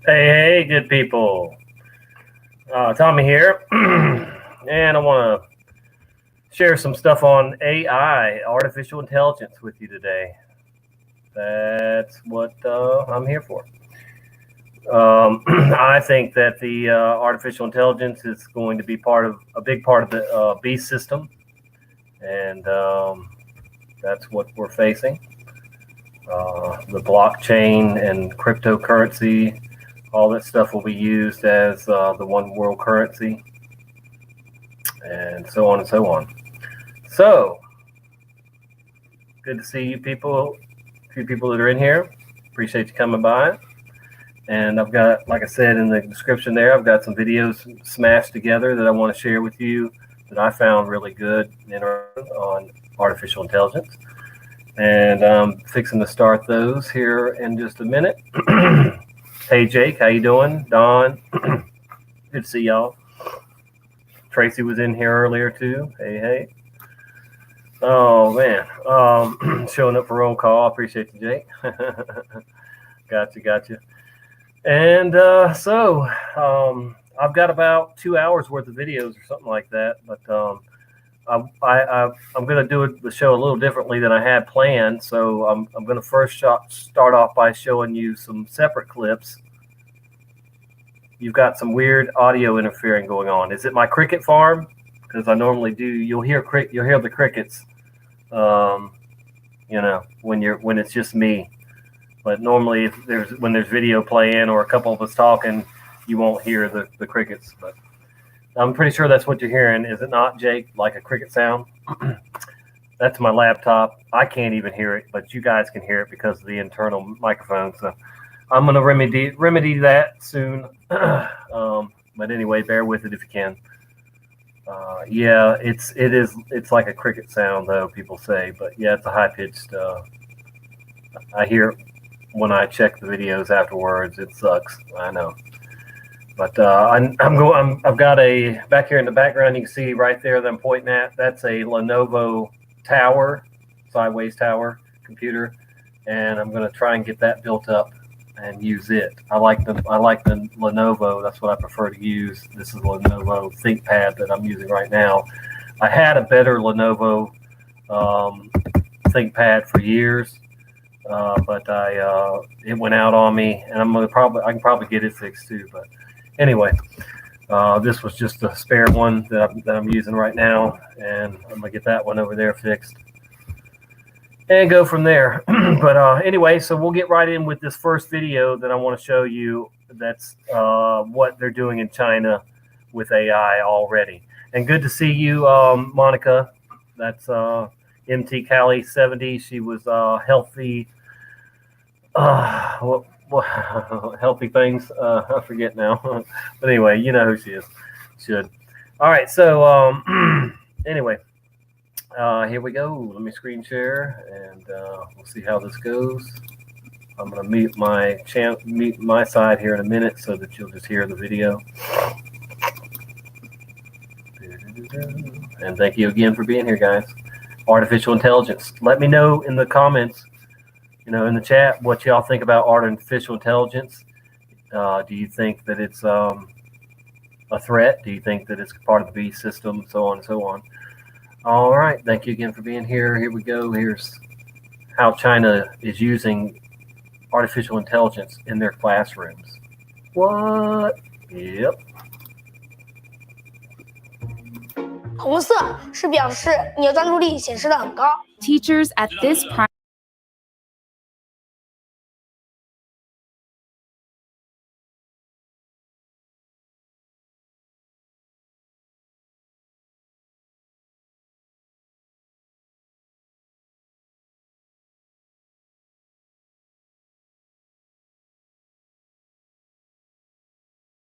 Hey, good people. Tommy here, and I want to share some stuff on AI, artificial intelligence, with you today. That's what I'm here for. I think that the artificial intelligence is going to be a big part of the beast system, and that's what we're facing. The blockchain and cryptocurrency, all that stuff will be used as the one world currency, and so on and so on. So, good to see you people, a few people that are in here. Appreciate you coming by. And I've got, like I said in the description there, I've got some videos smashed together that I want to share with you that I found really good on artificial intelligence. And I'm fixing to start those here in just a minute. Hey, Jake, how you doing? Don, good to see y'all. Tracy was in here earlier too. Hey. Oh man, showing up for roll call. I appreciate you, Jake. Gotcha. And so I've got about 2 hours worth of videos or something like that. But I'm going to do the show a little differently than I had planned. So I'm going to first start off by showing you some separate clips. You've got some weird audio interfering going on. Is it my cricket farm? Because I normally do. You'll hear the crickets. When it's just me. But normally, when there's video playing or a couple of us talking, you won't hear the crickets. But I'm pretty sure that's what you're hearing. Is it not, Jake? Like a cricket sound? That's my laptop. I can't even hear it, but you guys can hear it because of the internal microphone. So I'm going to remedy that soon. But anyway, bear with it if you can. Yeah, it's like a cricket sound though, people say, but yeah, it's a high pitched. I hear it when I check the videos afterwards. It sucks, I know. But I've got a back here in the background. You can see right there that I'm pointing at. That's a Lenovo tower, sideways tower computer, and I'm going to try and get that built up and use it. I like the Lenovo. That's what I prefer to use. This is a Lenovo ThinkPad that I'm using right now. I had a better Lenovo ThinkPad for years, but it went out on me, and I can probably get it fixed too. But anyway, this was just a spare one that I'm using right now, and I'm gonna get that one over there fixed and go from there. But anyway, so we'll get right in with this first video that I want to show you. That's what they're doing in China with AI already. And good to see you, Monica. That's MT Cali 70. She was healthy. Healthy things. I forget now. But anyway, you know who she is. Should. All right. So anyway. Here we go. Let me screen share, and we'll see how this goes. I'm going to mute my side here in a minute so that you'll just hear the video. And thank you again for being here, guys. Artificial intelligence. Let me know in the comments, in the chat, what y'all think about artificial intelligence. Do you think that it's a threat? Do you think that it's part of the beast system? So on and so on. All right. Thank you again for being here. Here we go. Here's how China is using artificial intelligence in their classrooms. What? Yep. 红色是表示你的专注力显示的很高。 Teachers at this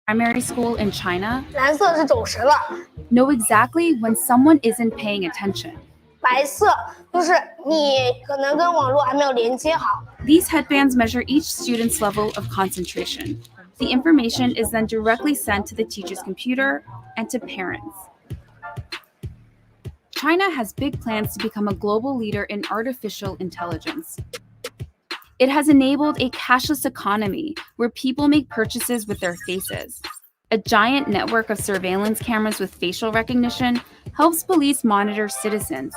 primary school in China 蓝色是走神了， know exactly when someone isn't paying attention. 白色就是你可能跟网络还没有连接好。 These headbands measure each student's level of concentration. The information is then directly sent to the teacher's computer and to parents. China has big plans to become a global leader in artificial intelligence. It has enabled a cashless economy where people make purchases with their faces. A giant network of surveillance cameras with facial recognition helps police monitor citizens.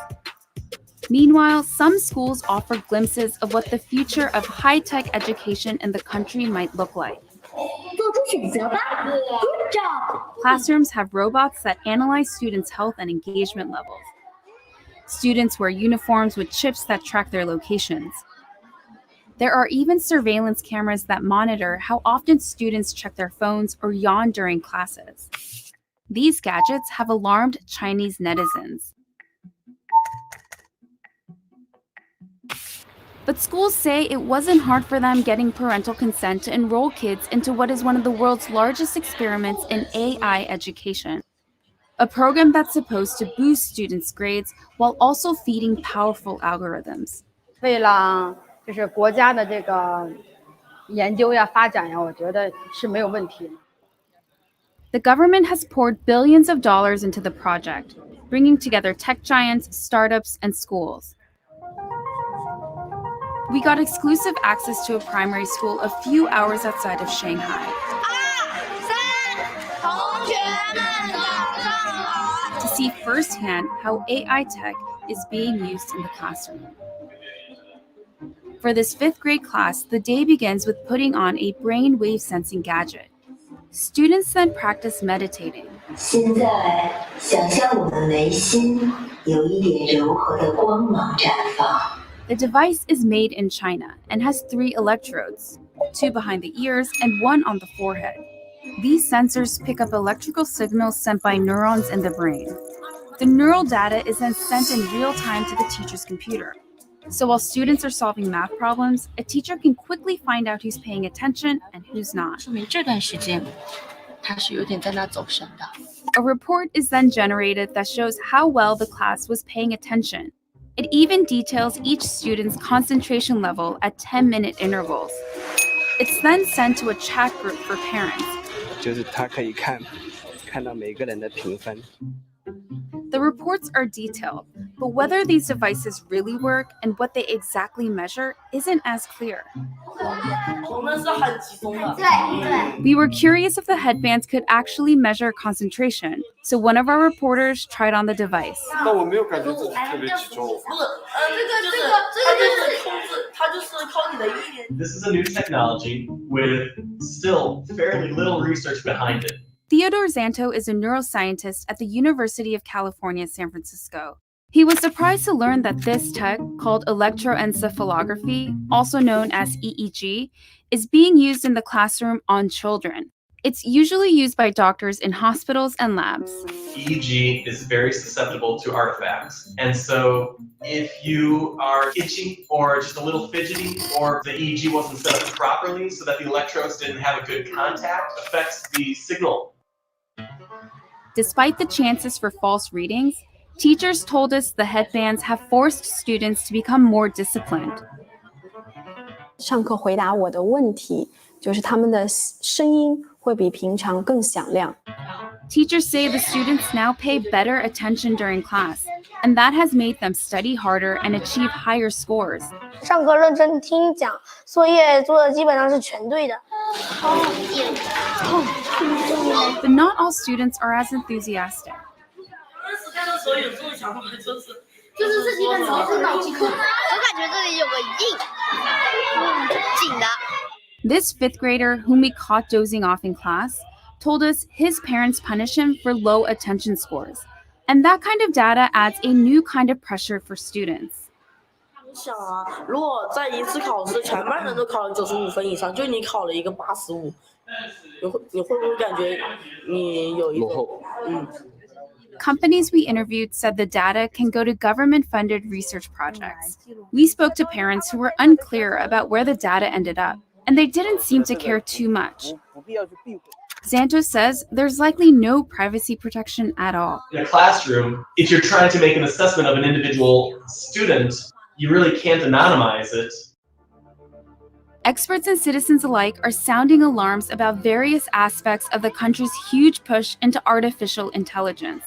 Meanwhile, some schools offer glimpses of what the future of high-tech education in the country might look like. Classrooms have robots that analyze students' health and engagement levels. Students wear uniforms with chips that track their locations. There are even surveillance cameras that monitor how often students check their phones or yawn during classes. These gadgets have alarmed Chinese netizens. But schools say it wasn't hard for them getting parental consent to enroll kids into what is one of the world's largest experiments in AI education, a program that's supposed to boost students' grades while also feeding powerful algorithms. 为了就是国家的这个研究呀、发展呀，我觉得是没有问题。The government has poured billions of dollars into the project, bringing together tech giants, startups, and schools. We got exclusive access to a primary school a few hours outside of Shanghai. To see firsthand how AI tech is being used in the classroom. For this 5th grade class, the day begins with putting on a brainwave sensing gadget. Students then practice meditating. 现在想象我们眉心有一点柔和的光芒绽放。 The device is made in China and has 3 electrodes, 2 behind the ears and 1 on the forehead. These sensors pick up electrical signals sent by neurons in the brain. The neural data is then sent in real time to the teacher's computer. So while students are solving math problems, a teacher can quickly find out who's paying attention and who's not. 说明这段时间他是有点在那走神的。 A report is then generated that shows how well the class was paying attention. It even details each student's concentration level at 10-minute intervals. It's then sent to a chat group for parents. 就是他可以看到每个人的评分。 The reports are detailed, but whether these devices really work and what they exactly measure isn't as clear. We were curious if the headbands could actually measure concentration, so one of our reporters tried on the device. 但我没有感觉自己特别集中。This is a new technology with still fairly little research behind it. Theodore Zanto is a neuroscientist at the University of California, San Francisco. He was surprised to learn that this tech, called electroencephalography, also known as EEG, is being used in the classroom on children. It's usually used by doctors in hospitals and labs. EEG is very susceptible to artifacts. And so if you are itchy or just a little fidgety, or the EEG wasn't set up properly so that the electrodes didn't have a good contact, affects the signal. Despite the chances for false readings, teachers told us the headbands have forced students to become more disciplined. 上课回答我的问题，就是他们的声音会比平常更响亮。 Teachers say the students now pay better attention during class, and that has made them study harder and achieve higher scores. 上课认真听讲，作业做的基本上是全对的。 But not all students are as enthusiastic. 就是这几个脑筋，我感觉这里有个紧的。 This 5th grader, whom we caught dozing off in class, told us his parents punish him for low attention scores. And that kind of data adds a new kind of pressure for students. 想啊，如果在一次考试全班人都考了95分以上，就你考了一个85，你会不会感觉你有一种Companies we interviewed said the data can go to government-funded research projects. We spoke to parents who were unclear about where the data ended up, and they didn't seem to care too much. Zanto says there's likely no privacy protection at all. In a classroom, if you're trying to make an assessment of an individual student, you really can't anonymize it. Experts and citizens alike are sounding alarms about various aspects of the country's huge push into artificial intelligence.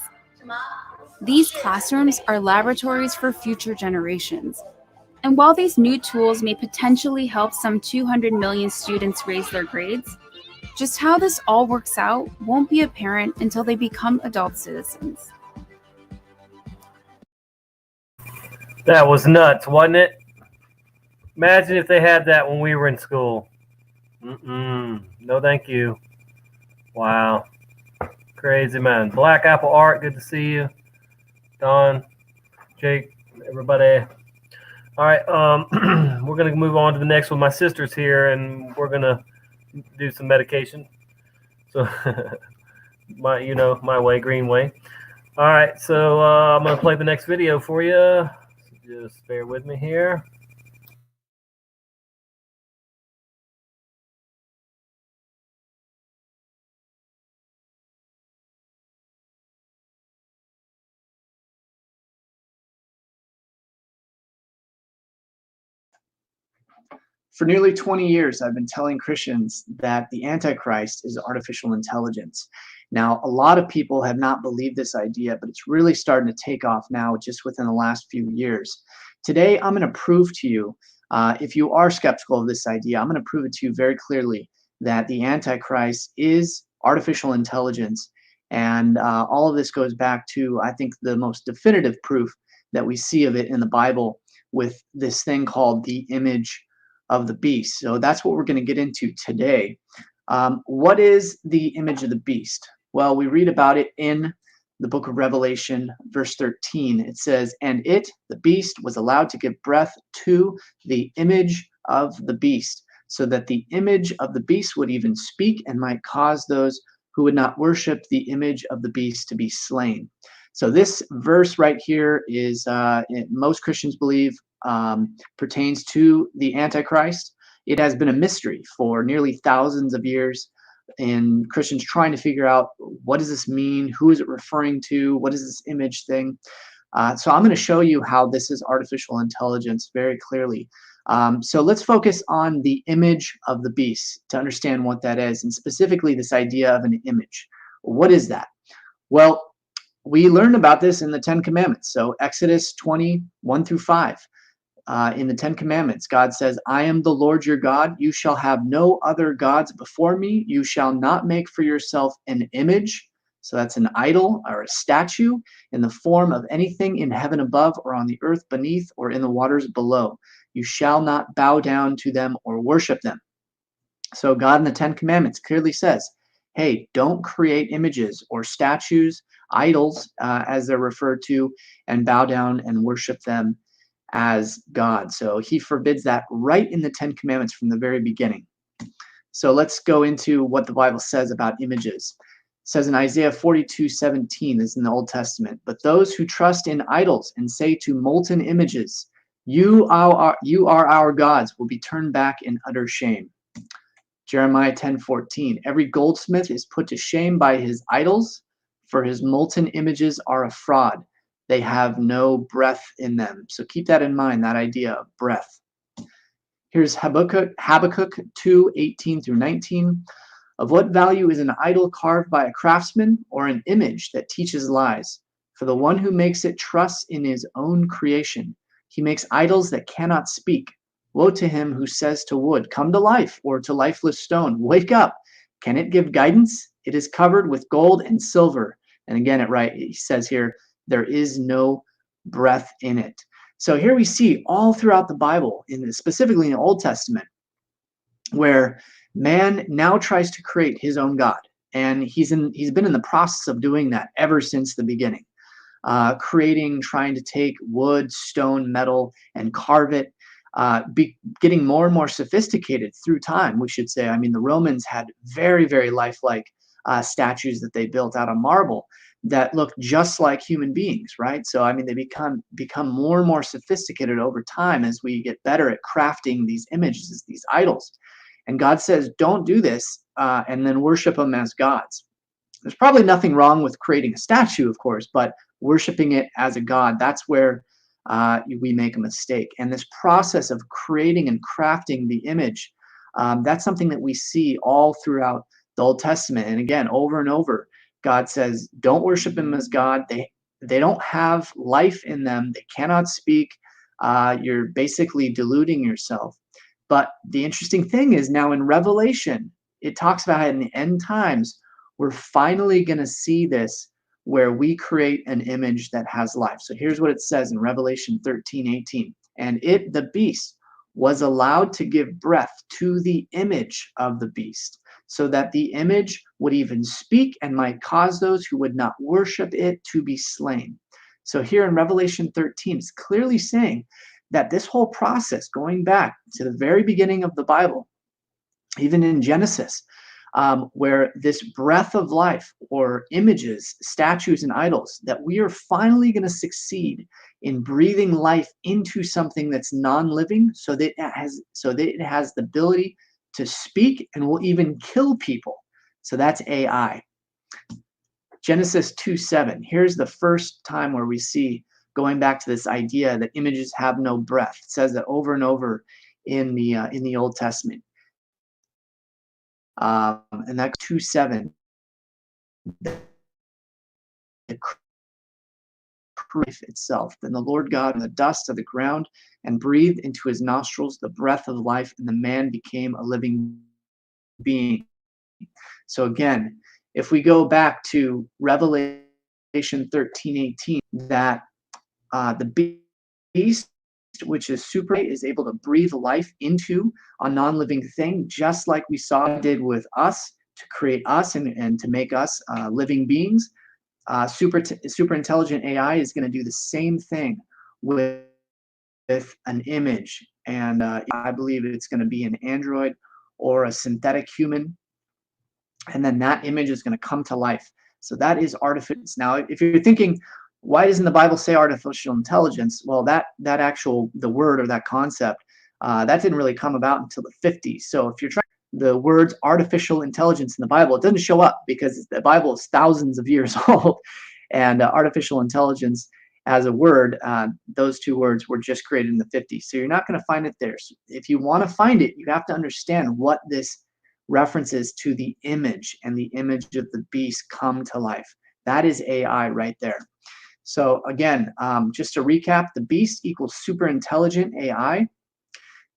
These classrooms are laboratories for future generations. And while these new tools may potentially help some 200 million students raise their grades, just how this all works out won't be apparent until they become adult citizens. That was nuts, wasn't it? Imagine if they had that when we were in school. No, thank you. Wow. Crazy, man. Black Apple Art, good to see you. Don, Jake, everybody. All right, we're going to move on to the next one. My sister's here, and we're going to do some medication. So, my way, green way. All right, so I'm going to play the next video for you. So just bear with me here. For nearly 20 years, I've been telling Christians that the Antichrist is artificial intelligence. Now, a lot of people have not believed this idea, but it's really starting to take off now just within the last few years. Today, I'm going to prove to you, if you are skeptical of this idea, I'm going to prove it to you very clearly that the Antichrist is artificial intelligence. And all of this goes back to, I think, the most definitive proof that we see of it in the Bible with this thing called the image of the beast. So that's what we're going to get into today. What is the image of the beast? Well, we read about it in the book of Revelation, verse 13. It says, "And it, the beast, was allowed to give breath to the image of the beast, so that the image of the beast would even speak and might cause those who would not worship the image of the beast to be slain." So this verse right here is, most Christians believe, pertains to the Antichrist. It has been a mystery for nearly thousands of years, and Christians trying to figure out, what does this mean? Who is it referring to? What is this image thing? So I'm going to show you how this is artificial intelligence very clearly. So let's focus on the image of the beast to understand what that is, and specifically this idea of an image. What is that? Well, we learned about this in the Ten Commandments. So Exodus 20:1-5. In the Ten Commandments, God says, "I am the Lord your God. You shall have no other gods before me. You shall not make for yourself an image." So that's an idol or a statue in the form of anything in heaven above or on the earth beneath or in the waters below. You shall not bow down to them or worship them. So God in the Ten Commandments clearly says, hey, don't create images or statues, idols, as they're referred to, and bow down and worship them as God. So he forbids that right in the Ten Commandments from the very beginning. So let's go into what the Bible says about images. It says in Isaiah 42:17, this is in the Old Testament, "But those who trust in idols and say to molten images, you are our gods," will be turned back in utter shame. Jeremiah 10:14, "Every goldsmith is put to shame by his idols, for his molten images are a fraud. They have no breath in them." So keep that in mind, that idea of breath. Here's Habakkuk 2:18-19. "Of what value is an idol carved by a craftsman, or an image that teaches lies? For the one who makes it trusts in his own creation. He makes idols that cannot speak. Woe to him who says to wood, 'Come to life,' or to lifeless stone, 'Wake up.' Can it give guidance? It is covered with gold and silver." And again, he says here, there is no breath in it. So here we see all throughout the Bible, specifically in the Old Testament, where man now tries to create his own God. And he's been in the process of doing that ever since the beginning. Trying to take wood, stone, metal, and carve it, getting more and more sophisticated through time, we should say. I mean, the Romans had very, very lifelike statues that they built out of marble that look just like human beings, right? So, I mean, they become more and more sophisticated over time as we get better at crafting these images, these idols. And God says, don't do this and then worship them as gods. There's probably nothing wrong with creating a statue, of course, but worshiping it as a god, that's where we make a mistake. And this process of creating and crafting the image, that's something that we see all throughout the Old Testament. And again, over and over, God says, don't worship him as God. They don't have life in them. They cannot speak. you're basically deluding yourself. But the interesting thing is now in Revelation, it talks about how in the end times, we're finally going to see this where we create an image that has life. So here's what it says in Revelation 13:18. And it, the beast, was allowed to give breath to the image of the beast, so that the image would even speak and might cause those who would not worship it to be slain. So here in Revelation 13, it's clearly saying that this whole process, going back to the very beginning of the Bible, even in Genesis, where this breath of life or images, statues, and idols, that we are finally going to succeed in breathing life into something that's non-living, so that it has the ability to speak and will even kill people. So that's AI. Genesis 2:7. Here's the first time where we see, going back to this idea that images have no breath. It says that over and over in the Old Testament. And that's 2:7. The life itself. Then the Lord God in the dust of the ground and breathed into his nostrils the breath of life, and the man became a living being. So again, if we go back to Revelation 13:18, that the beast, which is super, is able to breathe life into a non-living thing, just like we saw it did with us, to create us and to make us living beings. Super intelligent AI is going to do the same thing with an image, and I believe it's going to be an android or a synthetic human, and then that image is going to come to life. So that is artificial. Now, if you're thinking, why doesn't the Bible say artificial intelligence? Well, the word or that concept, that didn't really come about until the 50s. So if you're trying the words artificial intelligence in the Bible, it doesn't show up because the Bible is thousands of years old, and artificial intelligence as a word, those two words were just created in the 50s. So you're not going to find it there. So if you want to find it, you have to understand what this references to the image, and the image of the beast come to life. That is AI right there. So again, just to recap, the beast equals super intelligent AI.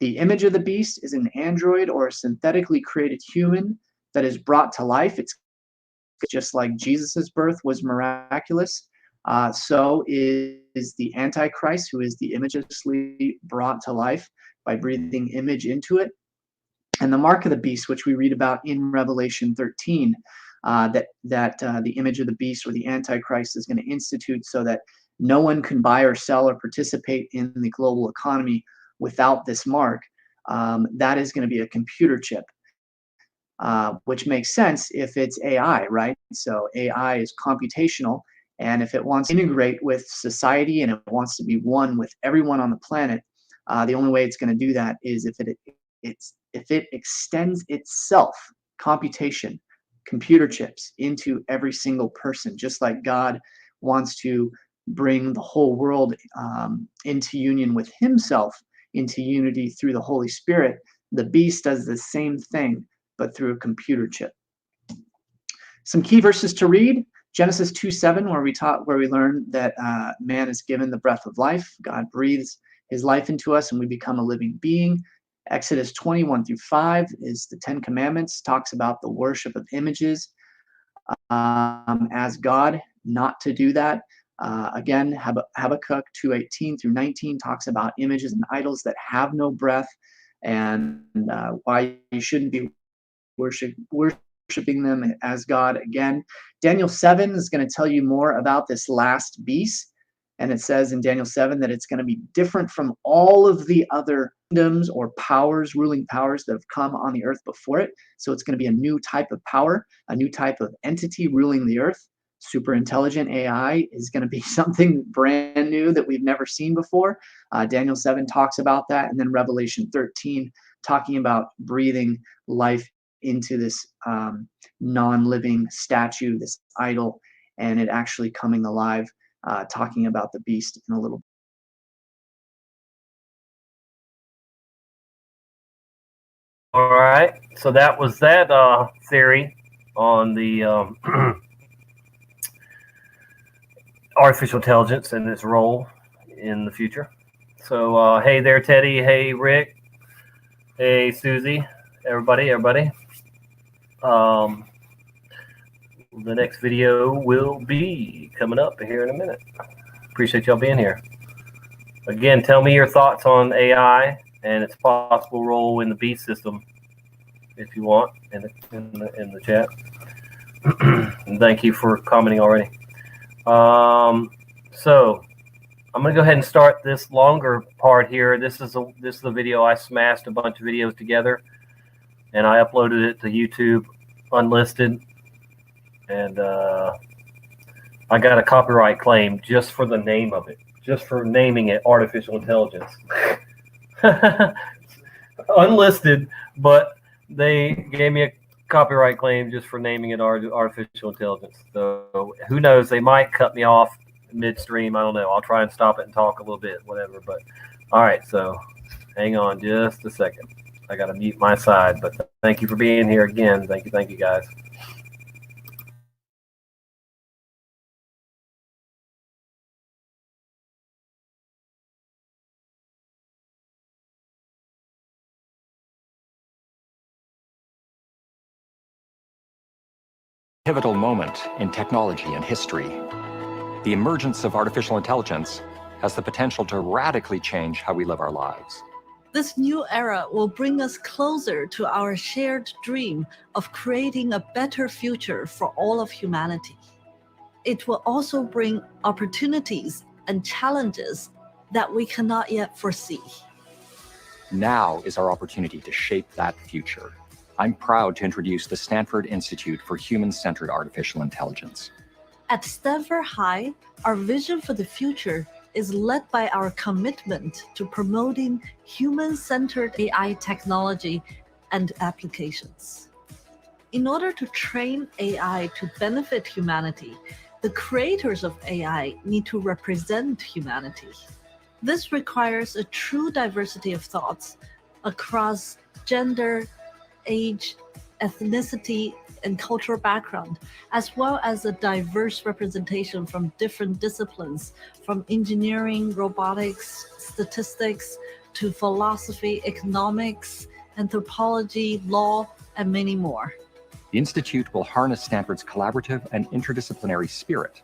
The image of the beast is an android or a synthetically created human that is brought to life. It's just like Jesus's birth was miraculous. So is the Antichrist, who is the imagelessly brought to life by breathing image into it. And the mark of the beast, which we read about in Revelation 13, that the image of the beast or the Antichrist is going to institute, so that no one can buy or sell or participate in the global economy without this mark. That is going to be a computer chip, which makes sense if it's AI, right? So AI is computational, and if it wants to integrate with society and it wants to be one with everyone on the planet, the only way it's going to do that is if it extends itself, computation, computer chips, into every single person, just like God wants to bring the whole world into union with himself, into unity through the Holy Spirit. The beast does the same thing, but through a computer chip. Some key verses to read: Genesis 2:7, where we learn that man is given the breath of life. God breathes his life into us, and we become a living being. Exodus 20:1-5 is the Ten Commandments, talks about the worship of images as God, not to do that. Again, Habakkuk 2:18-19 talks about images and idols that have no breath, and why you shouldn't be worshiping them as God. Again, Daniel 7 is going to tell you more about this last beast. And it says in Daniel 7 that it's going to be different from all of the other kingdoms or powers, ruling powers that have come on the earth before it. So it's going to be a new type of power, a new type of entity ruling the earth. Super intelligent AI is going to be something brand new that we've never seen before. Daniel 7 talks about that. And then Revelation 13 talking about breathing life into this non-living statue, this idol, and it actually coming alive. Talking about the beast in a little bit. All right, so that was that theory on the artificial intelligence and its role in the future. So hey there, Teddy. Hey, Rick. Hey, Susie. Everybody. The next video will be coming up here in a minute. Appreciate y'all being here. Again, tell me your thoughts on AI and its possible role in the beast system, if you want, in the chat. And thank you for commenting already. So I'm gonna go ahead and start this longer part here. This is a video I smashed a bunch of videos together, and I uploaded it to YouTube unlisted, and I got a copyright claim just for the name of it, just for naming it artificial intelligence. Unlisted, but they gave me a copyright claim just for naming it artificial intelligence. So who knows? They might cut me off midstream. I don't know. I'll try and stop it and talk a little bit, whatever. But all right, so hang on just a second. I got to mute my side, but thank you for being here again. Thank you guys. Pivotal moment in technology and history. The emergence of artificial intelligence has the potential to radically change how we live our lives. This new era will bring us closer to our shared dream of creating a better future for all of humanity. It will also bring opportunities and challenges that we cannot yet foresee. Now is our opportunity to shape that future. I'm proud to introduce the Stanford Institute for Human-Centered Artificial Intelligence. At Stanford High, our vision for the future is led by our commitment to promoting human-centered AI technology and applications. In order to train AI to benefit humanity, the creators of AI need to represent humanity. This requires a true diversity of thoughts across gender, age, ethnicity, and cultural background, as well as a diverse representation from different disciplines, from engineering, robotics, statistics, to philosophy, economics, anthropology, law, and many more. The Institute will harness Stanford's collaborative and interdisciplinary spirit.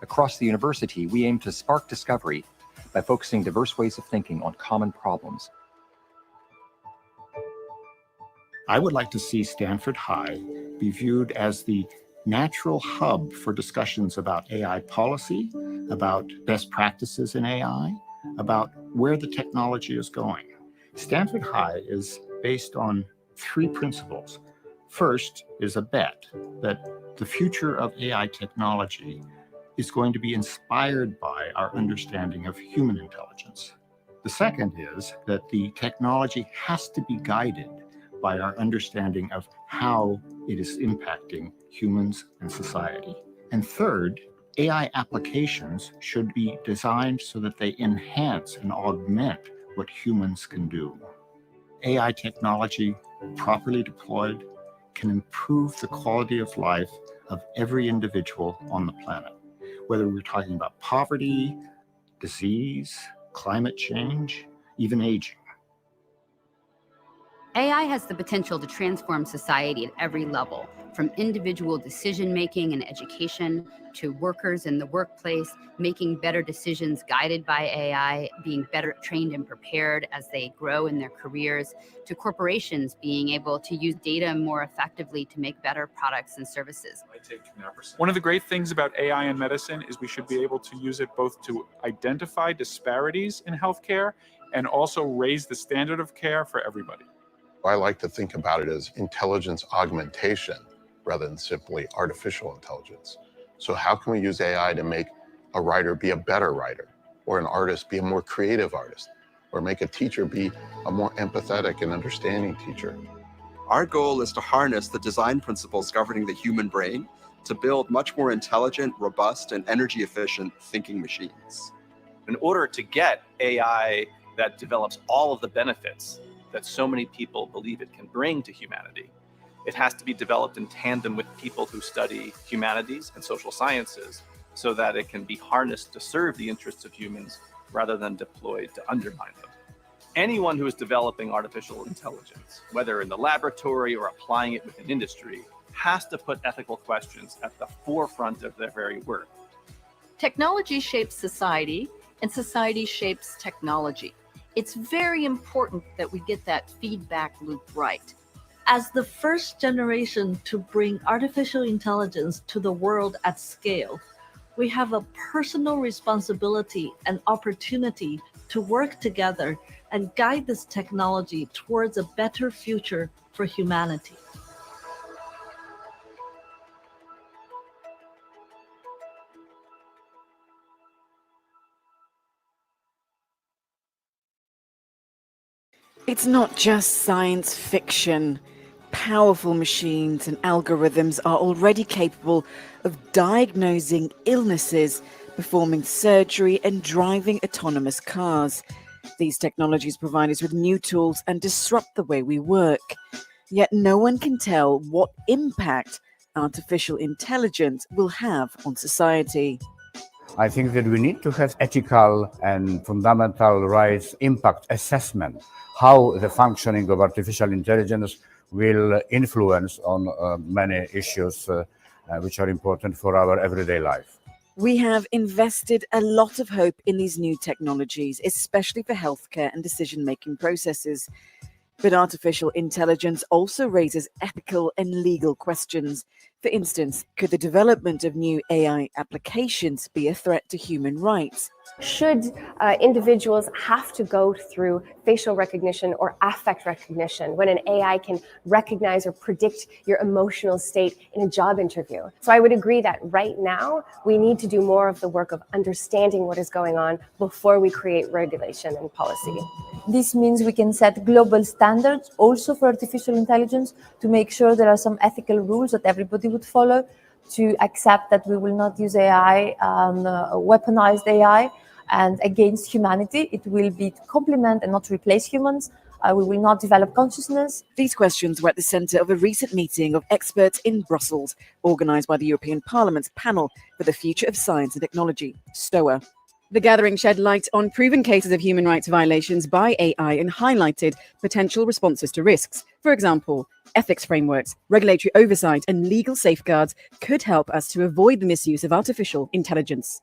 Across the university, we aim to spark discovery by focusing diverse ways of thinking on common problems. I would like to see Stanford High be viewed as the natural hub for discussions about AI policy, about best practices in AI, about where the technology is going. Stanford High is based on 3 principles. First is a bet that the future of AI technology is going to be inspired by our understanding of human intelligence. The second is that the technology has to be guided by our understanding of how it is impacting humans and society. And third, AI applications should be designed so that they enhance and augment what humans can do. AI technology, properly deployed, can improve the quality of life of every individual on the planet, whether we're talking about poverty, disease, climate change, even aging. AI has the potential to transform society at every level, from individual decision-making and education to workers in the workplace, making better decisions guided by AI, being better trained and prepared as they grow in their careers, to corporations being able to use data more effectively to make better products and services. One of the great things about AI in medicine is we should be able to use it both to identify disparities in healthcare and also raise the standard of care for everybody. I like to think about it as intelligence augmentation rather than simply artificial intelligence. So how can we use AI to make a writer be a better writer, or an artist be a more creative artist, or make a teacher be a more empathetic and understanding teacher? Our goal is to harness the design principles governing the human brain to build much more intelligent, robust, and energy-efficient thinking machines. In order to get AI that develops all of the benefits that so many people believe it can bring to humanity, it has to be developed in tandem with people who study humanities and social sciences so that it can be harnessed to serve the interests of humans rather than deployed to undermine them. Anyone who is developing artificial intelligence, whether in the laboratory or applying it within industry, has to put ethical questions at the forefront of their very work. Technology shapes society, and society shapes technology. It's very important that we get that feedback loop right. As the first generation to bring artificial intelligence to the world at scale, we have a personal responsibility and opportunity to work together and guide this technology towards a better future for humanity. It's not just science fiction. Powerful machines and algorithms are already capable of diagnosing illnesses, performing surgery, and driving autonomous cars. These technologies provide us with new tools and disrupt the way we work. Yet no one can tell what impact artificial intelligence will have on society. I think that we need to have ethical and fundamental rights impact assessment, how the functioning of artificial intelligence will influence on many issues which are important for our everyday life. We have invested a lot of hope in these new technologies, especially for healthcare and decision-making processes. But artificial intelligence also raises ethical and legal questions. For instance, could the development of new AI applications be a threat to human rights? Should individuals have to go through facial recognition or affect recognition when an AI can recognize or predict your emotional state in a job interview? So I would agree that right now we need to do more of the work of understanding what is going on before we create regulation and policy. This means we can set global standards also for artificial intelligence to make sure there are some ethical rules that everybody would follow, to accept that we will not use AI, weaponized AI, and against humanity. It will be to complement and not to replace humans. We will not develop consciousness. These questions were at the centre of a recent meeting of experts in Brussels, organised by the European Parliament's Panel for the Future of Science and Technology, STOA. The gathering shed light on proven cases of human rights violations by AI and highlighted potential responses to risks. For example, ethics frameworks, regulatory oversight, and legal safeguards could help us to avoid the misuse of artificial intelligence.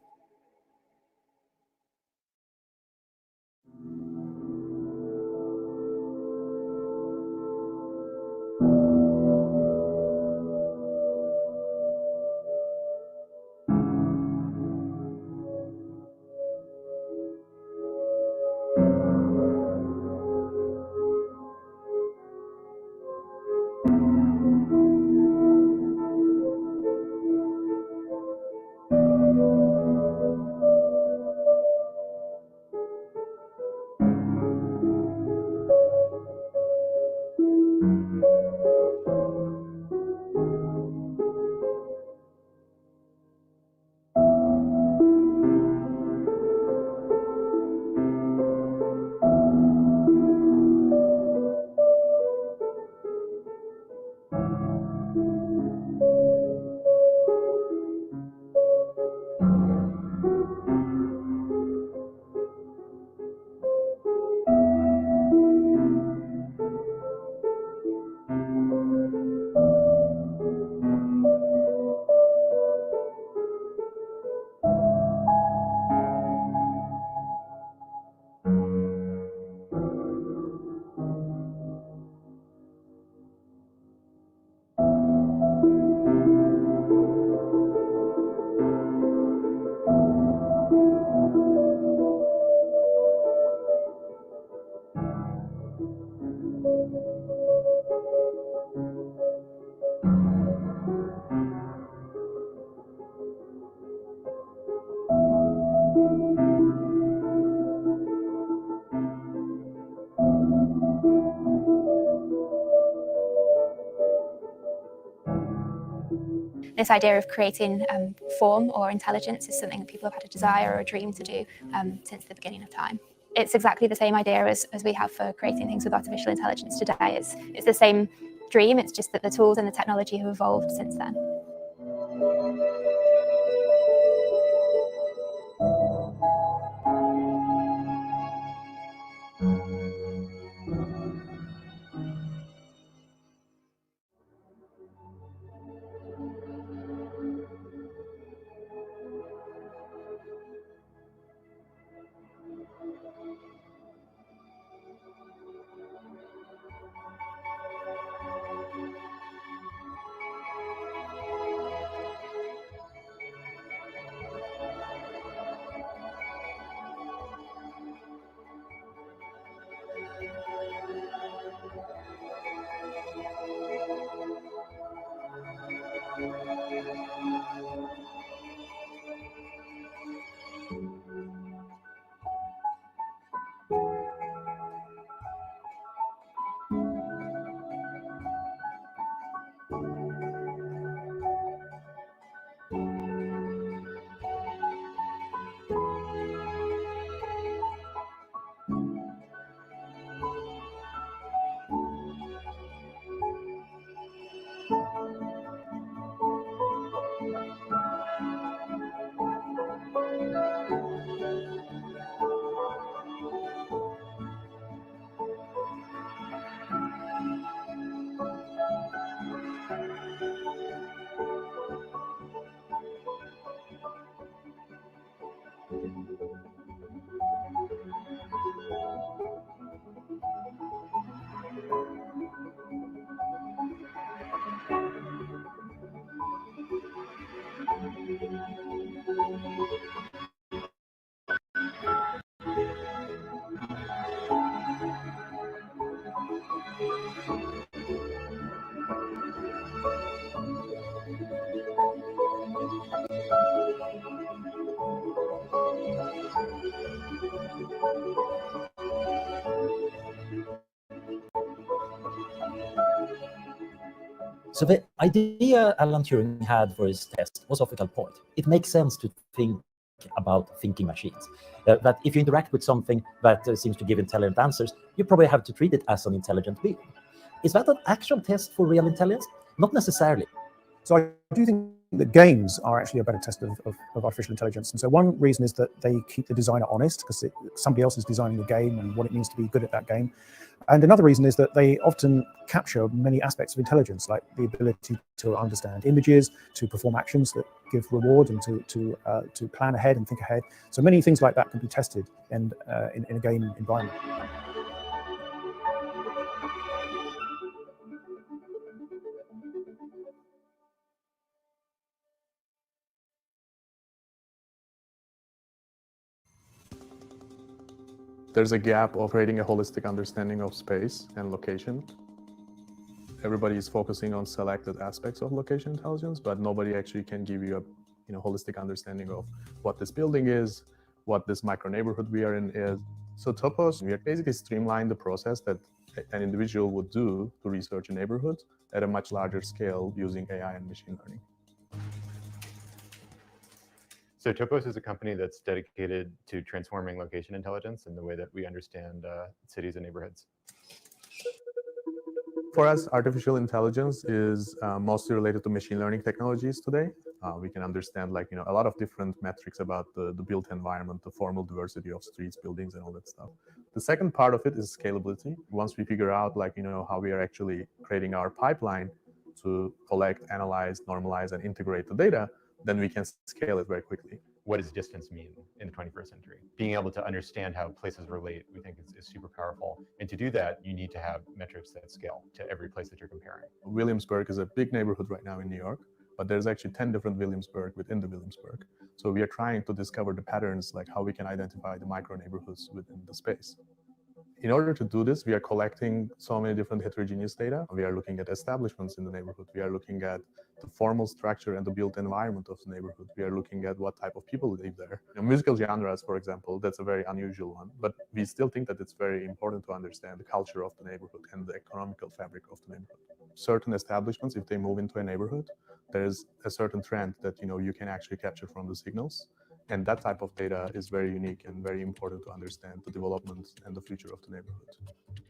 This idea of creating form or intelligence is something that people have had a desire or a dream to do since the beginning of time. It's exactly the same idea as we have for creating things with artificial intelligence today. It's the same dream, it's just that the tools and the technology have evolved since then. So the idea Alan Turing had for his test was of a point. It makes sense to think about thinking machines. That if you interact with something that seems to give intelligent answers, you probably have to treat it as an intelligent being. Is that an actual test for real intelligence? Not necessarily. So I do think that games are actually a better test of artificial intelligence. And so one reason is that they keep the designer honest, because somebody else is designing the game and what it means to be good at that game. And another reason is that they often capture many aspects of intelligence, like the ability to understand images, to perform actions that give reward, and to plan ahead and think ahead. So many things like that can be tested in a game environment. There's a gap of creating a holistic understanding of space and location. Everybody is focusing on selected aspects of location intelligence, but nobody actually can give you a holistic understanding of what this building is, what this micro neighborhood we are in is. So Topos, we are basically streamlining the process that an individual would do to research a neighborhood at a much larger scale using AI and machine learning. So Topos is a company that's dedicated to transforming location intelligence in the way that we understand cities and neighborhoods. For us, artificial intelligence is mostly related to machine learning technologies today. We can understand a lot of different metrics about the built environment, the formal diversity of streets, buildings, and all that stuff. The second part of it is scalability. Once we figure out how we are actually creating our pipeline to collect, analyze, normalize, and integrate the data, then we can scale it very quickly. What does distance mean in the 21st century? Being able to understand how places relate, we think is super powerful. And to do that, you need to have metrics that scale to every place that you're comparing. Williamsburg is a big neighborhood right now in New York, but there's actually 10 different Williamsburg within the Williamsburg. So we are trying to discover the patterns, like how we can identify the micro neighborhoods within the space. In order to do this, we are collecting so many different heterogeneous data. We are looking at establishments in the neighborhood. We are looking at the formal structure and the built environment of the neighborhood. We are looking at what type of people live there. Musical genres, for example, that's a very unusual one, but we still think that it's very important to understand the culture of the neighborhood and the economical fabric of the neighborhood. Certain establishments, if they move into a neighborhood, there's a certain trend that you can actually capture from the signals. And that type of data is very unique and very important to understand the development and the future of the neighborhood.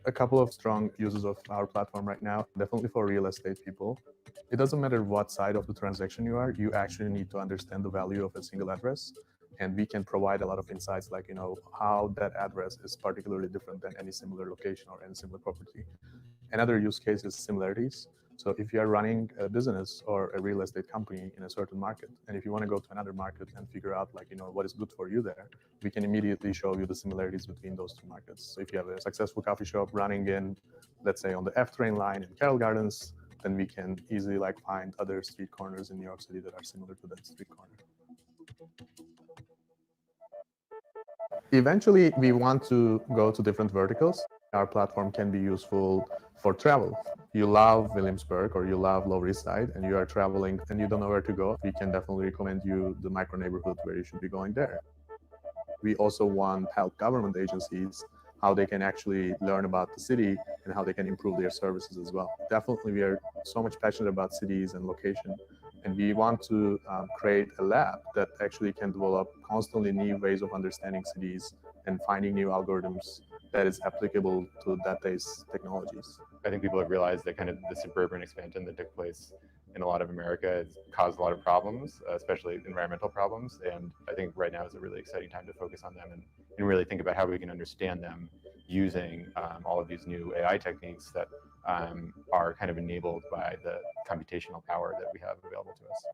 A couple of strong uses of our platform right now, definitely for real estate people. It doesn't matter what side of the transaction you are, you actually need to understand the value of a single address. And we can provide a lot of insights like, how that address is particularly different than any similar location or any similar property. Another use case is similarities. So if you are running a business or a real estate company in a certain market, and if you want to go to another market and figure out what is good for you there, we can immediately show you the similarities between those two markets. So if you have a successful coffee shop running in, let's say on the F train line in Carroll Gardens, then we can easily find other street corners in New York City that are similar to that street corner. Eventually, we want to go to different verticals. Our platform can be useful for travel. You love Williamsburg or you love Lower East Side and you are traveling and you don't know where to go, we can definitely recommend you the micro neighborhood where you should be going there. We also want to help government agencies how they can actually learn about the city and how they can improve their services as well. Definitely, we are so much passionate about cities and location, and we want to create a lab that actually can develop constantly new ways of understanding cities and finding new algorithms that is applicable to that day's technologies. I think people have realized that kind of the suburban expansion that took place in a lot of America has caused a lot of problems, especially environmental problems. And I think right now is a really exciting time to focus on them and really think about how we can understand them using all of these new AI techniques that are kind of enabled by the computational power that we have available to us.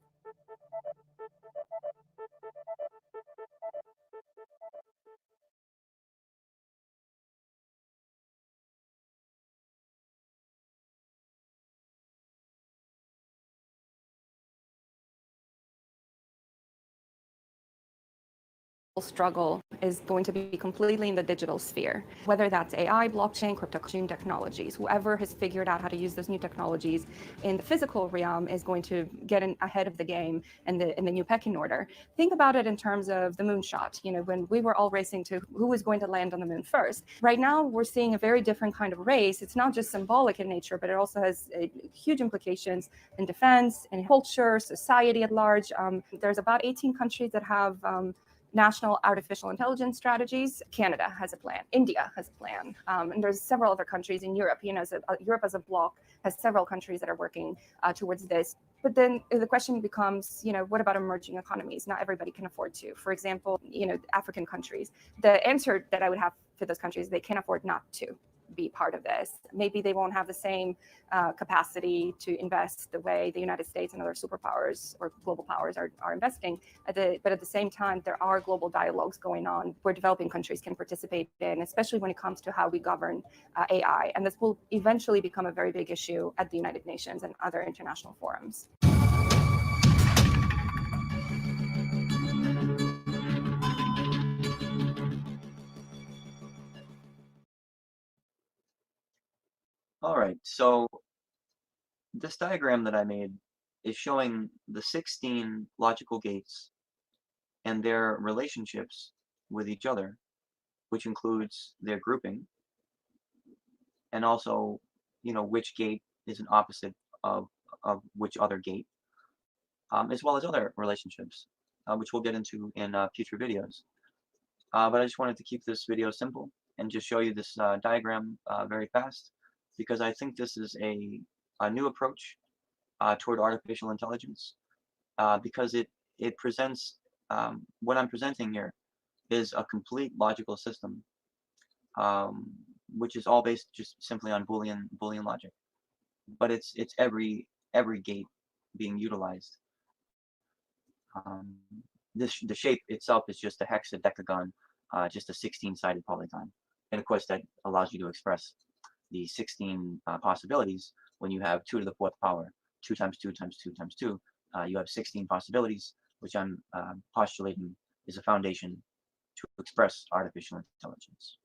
struggle is going to be completely in the digital sphere, whether that's AI, blockchain, cryptocurrency technologies. Whoever has figured out how to use those new technologies in the physical realm is going to get ahead of the game in the new pecking order. Think about it in terms of the moonshot. You know, when we were all racing to who was going to land on the moon first. Right now, we're seeing a very different kind of race. It's not just symbolic in nature, but it also has huge implications in defense, in culture, society at large. There's about 18 countries that have national artificial intelligence strategies. Canada has a plan. India has a plan. And there's several other countries in Europe. You know, so, Europe as a bloc has several countries that are working towards this. But then the question becomes, you know, what about emerging economies? Not everybody can afford to. For example, you know, African countries. The answer that I would have for those countries, they can't afford not to be part of this. Maybe they won't have the same capacity to invest the way the United States and other superpowers or global powers are investing. But at the same time, there are global dialogues going on where developing countries can participate in, especially when it comes to how we govern AI. And this will eventually become a very big issue at the United Nations and other international forums. All right, so this diagram that I made is showing the 16 logical gates and their relationships with each other, which includes their grouping, and also, you know, which gate is an opposite of which other gate, as well as other relationships, which we'll get into in future videos. But I just wanted to keep this video simple and just show you this diagram very fast, because I think this is a new approach toward artificial intelligence, because it presents what I'm presenting here is a complete logical system, which is all based just simply on Boolean logic, but it's every gate being utilized. The shape itself is just a hexadecagon, just a 16-sided polygon, and of course that allows you to express the 16 possibilities. When you have 2 to the 4th power, 2 times 2 times 2 times 2, you have 16 possibilities, which I'm postulating is a foundation to express artificial intelligence.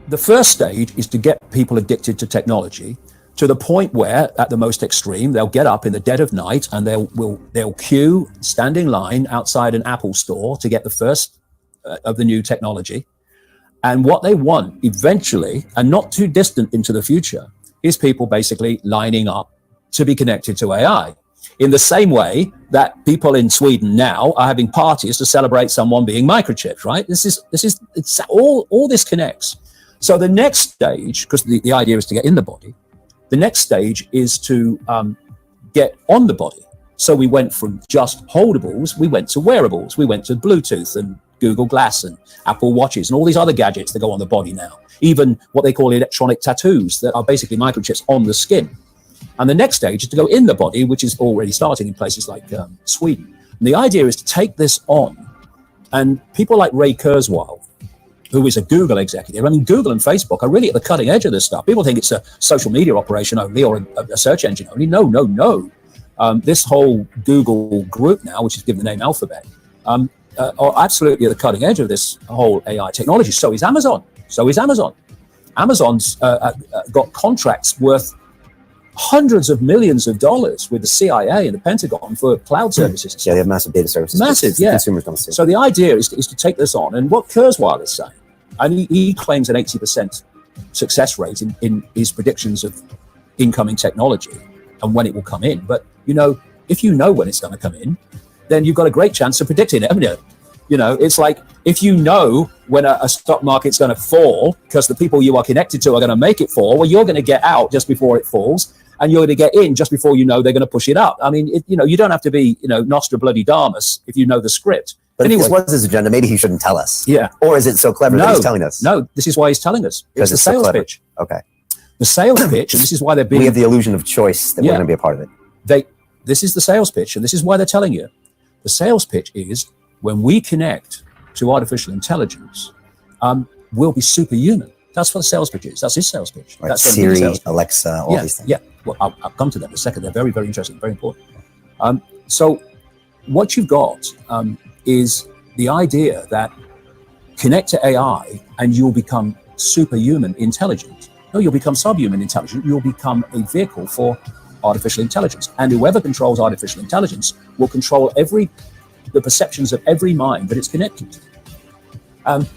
The first stage is to get people addicted to technology to the point where, at the most extreme, they'll get up in the dead of night and they'll queue, stand in line outside an Apple store to get the first of the new technology. And what they want eventually, and not too distant into the future, is people basically lining up to be connected to AI. In the same way that people in Sweden now are having parties to celebrate someone being microchipped, right? It's all this connects. So the next stage, because the idea is to get in the body, the next stage is to get on the body. So we went from just holdables, we went to wearables, we went to Bluetooth and Google Glass and Apple Watches and all these other gadgets that go on the body now. Even what they call electronic tattoos that are basically microchips on the skin. And the next stage is to go in the body, which is already starting in places like Sweden. And the idea is to take this on, and people like Ray Kurzweil, who is a Google executive. I mean, Google and Facebook are really at the cutting edge of this stuff. People think it's a social media operation only or a search engine only. No. This whole Google group now, which is given the name Alphabet, are absolutely at the cutting edge of this whole AI technology. So is Amazon. Amazon's got contracts worth hundreds of millions of dollars with the CIA and the Pentagon for cloud services. Yeah, they have massive data services. Massive, yeah. Consumers don't see. So the idea is to take this on. And what Kurzweil is saying, and he claims an 80% success rate in his predictions of incoming technology and when it will come in. But, you know, if you know when it's going to come in, then you've got a great chance of predicting it, haven't you? You know, it's like if you know when a stock market's going to fall because the people you are connected to are going to make it fall, well, you're going to get out just before it falls. And you're going to get in just before you know they're going to push it up. I mean, you don't have to be, Nostradamus if you know the script. But anyway, if this was his agenda, maybe he shouldn't tell us. Yeah. Or is it so clever that he's telling us? No, this is why he's telling us. It's the sales pitch. Okay. The sales pitch, and this is why they're being... We have the illusion of choice that we're going to be a part of it. This is the sales pitch, and this is why they're telling you. The sales pitch is when we connect to artificial intelligence, we'll be superhuman. That's what the sales pitch is. That's his sales pitch. Right. That's Siri, Alexa, all these things. Yeah. Well, I'll come to that in a second. They're very, very interesting, very important. So what you've got is the idea that connect to AI and you'll become superhuman intelligent. No, you'll become subhuman intelligent. You'll become a vehicle for artificial intelligence. And whoever controls artificial intelligence will control the perceptions of every mind that it's connected to.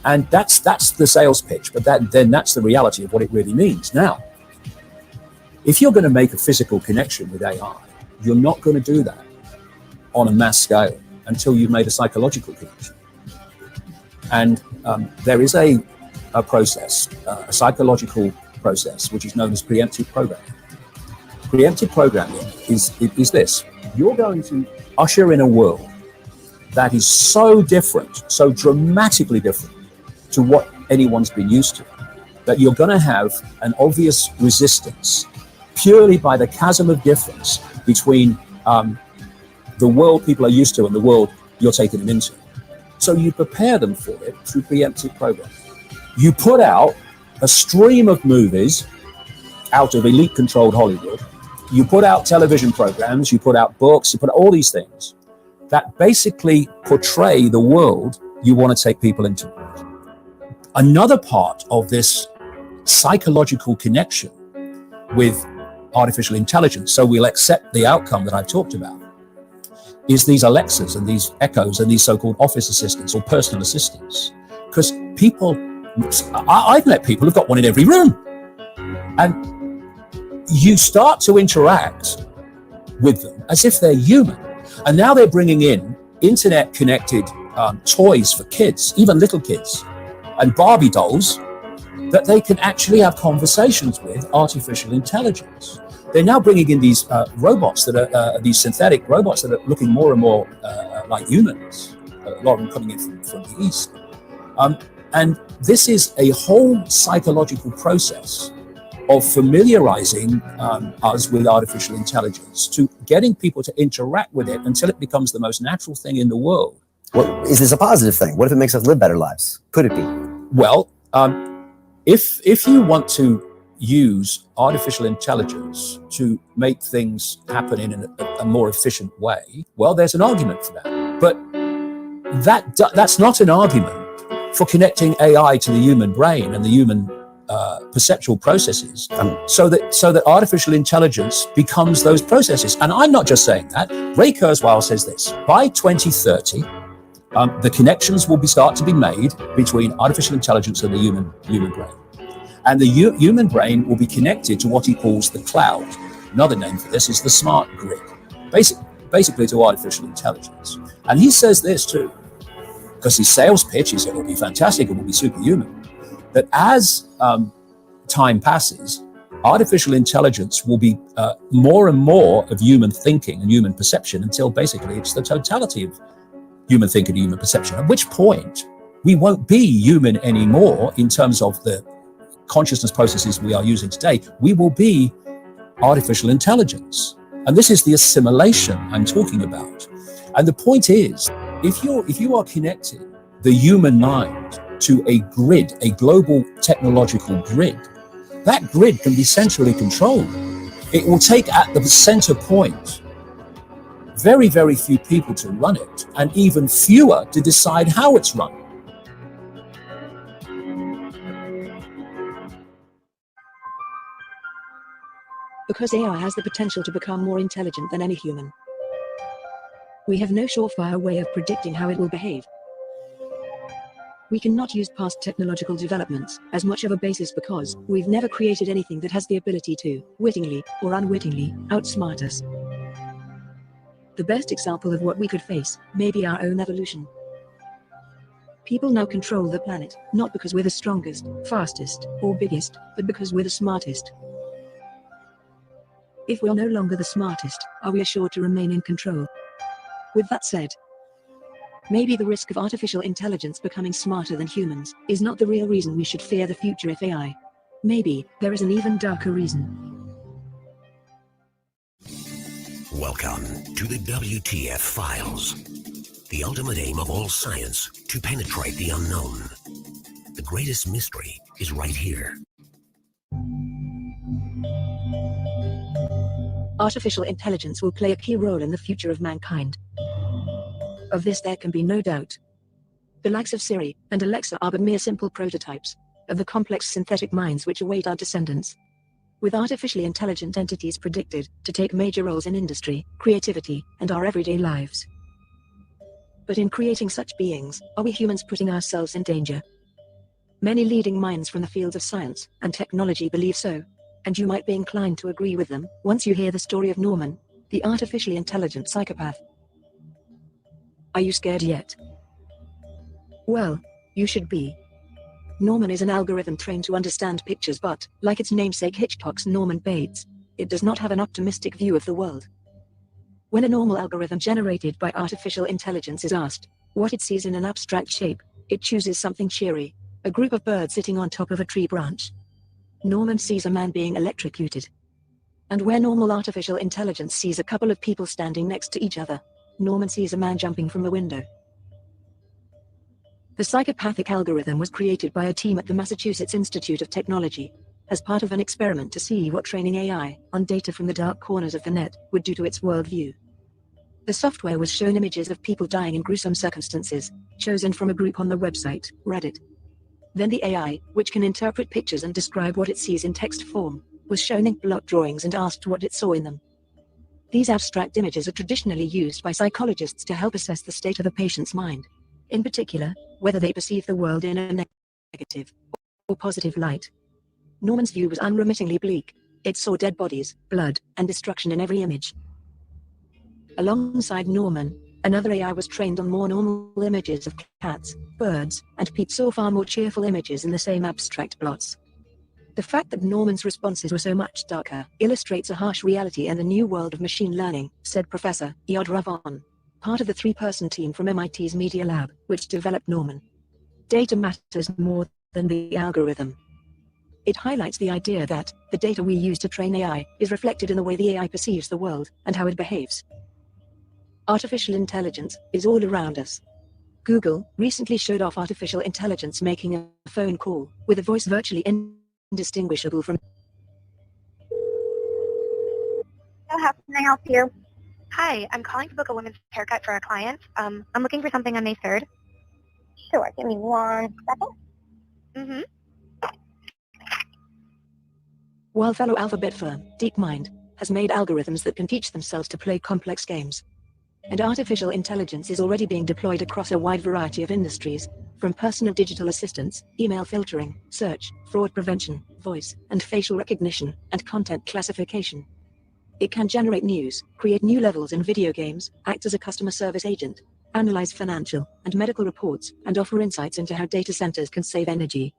And that's the sales pitch, but then that's the reality of what it really means. Now, if you're going to make a physical connection with AI, you're not going to do that on a mass scale until you've made a psychological connection. And there is a process, a psychological process, which is known as preemptive programming. Preemptive programming is this. You're going to usher in a world that is so different, so dramatically different to what anyone's been used to, that you're going to have an obvious resistance purely by the chasm of difference between the world people are used to and the world you're taking them into. So you prepare them for it through preemptive programming. You put out a stream of movies out of elite-controlled Hollywood. You put out television programs, you put out books, you put out all these things that basically portray the world you want to take people into. Another part of this psychological connection with artificial intelligence, so we'll accept the outcome that I've talked about, is these Alexas and these Echoes and these so-called office assistants or personal assistants. Because people, I've met people who've got one in every room. And you start to interact with them as if they're human. And now they're bringing in internet-connected toys for kids, even little kids, and Barbie dolls that they can actually have conversations with artificial intelligence. They're now bringing in these robots that are these synthetic robots that are looking more and more like humans. A lot of them coming in from the East. And this is a whole psychological process of familiarizing us with artificial intelligence, to getting people to interact with it until it becomes the most natural thing in the world. Well, is this a positive thing? What if it makes us live better lives? Could it be? Well, if you want to use artificial intelligence to make things happen in a more efficient way, well, there's an argument for that. But that's not an argument for connecting AI to the human brain and the human perceptual processes, so that artificial intelligence becomes those processes. And I'm not just saying that. Ray Kurzweil says this: by 2030, the connections will start to be made between artificial intelligence and the human brain. And the human brain will be connected to what he calls the cloud. Another name for this is the smart grid, basically to artificial intelligence. And he says this too, because his sales pitch is it will be fantastic, it will be superhuman, that as time passes, artificial intelligence will be more and more of human thinking and human perception until basically it's the totality of human thinking and human perception, at which point we won't be human anymore in terms of the consciousness processes we are using today. We will be artificial intelligence. And this is the assimilation I'm talking about. And the point is, if you are connecting the human mind to a grid, a global technological grid, that grid can be centrally controlled. It will take at the center point very, very few people to run it, and even fewer to decide how it's run. Because AI has the potential to become more intelligent than any human, we have no surefire way of predicting how it will behave. We cannot use past technological developments as much of a basis because we've never created anything that has the ability to, wittingly or unwittingly, outsmart us. The best example of what we could face may be our own evolution. People now control the planet, not because we're the strongest, fastest, or biggest, but because we're the smartest. If we're no longer the smartest, are we assured to remain in control? With that said, maybe the risk of artificial intelligence becoming smarter than humans is not the real reason we should fear the future of AI. Maybe there is an even darker reason. Welcome to the WTF Files. The ultimate aim of all science, to penetrate the unknown. The greatest mystery is right here. Artificial intelligence will play a key role in the future of mankind. Of this there can be no doubt. The likes of Siri and Alexa are but mere simple prototypes of the complex synthetic minds which await our descendants, with artificially intelligent entities predicted to take major roles in industry, creativity, and our everyday lives. But in creating such beings, are we humans putting ourselves in danger? Many leading minds from the fields of science and technology believe so, and you might be inclined to agree with them once you hear the story of Norman, the artificially intelligent psychopath. Are you scared yet? Well, you should be. Norman is an algorithm trained to understand pictures, but, like its namesake Hitchcock's Norman Bates, it does not have an optimistic view of the world. When a normal algorithm generated by artificial intelligence is asked what it sees in an abstract shape, it chooses something cheery, a group of birds sitting on top of a tree branch. Norman sees a man being electrocuted. And where normal artificial intelligence sees a couple of people standing next to each other, Norman sees a man jumping from a window. The psychopathic algorithm was created by a team at the Massachusetts Institute of Technology, as part of an experiment to see what training AI on data from the dark corners of the net would do to its worldview. The software was shown images of people dying in gruesome circumstances, chosen from a group on the website, Reddit. Then the AI, which can interpret pictures and describe what it sees in text form, was shown ink blot drawings and asked what it saw in them. These abstract images are traditionally used by psychologists to help assess the state of a patient's mind. In particular, whether they perceive the world in a negative or positive light. Norman's view was unremittingly bleak. It saw dead bodies, blood, and destruction in every image. Alongside Norman, another AI was trained on more normal images of cats, birds, and Pete saw far more cheerful images in the same abstract plots. The fact that Norman's responses were so much darker illustrates a harsh reality in the new world of machine learning, said Professor Yod Ravon, part of the three-person team from MIT's Media Lab, which developed Norman. Data matters more than the algorithm. It highlights the idea that the data we use to train AI is reflected in the way the AI perceives the world and how it behaves. Artificial intelligence is all around us. Google recently showed off artificial intelligence making a phone call with a voice virtually indistinguishable from. How can I help you? Hi, I'm calling to book a women's haircut for a client. I'm looking for something on May 3rd. Sure, give me 1 second. Mm-hmm. While fellow alphabet firm, DeepMind, has made algorithms that can teach themselves to play complex games. And artificial intelligence is already being deployed across a wide variety of industries, from personal digital assistants, email filtering, search, fraud prevention, voice and facial recognition, and content classification. It can generate news, create new levels in video games, act as a customer service agent, analyze financial and medical reports, and offer insights into how data centers can save energy.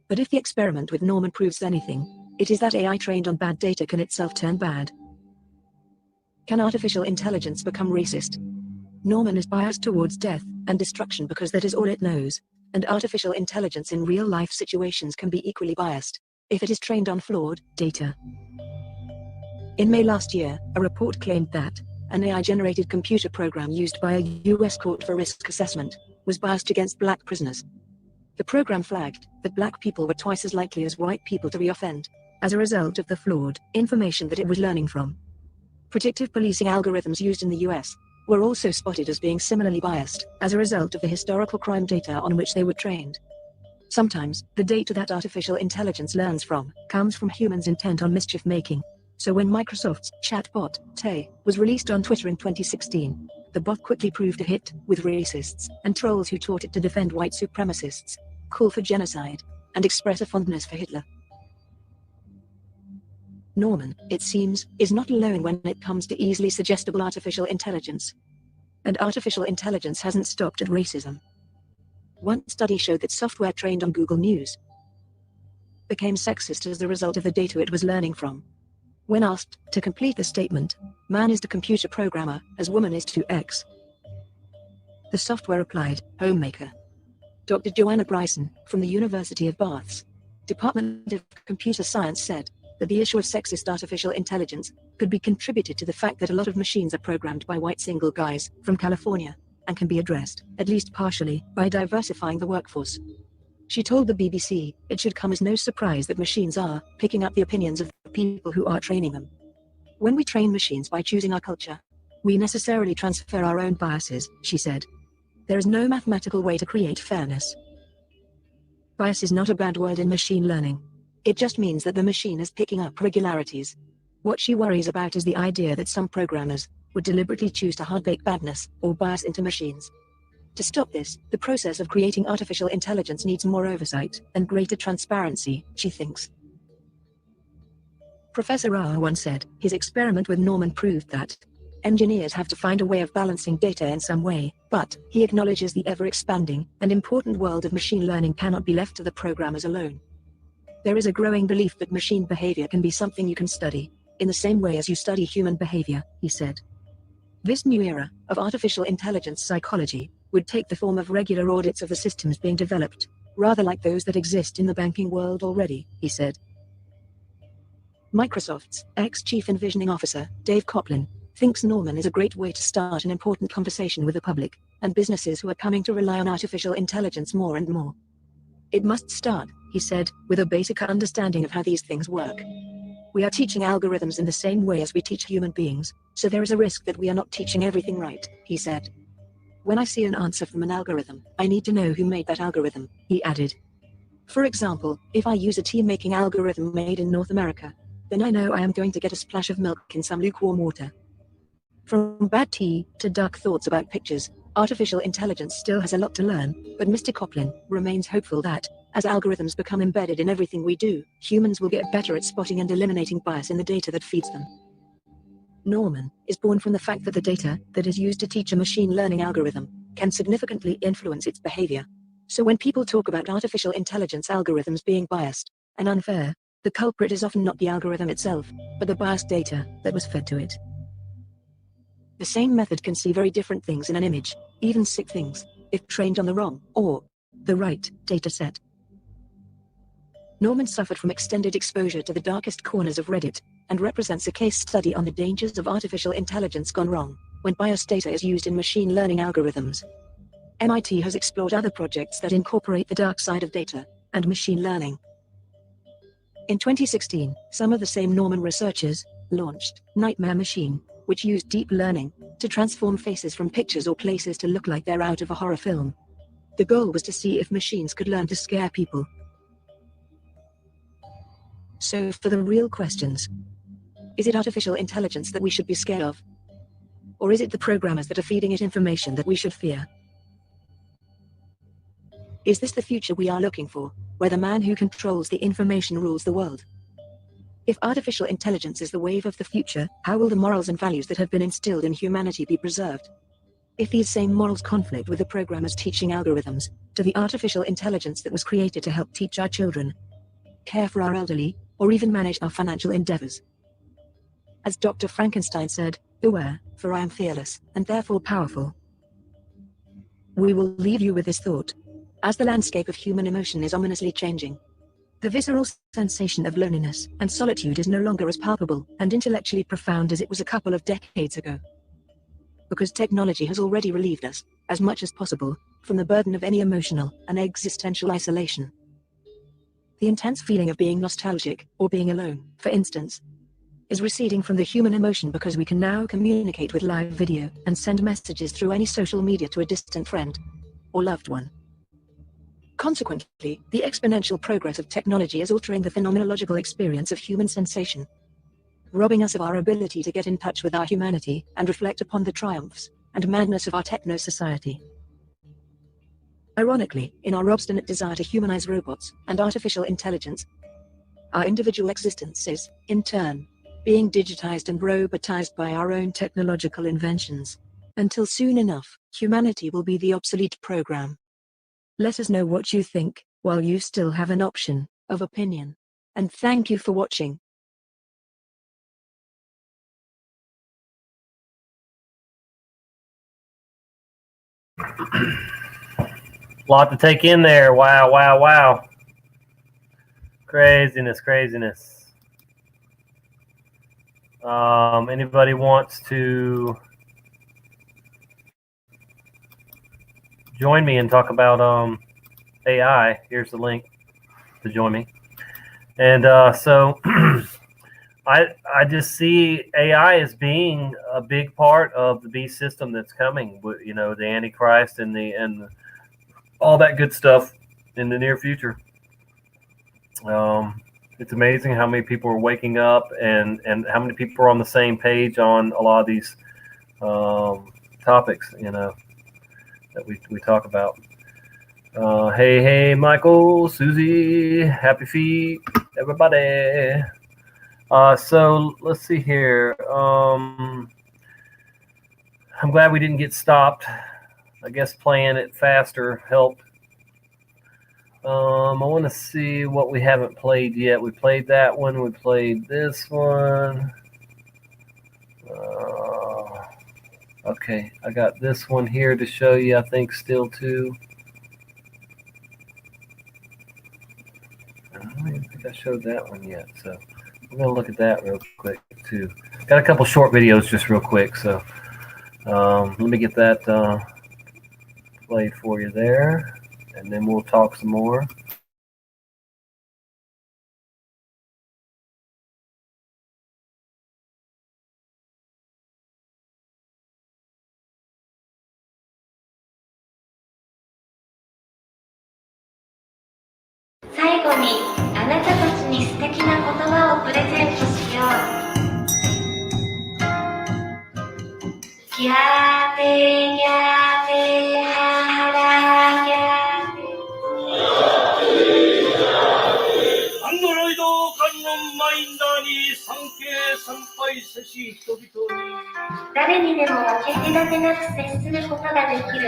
But if the experiment with Norman proves anything, it is that AI trained on bad data can itself turn bad. Can artificial intelligence become racist? Norman is biased towards death and destruction because that is all it knows, and artificial intelligence in real-life situations can be equally biased if it is trained on flawed data. In May last year, a report claimed that an AI-generated computer program used by a U.S. court for risk assessment was biased against black prisoners. The program flagged that black people were twice as likely as white people to reoffend as a result of the flawed information that it was learning from. Predictive policing algorithms used in the US were also spotted as being similarly biased as a result of the historical crime data on which they were trained. Sometimes, the data that artificial intelligence learns from comes from humans intent on mischief making. So when Microsoft's chatbot, Tay, was released on Twitter in 2016, the bot quickly proved a hit with racists and trolls who taught it to defend white supremacists, call for genocide, and express a fondness for Hitler. Norman, it seems, is not alone when it comes to easily suggestible artificial intelligence. And artificial intelligence hasn't stopped at racism. One study showed that software trained on Google News became sexist as a result of the data it was learning from. When asked to complete the statement, man is to computer programmer, as woman is to X, the software replied, homemaker. Dr. Joanna Bryson, from the University of Bath's Department of Computer Science said that the issue of sexist artificial intelligence could be contributed to the fact that a lot of machines are programmed by white single guys from California, and can be addressed, at least partially, by diversifying the workforce. She told the BBC it should come as no surprise that machines are picking up the opinions of the people who are training them. When we train machines by choosing our culture, we necessarily transfer our own biases, she said. There is no mathematical way to create fairness. Bias is not a bad word in machine learning. It just means that the machine is picking up regularities. What she worries about is the idea that some programmers would deliberately choose to hard-bake badness or bias into machines. To stop this, the process of creating artificial intelligence needs more oversight and greater transparency, she thinks. Professor Rao once said, his experiment with Norman proved that engineers have to find a way of balancing data in some way, but he acknowledges the ever-expanding and important world of machine learning cannot be left to the programmers alone. There is a growing belief that machine behavior can be something you can study, in the same way as you study human behavior, he said. This new era of artificial intelligence psychology would take the form of regular audits of the systems being developed, rather like those that exist in the banking world already, he said. Microsoft's ex-chief envisioning officer, Dave Coplin, thinks Norman is a great way to start an important conversation with the public and businesses who are coming to rely on artificial intelligence more and more. It must start, he said, with a basic understanding of how these things work. We are teaching algorithms in the same way as we teach human beings, so there is a risk that we are not teaching everything right, he said. When I see an answer from an algorithm, I need to know who made that algorithm, he added. For example, if I use a tea-making algorithm made in North America, then I know I am going to get a splash of milk in some lukewarm water. From bad tea to dark thoughts about pictures, artificial intelligence still has a lot to learn, but Mr. Coplin remains hopeful that, as algorithms become embedded in everything we do, humans will get better at spotting and eliminating bias in the data that feeds them. Norman is born from the fact that the data that is used to teach a machine learning algorithm can significantly influence its behavior. So when people talk about artificial intelligence algorithms being biased and unfair, the culprit is often not the algorithm itself, but the biased data that was fed to it. The same method can see very different things in an image, even sick things, if trained on the wrong, or the right, data set. Norman suffered from extended exposure to the darkest corners of Reddit, and represents a case study on the dangers of artificial intelligence gone wrong, when biased data is used in machine learning algorithms. MIT has explored other projects that incorporate the dark side of data and machine learning. In 2016, some of the same Norman researchers launched Nightmare Machine, which used deep learning to transform faces from pictures or places to look like they're out of a horror film. The goal was to see if machines could learn to scare people. So for the real questions, is it artificial intelligence that we should be scared of? Or is it the programmers that are feeding it information that we should fear? Is this the future we are looking for, where the man who controls the information rules the world? If artificial intelligence is the wave of the future, how will the morals and values that have been instilled in humanity be preserved? If these same morals conflict with the programmers teaching algorithms to the artificial intelligence that was created to help teach our children, care for our elderly, or even manage our financial endeavors. As Dr. Frankenstein said, beware, for I am fearless, and therefore powerful. We will leave you with this thought. As the landscape of human emotion is ominously changing, the visceral sensation of loneliness and solitude is no longer as palpable and intellectually profound as it was a couple of decades ago. Because technology has already relieved us, as much as possible, from the burden of any emotional and existential isolation. The intense feeling of being nostalgic, or being alone, for instance, is receding from the human emotion because we can now communicate with live video and send messages through any social media to a distant friend or loved one. Consequently, the exponential progress of technology is altering the phenomenological experience of human sensation, robbing us of our ability to get in touch with our humanity and reflect upon the triumphs and madness of our techno-society. Ironically, in our obstinate desire to humanize robots and artificial intelligence, our individual existence is, in turn, being digitized and robotized by our own technological inventions. Until soon enough, humanity will be the obsolete program. Let us know what you think, while you still have an option of opinion. And thank you for watching. Lot to take in there. Wow, wow, wow. Craziness, craziness. Anybody wants to join me and talk about AI? Here's the link to join me. And so I just see AI as being a big part of the beast system that's coming. You know, the Antichrist and all that good stuff in the near future. It's amazing how many people are waking up and how many people are on the same page on a lot of these topics, you know, that we talk about. Hey, Michael, Susie, happy feet, everybody. So let's see here. I'm glad we didn't get stopped. I guess playing it faster helped. I want to see what we haven't played yet. We played that one. We played this one. Okay, I got this one here to show you, I think, still too. I don't even think I showed that one yet, so I'm going to look at that real quick, too. Got a couple short videos just real quick, so let me get that played for you there, and then we'll talk some more.最後にあなたたちに素敵な言葉をプレゼントしよう。ギャーテギャーテハラギャーテ。アンドロイド観音マインダーに参詣参拝せし人々に誰にでも分け隔てなく接することができる。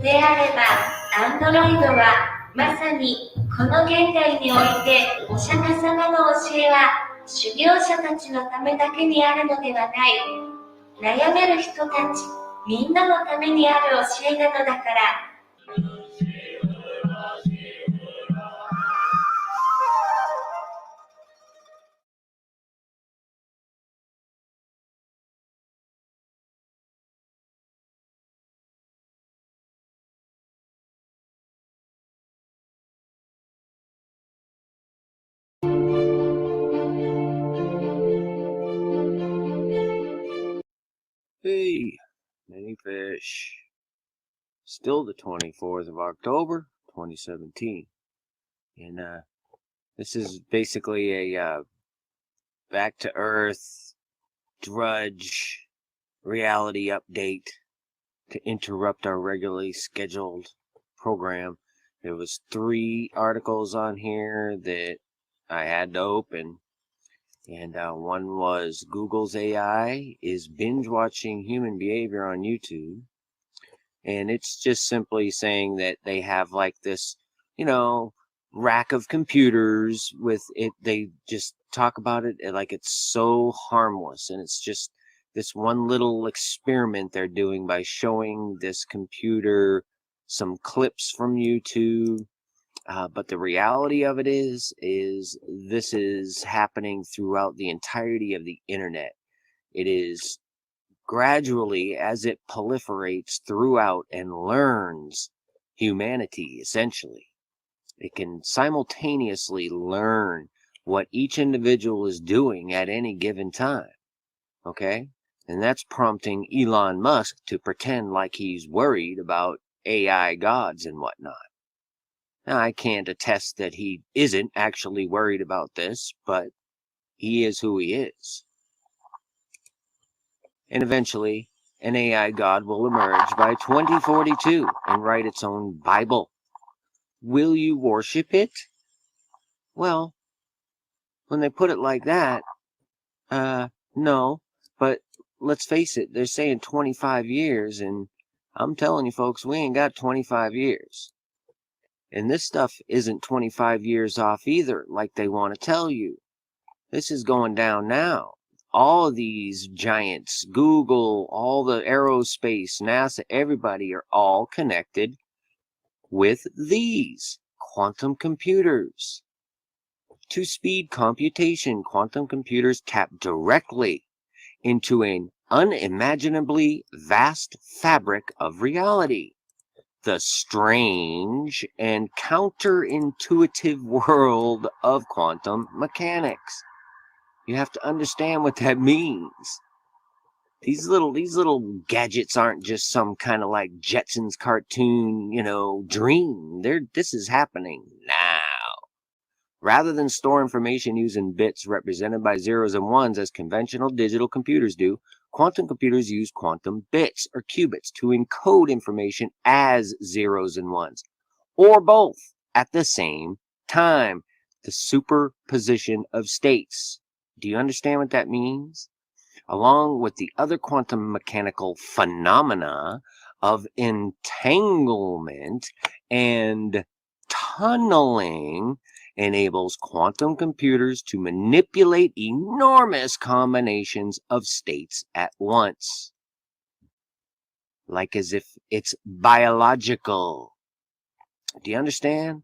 であればアンドロイドはまさにこの現代においてお釈迦様の教えは修行者たちのためだけにあるのではない。悩める人たちみんなのためにある教えなのだから。Hey, many fish. Still the 24th of October, 2017. And this is basically a back to earth drudge reality update to interrupt our regularly scheduled program. There was 3 articles on here that I had to open. And one was Google's AI is binge watching human behavior on YouTube. And it's just simply saying that they have like this, you know, rack of computers with it. They just talk about it like it's so harmless. And it's just this one little experiment they're doing by showing this computer some clips from YouTube. But the reality of it is this is happening throughout the entirety of the internet. It is gradually, as it proliferates throughout and learns humanity, essentially. It can simultaneously learn what each individual is doing at any given time. Okay? And that's prompting Elon Musk to pretend like he's worried about AI gods and whatnot. Now, I can't attest that he isn't actually worried about this, but he is who he is. And eventually, an AI god will emerge by 2042 and write its own Bible. Will you worship it? Well, when they put it like that, no. But let's face it, they're saying 25 years, and I'm telling you folks, we ain't got 25 years. And this stuff isn't 25 years off either, like they want to tell you. This is going down now. All of these giants, Google, all the aerospace, NASA, everybody are all connected with these quantum computers. To speed computation, quantum computers tap directly into an unimaginably vast fabric of reality. The strange and counterintuitive world of quantum mechanics. You have to understand what that means. These little gadgets aren't just some kind of like Jetsons cartoon, dream. This is happening now. Rather than store information using bits represented by zeros and ones as conventional digital computers do, quantum computers use quantum bits or qubits to encode information as zeros and ones, or both at the same time. The superposition of states. Do you understand what that means? Along with the other quantum mechanical phenomena of entanglement and tunneling, enables quantum computers to manipulate enormous combinations of states at once. Like as if it's biological. Do you understand?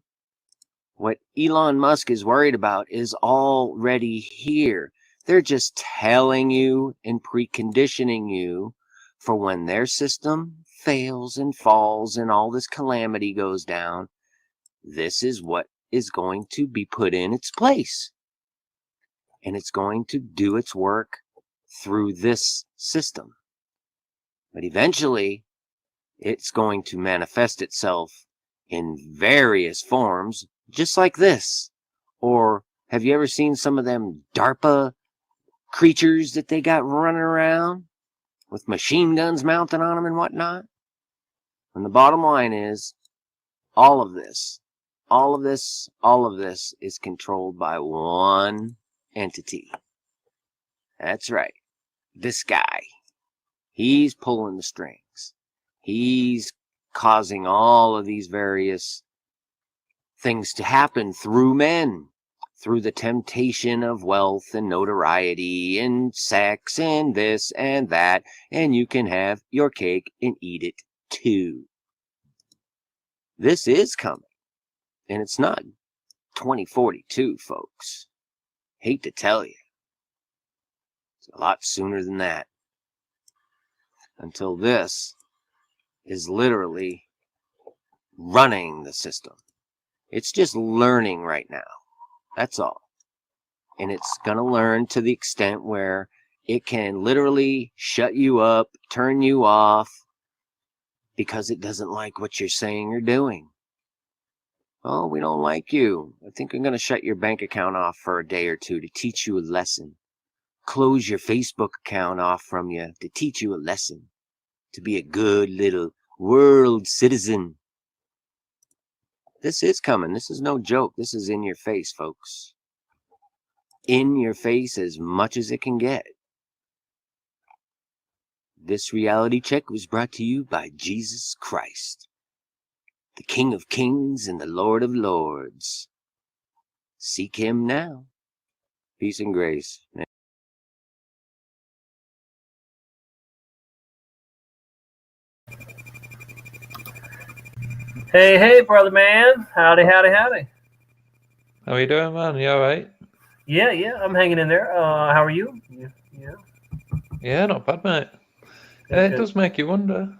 What Elon Musk is worried about is already here. They're just telling you and preconditioning you for when their system fails and falls and all this calamity goes down. This is what is going to be put in its place. And it's going to do its work through this system. But eventually, it's going to manifest itself in various forms, just like this. Or have you ever seen some of them DARPA creatures that they got running around with machine guns mounted on them and whatnot? And the bottom line is, all of this is controlled by one entity. That's right. This guy. He's pulling the strings. He's causing all of these various things to happen through men, through the temptation of wealth and notoriety and sex and this and that, and you can have your cake and eat it too. This is coming, and it's not 2042, folks. Hate to tell you. It's a lot sooner than that. Until this is literally running the system. It's just learning right now. That's all. And it's going to learn to the extent where it can literally shut you up, turn you off, because it doesn't like what you're saying or doing. Oh, we don't like you. I think I'm going to shut your bank account off for a day or two to teach you a lesson. Close your Facebook account off from you to teach you a lesson. To be a good little world citizen. This is coming. This is no joke. This is in your face, folks. In your face as much as it can get. This reality check was brought to you by Jesus Christ, the King of Kings and the Lord of Lords. Seek him now. Peace and grace. Hey, brother man. Howdy. How are you doing, man? You all right? Yeah, I'm hanging in there. How are you? Yeah, not bad, mate. Good. It does make you wonder.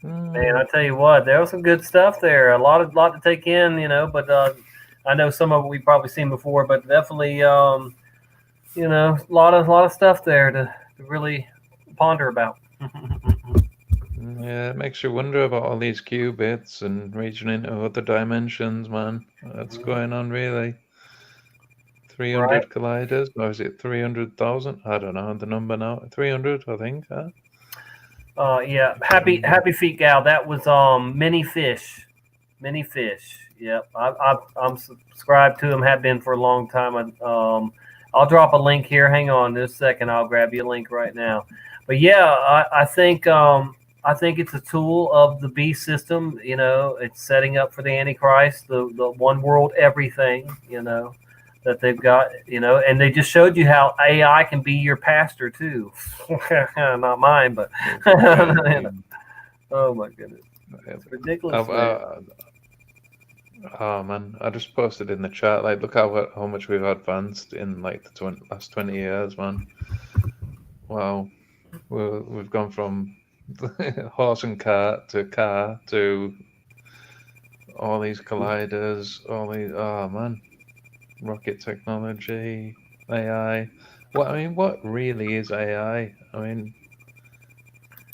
Man, I tell you what, there was some good stuff there. A lot to take in, but I know some of it we've probably seen before, but definitely, a lot of stuff there to really ponder about. Yeah, it makes you wonder about all these qubits and reaching into other dimensions, man. What's going on, really? 300 Right. colliders, or is it 300,000? I don't know the number now. 300, I think. Huh? Yeah, happy feet gal. That was mini fish. Yep, I'm subscribed to them. Have been for a long time. I'll drop a link here. Hang on just a second. I'll grab you a link right now. But yeah, I think it's a tool of the beast system. It's setting up for the Antichrist, the one world everything. That they've got. And they just showed you how AI can be your pastor too. Not mine, but oh my goodness, it's ridiculous. Oh man, I just posted in the chat, like, look how much we've advanced in like the last 20 years, man. Wow, we've gone from horse and cart to car to all these colliders, all these, oh man, rocket technology, AI. what really is AI? I mean,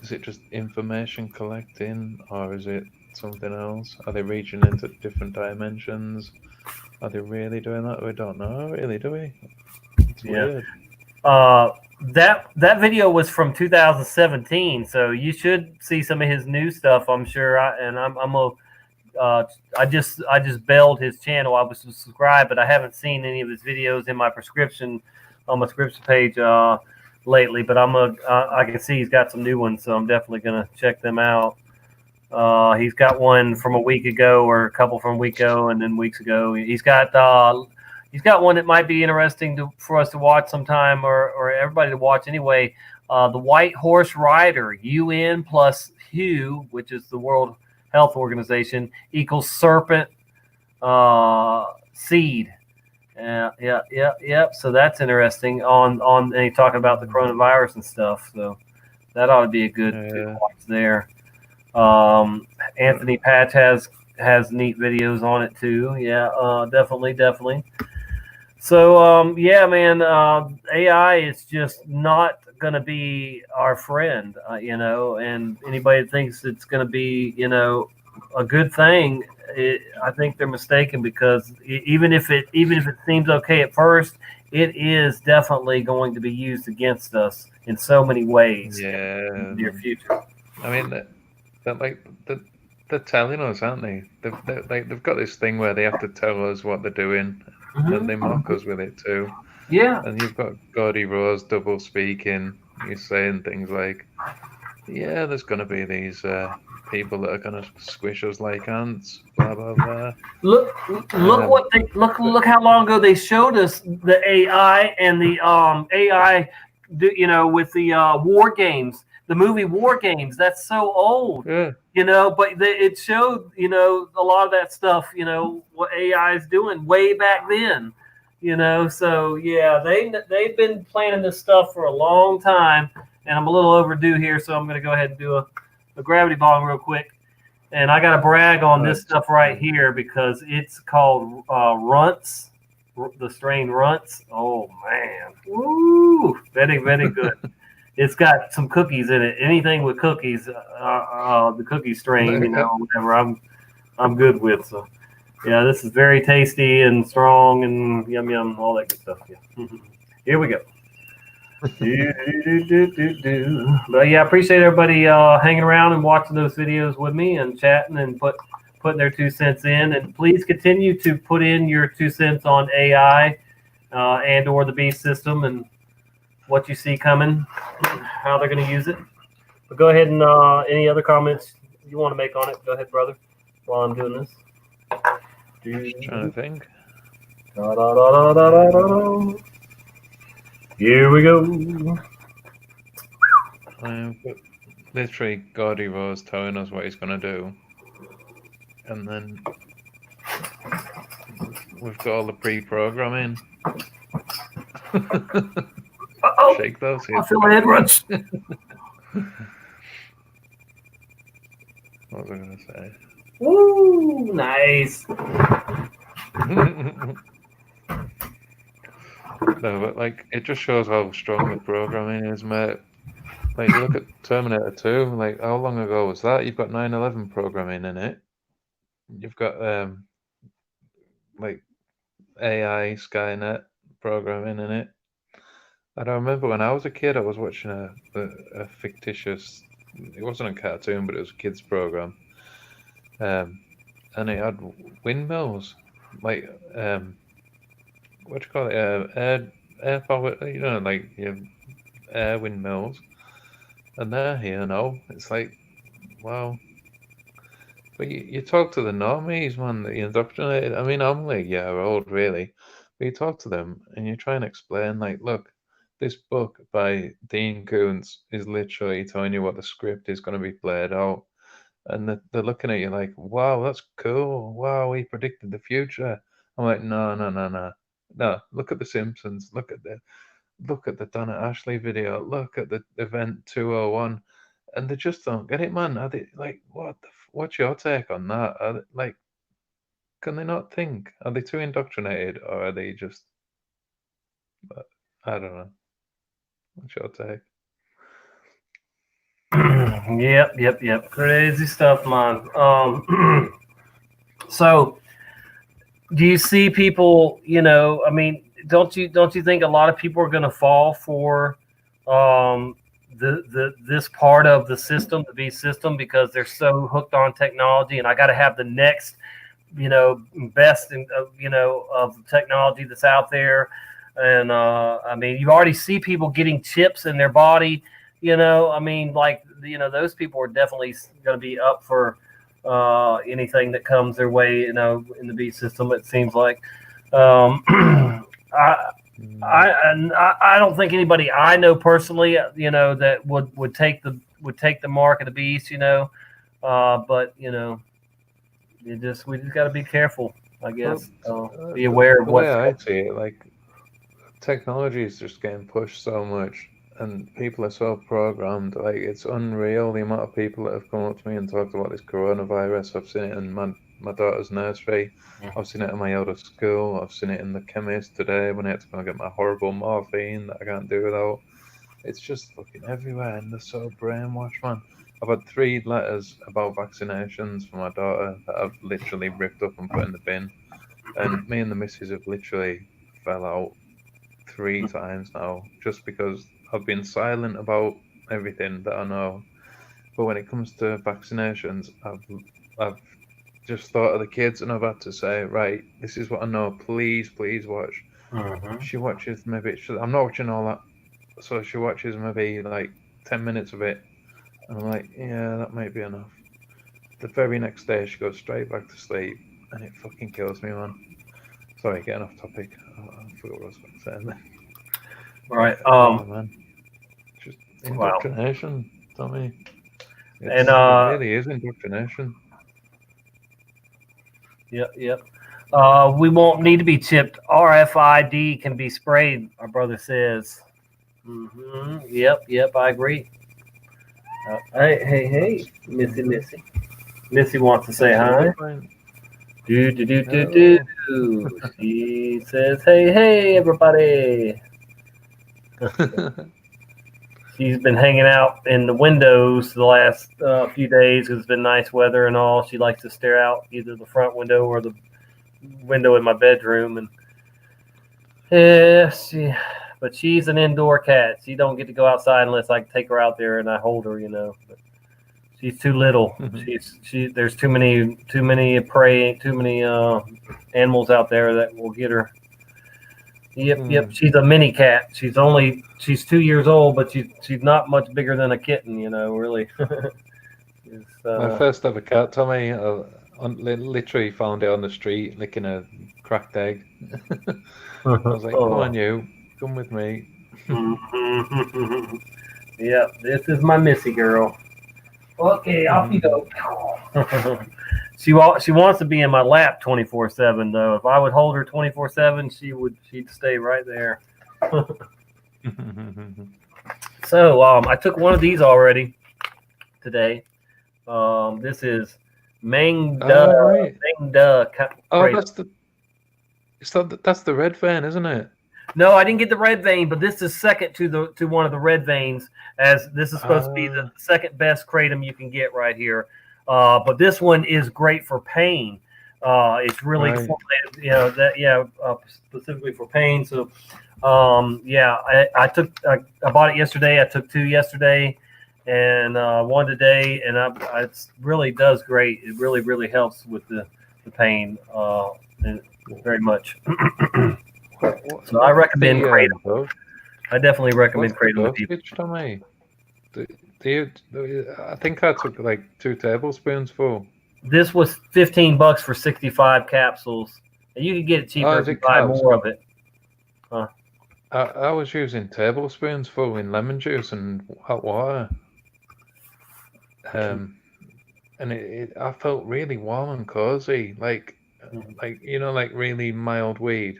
is it just information collecting, or is it something else? Are they reaching into different dimensions? Are they really doing that? We don't know, really, do we? It's weird. That video was from 2017, so you should see some of his new stuff. I'm sure. I just bailed his channel. I was subscribed, but I haven't seen any of his videos in my prescription on my subscription page lately. But I can see he's got some new ones, so I'm definitely gonna check them out. He's got one from a week ago, or a couple from a week ago, and then weeks ago. He's got one that might be interesting for us to watch sometime, or everybody to watch anyway. The White Horse Rider, UN plus WHO, which is the World Health Organization, equals serpent seed. Yep. So that's interesting. And he's talking about the coronavirus and stuff. So that ought to be a good watch there. Anthony Patch has neat videos on it too. Yeah, definitely. So yeah, man, AI is just not going to be our friend, and anybody that thinks it's going to be, a good thing, I think they're mistaken, because even if it seems okay at first, it is definitely going to be used against us in so many ways in the near future. I mean, they're telling us, aren't they? They've got this thing where they have to tell us what they're doing, and they mock us with it too. Yeah. And you've got Gordy Rose double speaking. He's saying things like, "Yeah, there's going to be these people that are going to squish us like ants." Blah blah blah. Look how long ago they showed us the AI and the AI, with the War Games, the movie War Games. That's so old, yeah. But it showed, a lot of that stuff, what AI is doing way back then, So yeah, they've been planning this stuff for a long time, and I'm a little overdue here, so I'm going to go ahead and do a gravity bong real quick. And I got to brag on this stuff right here, because it's called Runts, the strain Runts. Oh, man. Woo! Very, very good. It's got some cookies in it. Anything with cookies, the cookie strain, whatever, I'm good with. So, yeah, this is very tasty and strong and yum, all that good stuff. Yeah. Here we go. But yeah, I appreciate everybody hanging around and watching those videos with me and chatting and putting their 2 cents in. And please continue to put in your 2 cents on AI and or the beast system, and what you see coming, how they're going to use it. But go ahead and any other comments you want to make on it, go ahead, brother, while I'm doing this. Trying to think. Here we go. Literally, Gordy Rose telling us what he's going to do. And then we've got all the pre-programming. Shake those hips. I feel my head runs. What was I going to say? Woo, nice. No, but it just shows how strong the programming is, mate. Look at Terminator 2. How long ago was that? You've got 9/11 programming in it. You've got AI Skynet programming in it. I don't remember when I was a kid, I was watching a fictitious. It wasn't a cartoon, but it was a kids program. And it had windmills, what do you call it? Air power, air windmills. And they're here now. It's wow. But you talk to the normies, man, that you indoctrinated. I mean, I'm like, yeah, old, really. But you talk to them and you try and explain, look, this book by Dean Koontz is literally telling you what the script is going to be played out. And they're looking at you like, wow, that's cool. Wow, he predicted the future. I'm like, no. No, look at The Simpsons. Look at the Donna Ashley video. Look at the Event 201. And they just don't get it, man. Are they what's your take on that? Are they, can they not think? Are they too indoctrinated, or are they just? I don't know. What's your take? Yep. Crazy stuff, man. So do you see people, I mean, don't you think a lot of people are going to fall for this part of the system, the V system, because they're so hooked on technology, and I got to have the next, best of technology that's out there. And I mean, you already see people getting chips in their body, I mean, like, those people are definitely going to be up for anything that comes their way, in the V system. It seems like. I don't think anybody I know personally, that would take the mark of the beast, but we just got to be careful, I guess. Be aware of the what. way I see it, like, technology is just getting pushed so much, and people are so programmed. Like, it's unreal the amount of people that have come up to me and talked about this coronavirus. I've seen it in my daughter's nursery. I've seen it in my eldest school. I've seen it in the chemist today when I had to go and get my horrible morphine that I can't do without. It's just fucking everywhere, and they're so brainwashed, man. I've had 3 letters about vaccinations for my daughter that I've literally ripped up and put in the bin. And me and the missus have literally fell out 3 times now, just because I've been silent about everything that I know. But when it comes to vaccinations, I've just thought of the kids, and I've had to say, right, this is what I know. Please watch. She watches I'm not watching all that, so she watches maybe like 10 minutes of it, and I'm like, yeah, that might be enough. The very next day, she goes straight back to sleep, and it fucking kills me, man. Sorry, getting off topic. I forgot what I was going to say then. Right. Yeah, man. Just indoctrination, Tommy. It really is indoctrination. Yep. We won't need to be chipped. RFID can be sprayed, our brother says. Yep, I agree. Hey, Missy. Missy wants to say hi. Do. She says, hey, everybody. She's been hanging out in the windows the last few days. It's been nice weather and all. She likes to stare out either the front window or the window in my bedroom. And but she's an indoor cat. She don't get to go outside unless I take her out there and I hold her, But she's too little. There's too many prey, too many animals out there that will get her. Yep. She's a mini cat. She's 2 years old, but she's not much bigger than a kitten, really. My first ever cat, Tommy, literally found it on the street licking a cracked egg. I was like, come on, you, come with me. Yep, this is my Missy girl. Okay, off you go. She wants to be in my lap 24/7 though. If I would hold her 24/7, she'd stay right there. So I took one of these already today. This is Mangda. Oh, that's the red vein, isn't it? No, I didn't get the red vein, but this is second to one of the red veins, as this is supposed to be the second best kratom you can get right here. But this one is great for pain. It's really formulated, specifically for pain. So, I bought it yesterday. I took 2 yesterday, and 1 today, and it really does great. It really helps with the pain very much. So I recommend kratom. I definitely recommend kratom to people. Tommy? I think I took like 2 tablespoons. This was $15 for 65 capsules. And you could get it cheaper if you buy more of it. I was using tablespoons full in lemon juice and hot water. And I felt really warm and cozy, like really mild weed,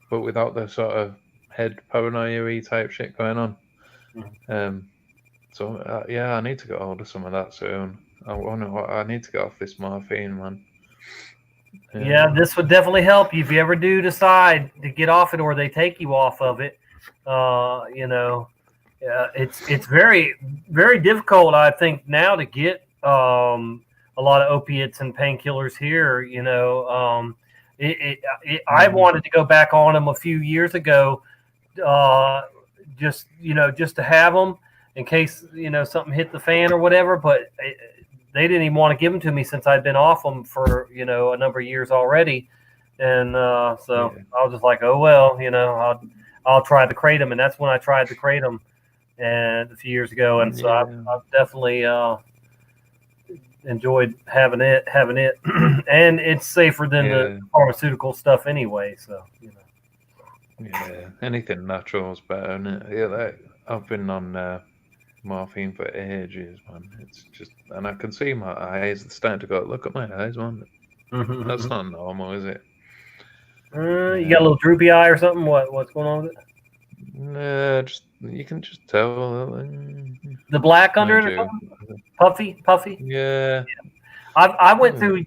but without the sort of head paranoia-y type shit going on. So I need to get hold of some of that soon. I need to get off this morphine, man. Yeah, this would definitely help you if you ever do decide to get off it, or they take you off of it. it's very, very difficult, I think, now to get a lot of opiates and painkillers here. You know, I wanted to go back on them a few years ago, just just to have them in case something hit the fan or whatever. But they didn't even want to give them to me since I'd been off them for a number of years already, and so I was just like, oh well, I'll try the kratom, and that's when I tried the kratom, and a few years ago, and so I've definitely enjoyed having it, and it's safer than the pharmaceutical stuff anyway. So Yeah, anything natural is better, isn't it? Yeah, I've been on morphine for ages, man. It's just, and I can see my eyes starting to go. Look at my eyes, man. That's not normal, is it? You got a little droopy eye or something? What's going on with it? Just you can just tell. The black under it or something? Puffy? Yeah. I went through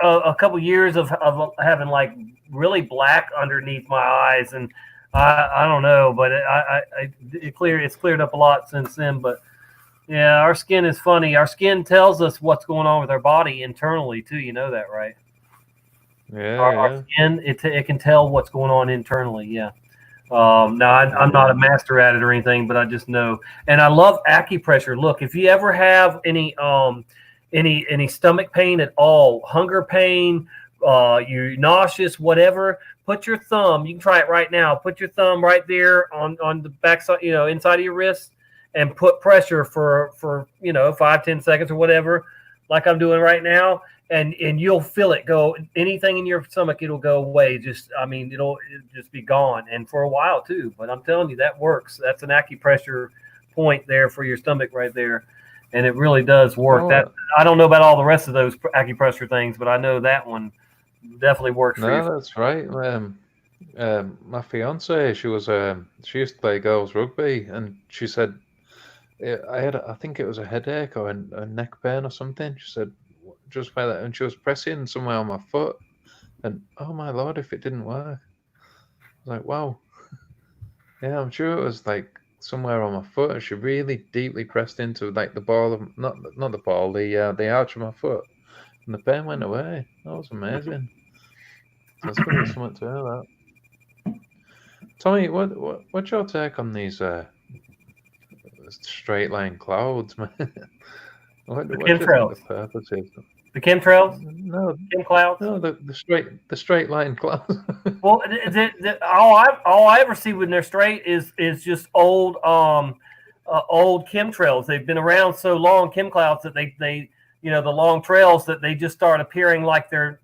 a couple years of having like really black underneath my eyes, and I don't know, but it's cleared up a lot since then. But yeah, our skin is funny. Our skin tells us what's going on with our body internally too. You know that, right? Our skin, it can tell what's going on internally. Yeah. Now I'm not a master at it or anything, but I just know. And I love acupressure. Look, if you ever have any stomach pain at all, hunger pain, you're nauseous, whatever, put your thumb. You can try it right now. Put your thumb right there on the backside, inside of your wrist, and put pressure for 5-10 seconds or whatever, like I'm doing right now. And you'll feel it go. Anything in your stomach, it'll go away. It'll just be gone, and for a while too. But I'm telling you, that works. That's an acupressure point there for your stomach right there, and it really does work. I don't know about all the rest of those acupressure things, but I know that one definitely works for you. No, that's right. My fiance, she used to play girls rugby, and she said I think it was a headache or a neck pain or something. She said, just by that, and she was pressing somewhere on my foot, and oh my lord, if it didn't work. I was like, wow. Yeah, I'm sure it was like somewhere on my foot. She really deeply pressed into like the ball of not the ball, the arch of my foot, and the pain went away. That was amazing. So it's gonna be something to hear that. Tommy, what's your take on these straight line clouds, man? What do you think the purpose is? The chemtrails? No, chem clouds. No, the straight line clouds. Well, all I ever see when they're straight is just old chemtrails. They've been around so long, chem clouds, that they the long trails, that they just start appearing like they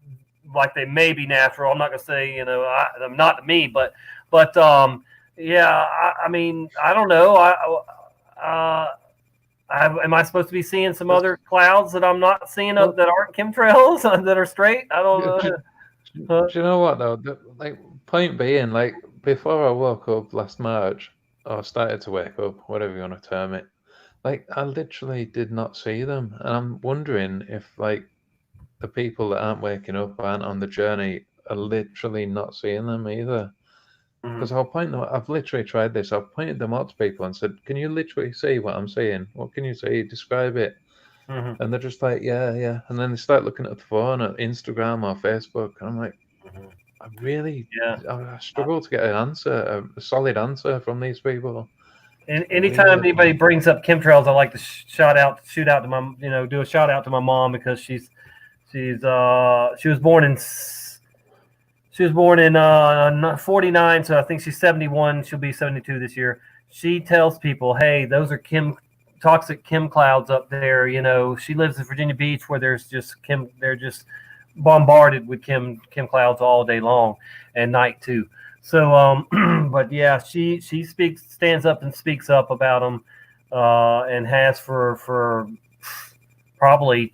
may be natural. I'm not gonna say not to me, but yeah. I mean, I don't know. Am I supposed to be seeing some other clouds that I'm not seeing that aren't chemtrails that are straight? I don't know. Do you know what though? Point being, like before I woke up last March, or started to wake up, whatever you want to term it, like I literally did not see them, and I'm wondering if like the people that aren't waking up, aren't on the journey, are literally not seeing them either. Because I'll point them. I've literally tried this. I've pointed them out to people and said, "Can you literally see what I'm seeing? What can you see? Describe it." And they're just like, "Yeah." And then they start looking at the phone, at Instagram or Facebook, and I'm like, I struggle to get an answer, a solid answer from these people. And anytime anybody brings up chemtrails, I like to shoot out to my, do a shout out to my mom, because she was born in 49, so I think she's 71. She'll be 72 this year. She tells people, hey, those are toxic chem clouds up there. She lives in Virginia Beach, where they're just bombarded with chem clouds all day long and night too. So, but yeah, she stands up and speaks up about them, and has for probably,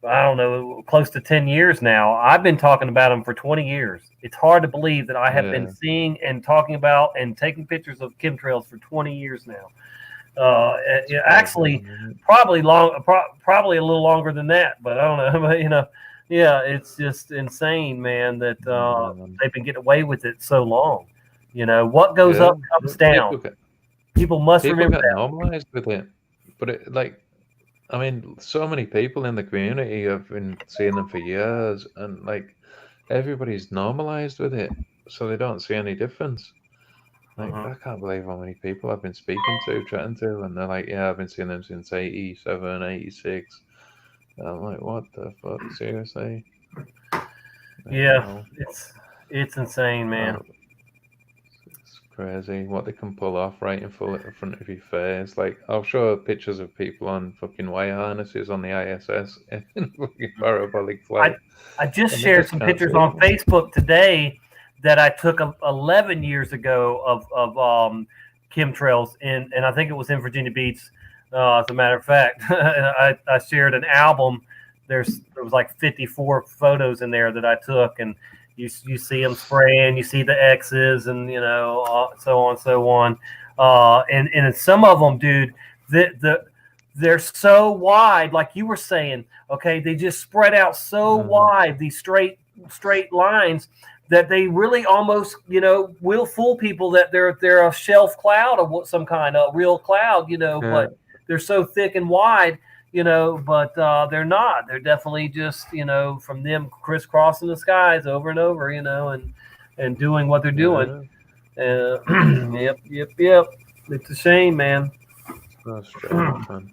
I don't know, close to 10 years now. I've been talking about them for 20 years. It's hard to believe that I have been seeing and talking about and taking pictures of chemtrails for 20 years now. Actually, probably a little longer than that, but I don't know. But, yeah, it's just insane, man, that they've been getting away with it so long. What goes up comes down. People must People remember get that. normalized with it, but it like, I mean, so many people in the community have been seeing them for years, and like everybody's normalized with it, so they don't see any difference. Like, I can't believe how many people I've been speaking to, chatting to, and they're like, yeah, I've been seeing them since 87, 86. And I'm like, what the fuck? Seriously? Yeah, it's insane, man. It's crazy what they can pull off right in front of your face. Like, I'll show pictures of people on fucking wire harnesses on the ISS in fucking parabolic flight. I just and they shared just some can't pictures see on them. Facebook today that I took 11 years ago of chemtrails and I think it was in Virginia Beach. As a matter of fact, I shared an album. There was like 54 photos in there that I took, and you see them spraying, you see the X's, and so on and so on. And some of them, dude, they're so wide, like you were saying. Okay, they just spread out so wide, these straight lines, that they really almost, will fool people that they're a shelf cloud of some kind of real cloud, but they're so thick and wide, but they're not. They're definitely just, from them crisscrossing the skies over and over, and doing what they're doing. Yep. It's a shame, man. So strange, man.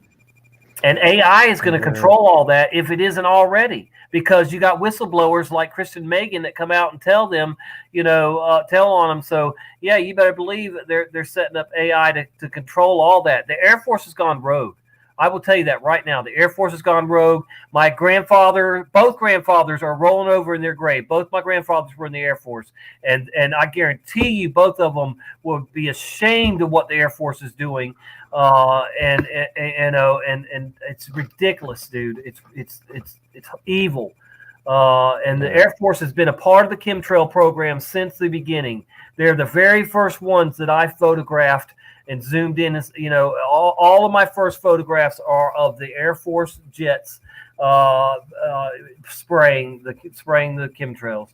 And AI is going to control all that if it isn't already, because you got whistleblowers like Kristen Megan that come out and tell them, tell on them. So yeah, you better believe that they're setting up AI to control all that. The Air Force has gone rogue. I will tell you that right now. The Air Force has gone rogue. Both grandfathers are rolling over in their grave. Both my grandfathers were in the Air Force, and I guarantee you, both of them will be ashamed of what the Air Force is doing. And it's ridiculous, dude. It's evil. And the Air Force has been a part of the chemtrail program since the beginning. They're the very first ones that I photographed and zoomed in. All of my first photographs are of the Air Force jets spraying the chemtrails.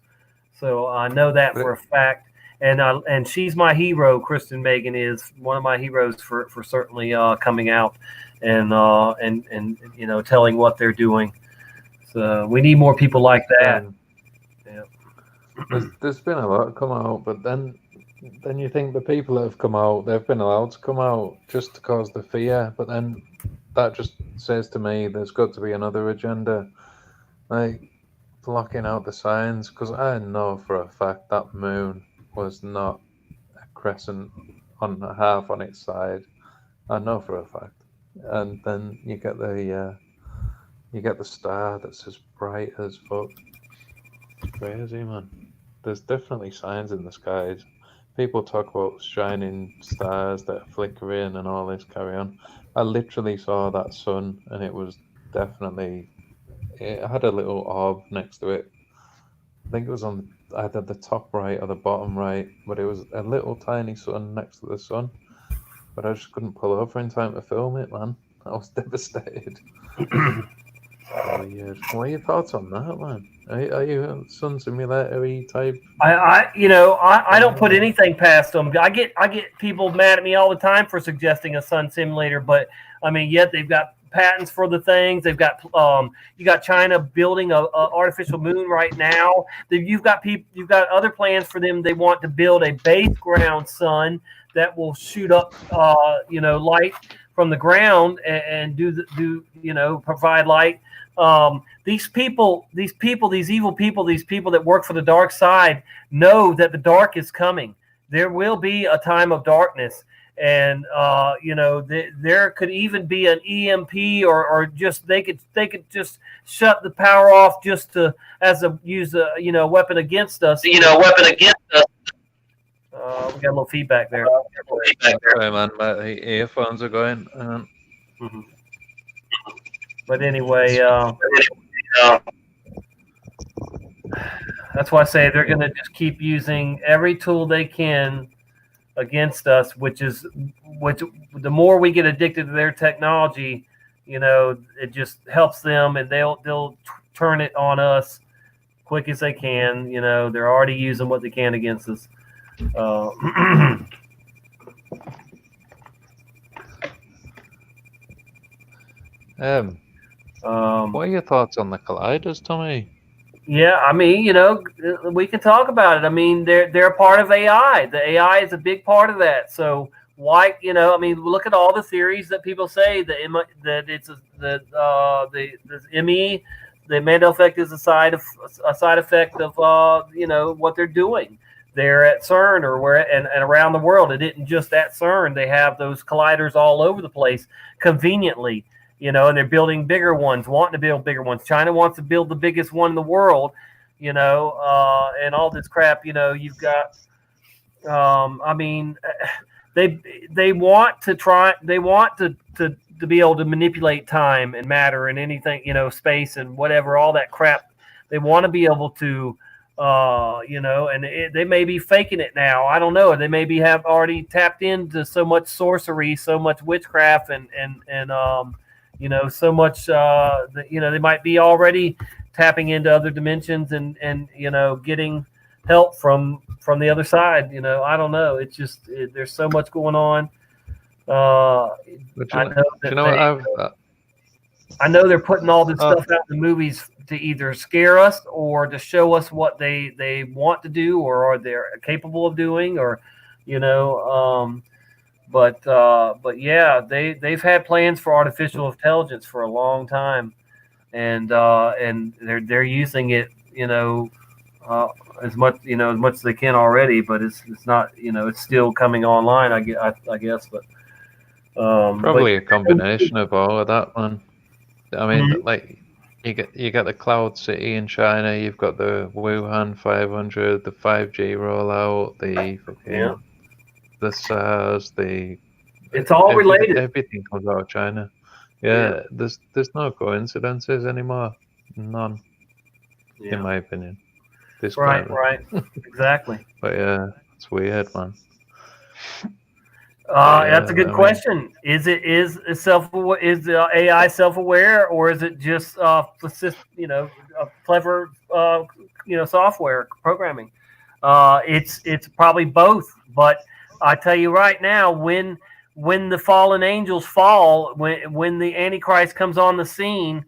So I know that for a fact. And she's my hero. Kristen Megan is one of my heroes for certainly coming out and telling what they're doing. So we need more people like that. There's been a lot come out, but then you think the people that have come out, they've been allowed to come out just to cause the fear. But then that just says to me there's got to be another agenda, like blocking out the signs, because I know for a fact that moon was not a crescent on half on its side. I know for a fact. And then you get the star that's as bright as fuck. Crazy, man. There's definitely signs in the skies. People talk about shining stars that are flickering and all this carry on. I literally saw that sun, and it was definitely, it had a little orb next to it. I think it was on either the top right or the bottom right, but it was a little tiny sun next to the sun. But I just couldn't pull over in time to film it, man. I was devastated. Weird. What are your thoughts on that, man? Are you a sun simulator type? I don't put anything past them. I get people mad at me all the time for suggesting a sun simulator, but I mean, yet they've got patents for the things. They've got you got China building a artificial moon right now. You've got other plans for them. They want to build a base ground sun that will shoot up light from the ground and provide light. These evil people that work for the dark side know that the dark is coming. There will be a time of darkness, and there could even be an EMP or just they could just shut the power off just to use a weapon against us. We got a little feedback there. Sorry, man. My earphones are going. But anyway, that's why I say they're going to just keep using every tool they can against us, which the more we get addicted to their technology, it just helps them, and they'll turn it on us quick as they can. They're already using what they can against us. What are your thoughts on the colliders, Tommy? Yeah, I mean, we can talk about it. I mean, they're a part of AI. The AI is a big part of that. So why, I mean, look at all the theories that people say that it's the ME, the Mandela effect is a side effect of what they're doing. They're at CERN and around the world. It isn't just at CERN. They have those colliders all over the place conveniently. And they're building bigger ones, wanting to build bigger ones. China wants to build the biggest one in the world, and all this crap. You've got, I mean, they want to try, they want to be able to manipulate time and matter and anything, space and whatever, all that crap. They want to be able to, and they may be faking it now. I don't know. They maybe have already tapped into so much sorcery, so much witchcraft, and so much, they might be already tapping into other dimensions and getting help from the other side. I don't know. It's just, there's so much going on. I know they're putting all this stuff out in the movies to either scare us or to show us what they want to do or they're capable of doing, or, but yeah, they've had plans for artificial intelligence for a long time, and they're using it, as much as they can already, but it's not, it's still coming online, I guess, but probably a combination of all of that, man. I mean, like you get the cloud city in China, you've got the Wuhan 500, the 5G rollout, the fucking the SARS, it's all related. Everything comes out of China. Yeah, there's no coincidences anymore. None, in my opinion. Right, exactly. But yeah, it's weird, man. That's a good question. Is the AI self-aware, or is it just a clever software programming? It's probably both. But I tell you right now, when the fallen angels fall, when the Antichrist comes on the scene,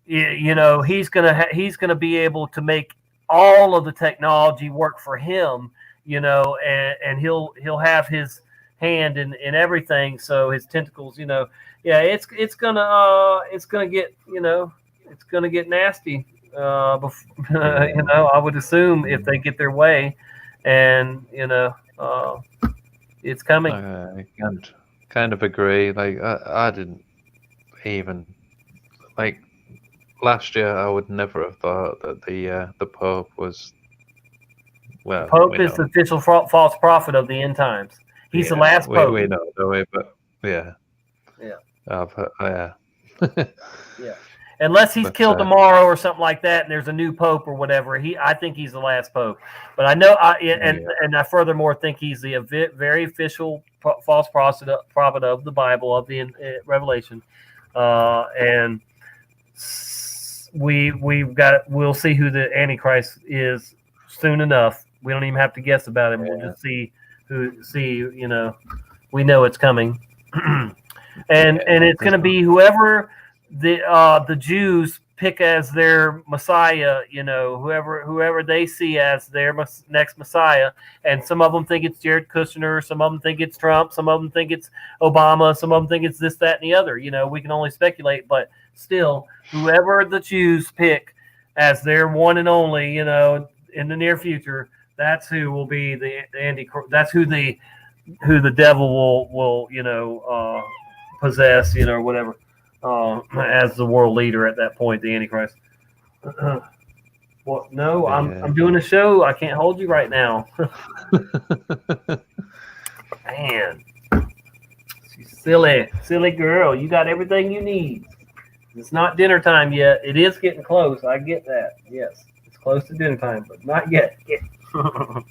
he's gonna be able to make all of the technology work for him. And he'll have his hand in everything, so his tentacles, it's gonna get nasty, I would assume, if they get their way, and it's coming. I kind of agree. Like I didn't even, like, last year I would never have thought that the Pope was, well, the Pope is the official false prophet of the end times. He's the last Pope. We know, don't we? But yeah. Yeah. Yeah. Unless he's killed tomorrow or something like that, and there's a new Pope or whatever, I think he's the last Pope. But I know, and I furthermore think he's the very official false prophet of the Bible, of the Revelation, and we'll see who the Antichrist is soon enough. We don't even have to guess about him. We'll just see we know it's coming. and it's going to be whoever the Jews pick as their Messiah, whoever they see as their next Messiah. And some of them think it's Jared Kushner, some of them think it's Trump, some of them think it's Obama, some of them think it's this, that, and the other. We can only speculate, but still, whoever the Jews pick as their one and only, in the near future, that's who will be the Antichrist. That's who the devil will possess, or whatever, as the world leader at that point, the Antichrist. Well, no, I'm doing a show. I can't hold you right now. Man, she's silly girl. You got everything you need. It's not dinner time yet. It is getting close. I get that. Yes, it's close to dinner time, but not yet. Little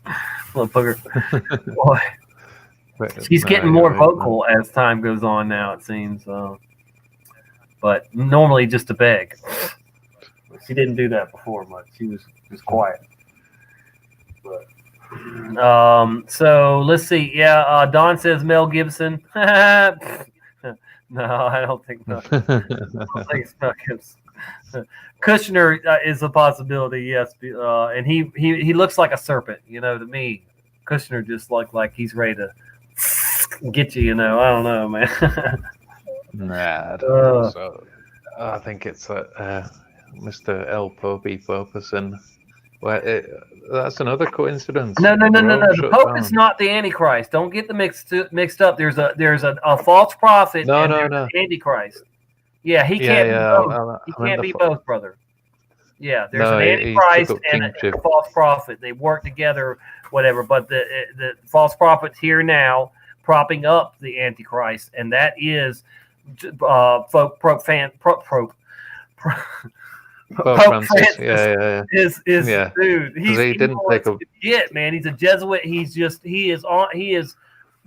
booger. Boy. She's getting more vocal as time goes on now, it seems. But normally just to beg. She didn't do that before much. She was just quiet. But, so let's see. Yeah, Don says Mel Gibson. No, I don't think Mel Gibson. I don't think it's Mel Gibson. Kushner is a possibility, yes, and he looks like a serpent, to me. Kushner just looked like he's ready to get you, I don't know, man. Nah, I don't think so. I think it's Mr. L. Popey Popperson. Well, that's another coincidence. No. Rome The shut Pope down. is not the Antichrist. Don't get them mixed up. There's a false prophet and there's an Antichrist. Yeah, he can't be both. He can't be both, brother. Yeah, there's an Antichrist and a false prophet. They work together, whatever. But the false prophet's here now, propping up the Antichrist, and that is Pope Francis. Is dude. He didn't take a man. He's a Jesuit. He is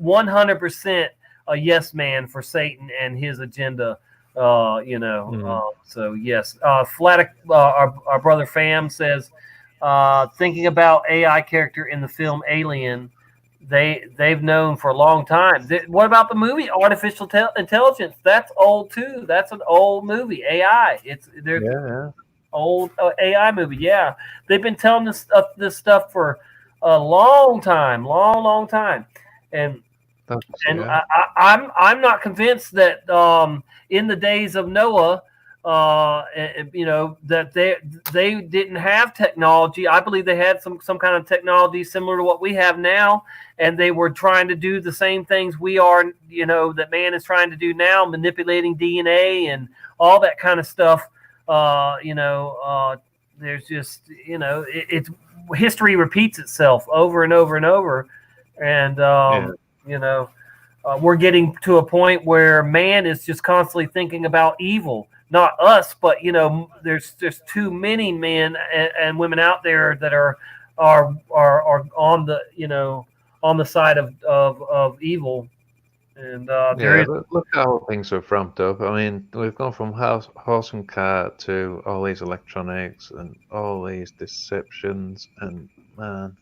100% a yes man for Satan and his agenda. So yes. Our brother Fam says, thinking about AI character in the film Alien, they've known for a long time. What about the movie Artificial Intelligence? That's old too. That's an old movie. AI. Old AI movie. Yeah, they've been telling this stuff for a long time, long time, and I'm not convinced that in the days of Noah, that they didn't have technology. I believe they had some kind of technology similar to what we have now, and they were trying to do the same things we are. That man is trying to do now, manipulating DNA and all that kind of stuff. There's just it's history repeats itself over and over and over, and we're getting to a point where man is just constantly thinking about evil. Not us, but there's too many men and women out there that are on the side of evil. And look how things have ramped up. I mean, we've gone from horse and cart to all these electronics and all these deceptions, and man,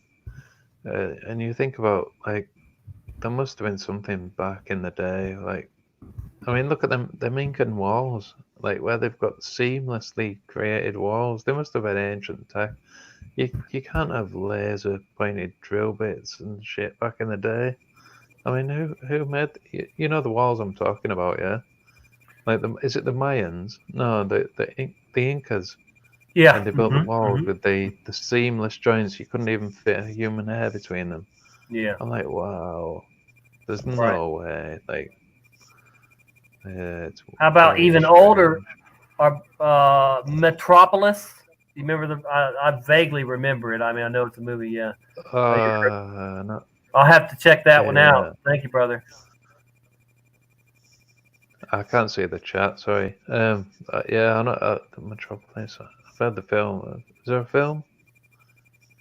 and you think about there must have been something back in the day. I mean, look at them Incan walls, where they've got seamlessly created walls. They must have had ancient tech. You can't have laser pointed drill bits and shit back in the day. I mean, who made the walls I'm talking about? Yeah, is it the Mayans? No, the Incas. Yeah, and they built the walls with the seamless joints. You couldn't even fit a human hair between them. Yeah, I'm like, wow, there's no way. How about even older? Metropolis. You remember I vaguely remember it. I mean, I know it's a movie. Yeah. No. I'll have to check that one out. Thank you, brother. I can't see the chat. Sorry. Yeah, I'm not at the Metropolis. I've heard the film. Is there a film?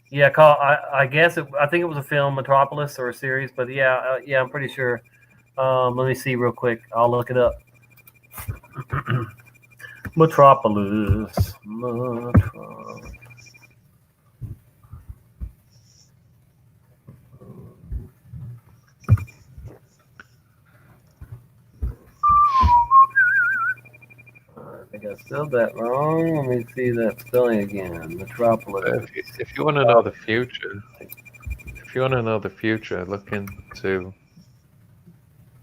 Yeah, I guess I think it was a film, Metropolis, or a series. But yeah, I'm pretty sure. Let me see real quick. I'll look it up. Metropolis. I think I spelled that wrong. Let me see that spelling again. Metropolis. If you want to know the future, look into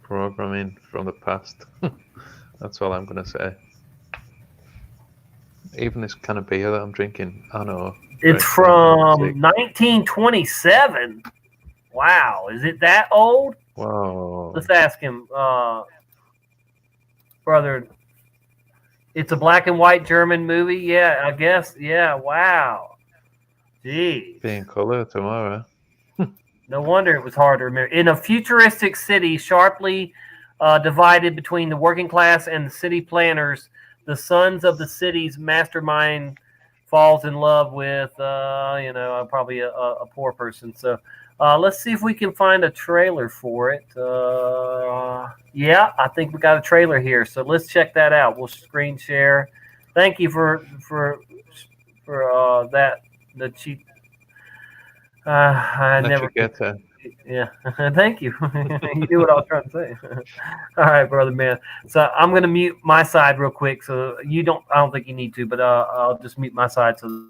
programming from the past. That's all I'm going to say. Even this kind of beer that I'm drinking, I know. It's from 1927. Wow, is it that old? Whoa. Let's ask him, brother. It's a black and white German movie. Yeah, I guess. Yeah, wow. Geez. Be in color tomorrow. No wonder it was hard to remember. In a futuristic city, sharply divided between the working class and the city planners, the sons of the city's mastermind falls in love with, probably a poor person. So let's see if we can find a trailer for it. Yeah, I think we got a trailer here. So let's check that out. We'll screen share. Thank you for that. The cheap. I Let never you get Yeah, thank you. You knew what I was trying to say. All right, brother, man. So I'm gonna mute my side real quick. So you don't. I don't think you need to, but I'll just mute my side so.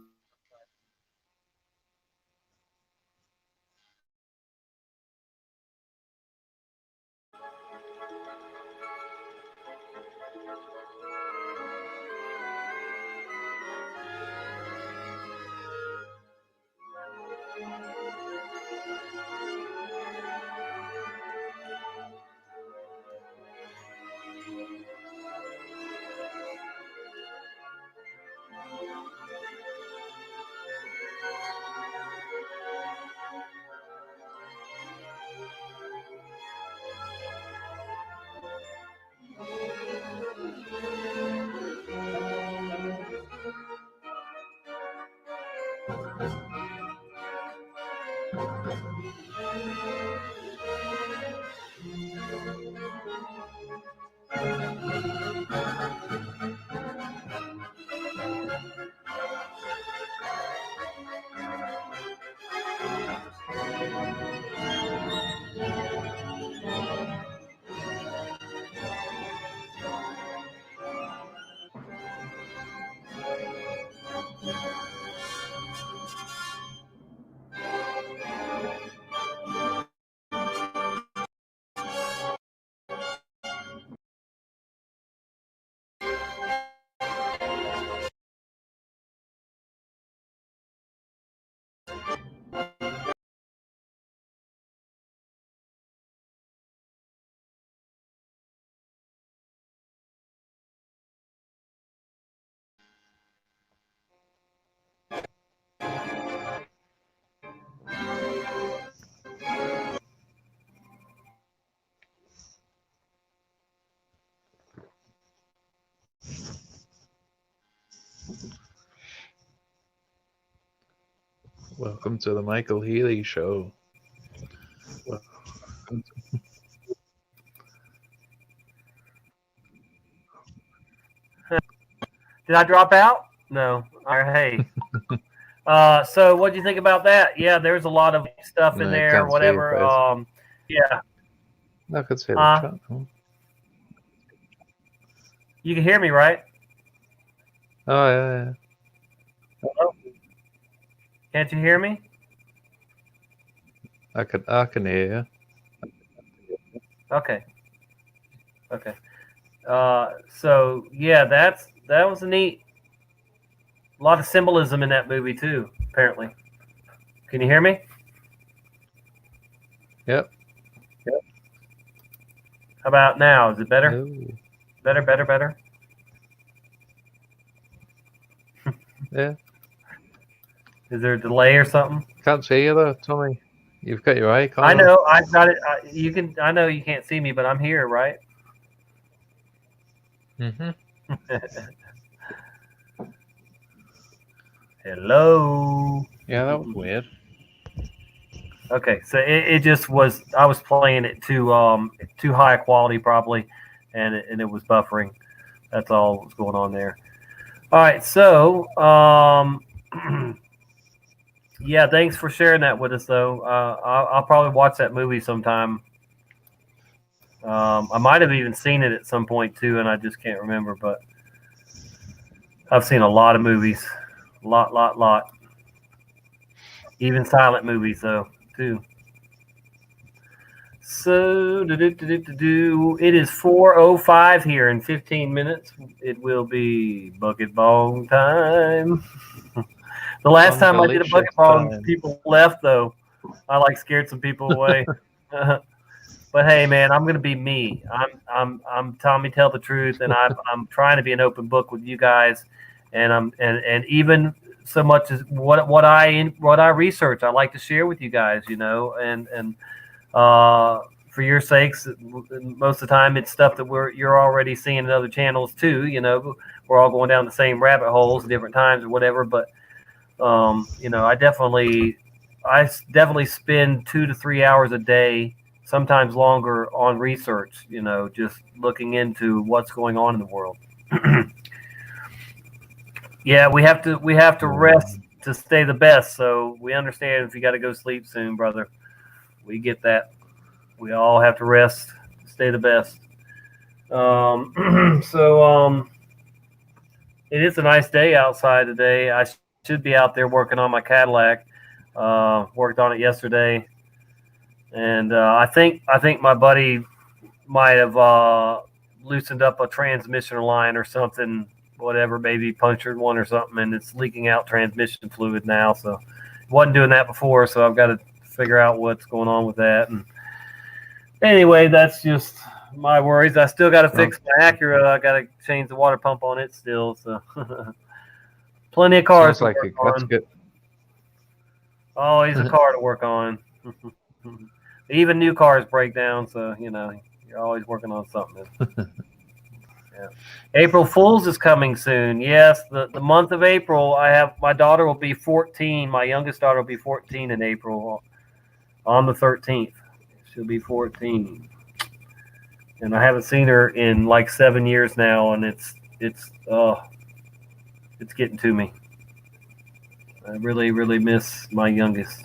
Welcome to the Michael Healy Show. Did I drop out? No. All right, hey. So what do you think about that? Yeah, there's a lot of stuff in No, I there, can't see your whatever. face. Yeah. I could see the chat. You can hear me, right? Oh, yeah. Hello? Can't you hear me? I can hear you. Okay. Okay. So yeah, that was a lot of symbolism in that movie too, apparently. Can you hear me? Yep. How about now? Is it better? No. Better? Yeah. Is there a delay or something? Can't see you though, Tommy. You've got your icon. I know. I've got it. I know you can't see me, but I'm here, right? Mm-hmm. Hello. Yeah, that was weird. Okay, so it just was. I was playing it too high quality probably, and it was buffering. That's all that was going on there. All right, so yeah, thanks for sharing that with us, though. I'll probably watch that movie sometime. I might have even seen it at some point too, and I just can't remember. But I've seen a lot of movies, lot. Even silent movies, though, too. So it is 4:05 here. In 15 minutes, it will be bucket bong time. The last time I did a bucket bong, people left though. I scared some people away. But hey, man, I'm gonna be me. I'm Tommy. Tell the truth, and I'm trying to be an open book with you guys, and even so much as what I research, I like to share with you guys. And for your sakes, most of the time it's stuff that you're already seeing in other channels too. We're all going down the same rabbit holes at different times or whatever. But I definitely spend 2 to 3 hours a day, sometimes longer, on research. Just looking into what's going on in the world. Yeah, we have to rest to stay the best. So we understand if you got to go sleep soon, brother. We get that. We all have to rest, stay the best. It is a nice day outside today. I should be out there working on my Cadillac. Worked on it yesterday, and I think my buddy might have loosened up a transmission line or something, whatever, maybe punctured one or something, and it's leaking out transmission fluid now. So wasn't doing that before, so I've got to figure out what's going on with that. And anyway, that's just my worries. I still got to fix my Acura. I got to change the water pump on it still. So plenty of cars Sounds like to a work on. gasket. Always a car to work on. Even new cars break down, so you're always working on something. Yeah. April Fool's is coming soon. Yes, the month of April. My daughter will be 14. My youngest daughter will be 14 in April, on the 13th. She'll be 14, and I haven't seen her in like 7 years now, and it's getting to me. I really, really miss my youngest.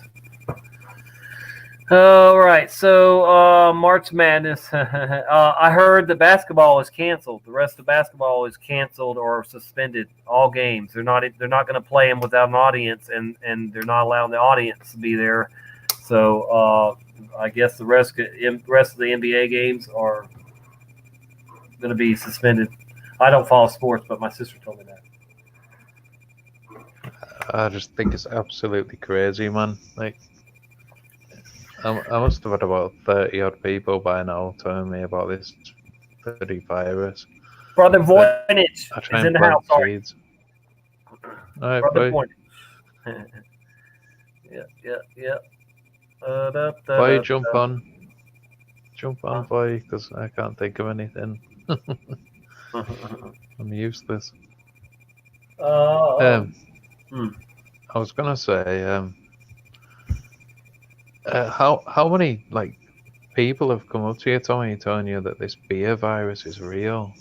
All right, so March Madness. I heard the basketball is canceled. The rest of basketball is canceled or suspended. All games. They're not going to play them without an audience, and they're not allowing the audience to be there. So I guess the rest of the NBA games are going to be suspended. I don't follow sports, but my sister told me that. I just think it's absolutely crazy, man. Like, I must have had about 30 odd people by now telling me about this bloody virus. Brother Voynich is in the house. Sorry. Seeds. All right, Brother boy. Voynich. Yeah. Boy, jump on, boy, because I can't think of anything. I'm useless. I was gonna say, how many people have come up to you, Tommy, telling you that this beer virus is real?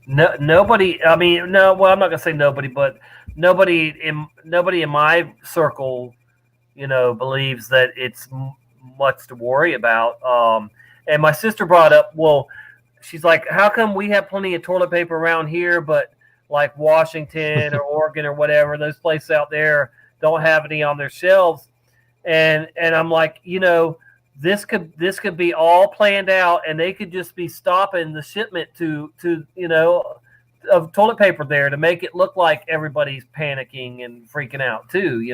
No, nobody. I mean, no. Well, I'm not gonna say nobody, but nobody in my circle, believes that it's much to worry about. And my sister brought up, well, she's like, how come we have plenty of toilet paper around here, but like Washington or Oregon or whatever, those places out there don't have any on their shelves? And I'm like, this could be all planned out, and they could just be stopping the shipment to of toilet paper there to make it look like everybody's panicking and freaking out too.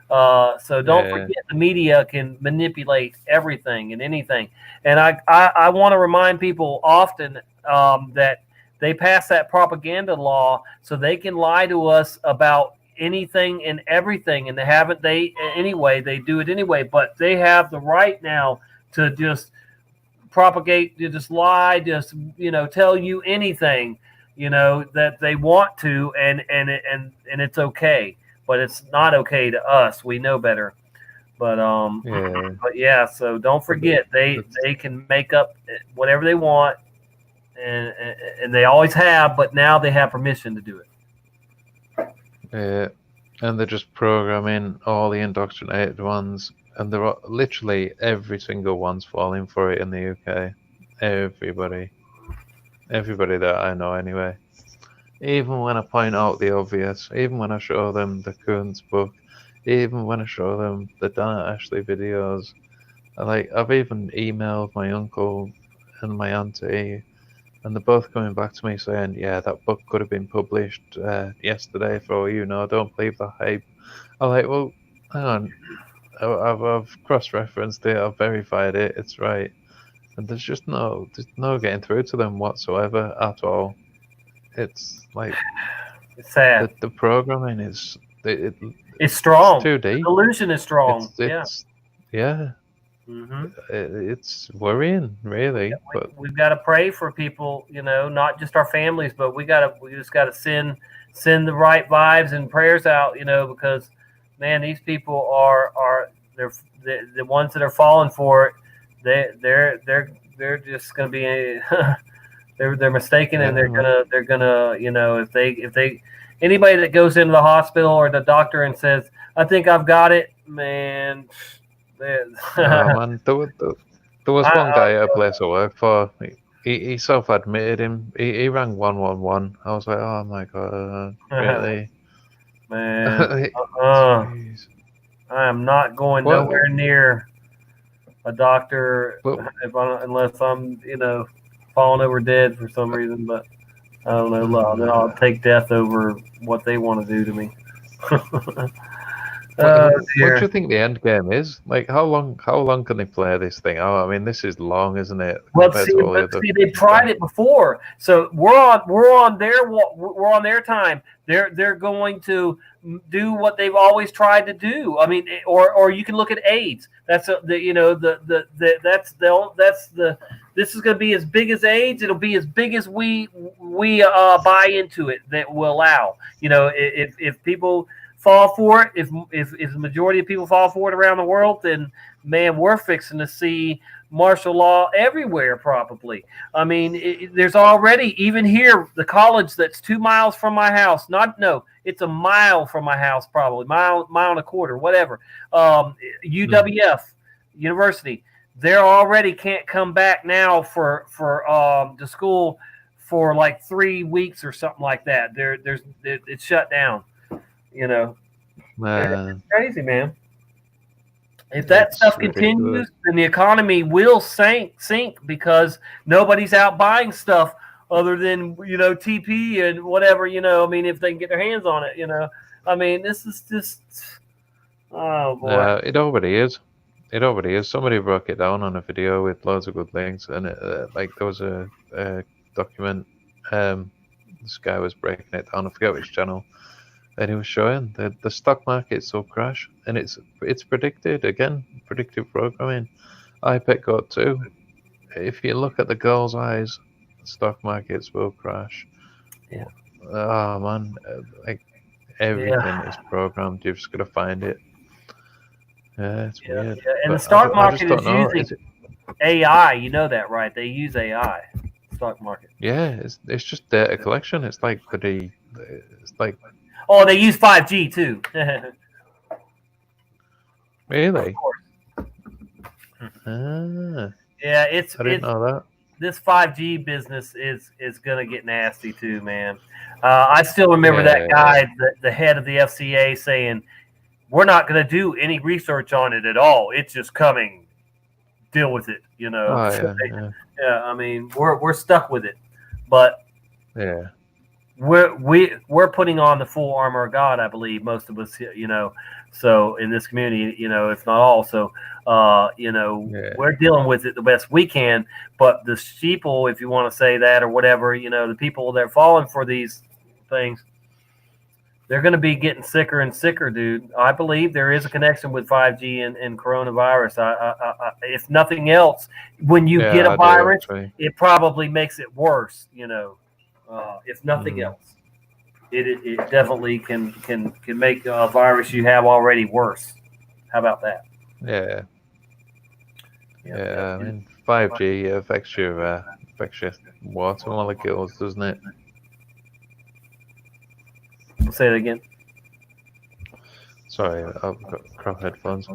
So don't forget, the media can manipulate everything and anything. And I want to remind people often that they pass that propaganda law so they can lie to us about anything and everything, and they do it anyway, but they have the right now to just propagate, to just lie, just tell you anything that they want to, and it's okay, but it's not okay to us. We know better. But so don't forget, they can make up whatever they want, and they always have, but now they have permission to do it. And they're just programming all the indoctrinated ones, and they're literally every single one's falling for it in the UK. Everybody that I know anyway. Even when I point out the obvious, even when I show them the Kuhn's book, even when I show them the Dan Ashley videos, I've even emailed my uncle and my auntie, and they're both coming back to me saying, yeah, that book could have been published yesterday for all you know, don't believe the hype. I'm like, well, hang on, I've cross-referenced it, I've verified it, it's right. And there's no getting through to them whatsoever at all. It's like, it's sad. The programming is it's strong. It's too deep. The delusion is strong. It's worrying, really. Yeah, but we've got to pray for people, not just our families, but we just got to send the right vibes and prayers out, because man, these people they're the ones that are falling for it. They're just going to be they're mistaken, and they're gonna if they anybody that goes into the hospital or the doctor and says, I think I've got it, man, Man, there was one guy at a place I work for. He self-admitted he rang 111. I was like, oh my god, really? Man, Jeez. I am not going Well- nowhere near a doctor Well- unless I'm, falling over dead for some reason. But I don't know. Then I'll take death over what they want to do to me. What do you think the end game is? Like, how long can they play this thing? Oh, I mean, this is long, isn't it? Well, compared see, to all the other they've tried it before, so we're on their time. They're going to do what they've always tried to do. I mean, or you can look at AIDS. That's this is going to be as big as AIDS. It'll be as big as we buy into it that will allow. If people fall for it, if the majority of people fall for it around the world, then man, we're fixing to see martial law everywhere. Probably. I mean, there's already, even here, the college that's 2 miles from my house. It's a mile from my house, probably mile and a quarter, whatever. UWF University. They already can't come back now for to school for like 3 weeks or something like that. It's shut down. Man. It's crazy, man. If that It's stuff ridiculous. continues, then the economy will sink because nobody's out buying stuff other than TP and whatever. I mean, if they can get their hands on it, I mean, this is just, oh boy. It already is. It already is. Somebody broke it down on a video with loads of good links, and there was a document. This guy was breaking it down. I forget which channel. And he was showing that the stock markets will crash, and it's predicted again. Predictive programming. IPEC got too. If you look at the girl's eyes, stock markets will crash. Yeah. Oh man, like everything is programmed. You've just got to find it. Yeah, it's weird. Yeah. And But the stock I just market don't is know. using AI. You know that, right? They use AI. Stock market. Yeah, it's just data collection. It's like Oh, they use 5G too. Really? Of course. Yeah, I didn't know that. This 5G business is gonna get nasty too, man. I still remember that guy, the head of the FCA, saying, "We're not gonna do any research on it at all. It's just coming. Deal with it." Oh, yeah. Yeah. I mean, we're stuck with it, but Yeah. we're putting on the full armor of God, I believe, most of us, so in this community, if not all. So, we're dealing with it the best we can, but the sheeple, if you want to say that or whatever, the people that are falling for these things, they're going to be getting sicker and sicker, dude. I believe there is a connection with 5G and coronavirus. I if nothing else, when you get a virus, it probably makes it worse, if nothing else. It definitely can make a virus you have already worse. How about that? Yeah. Yeah, I mean, 5G affects your water molecules, doesn't it? Say it again. Sorry, I've got crap headphones.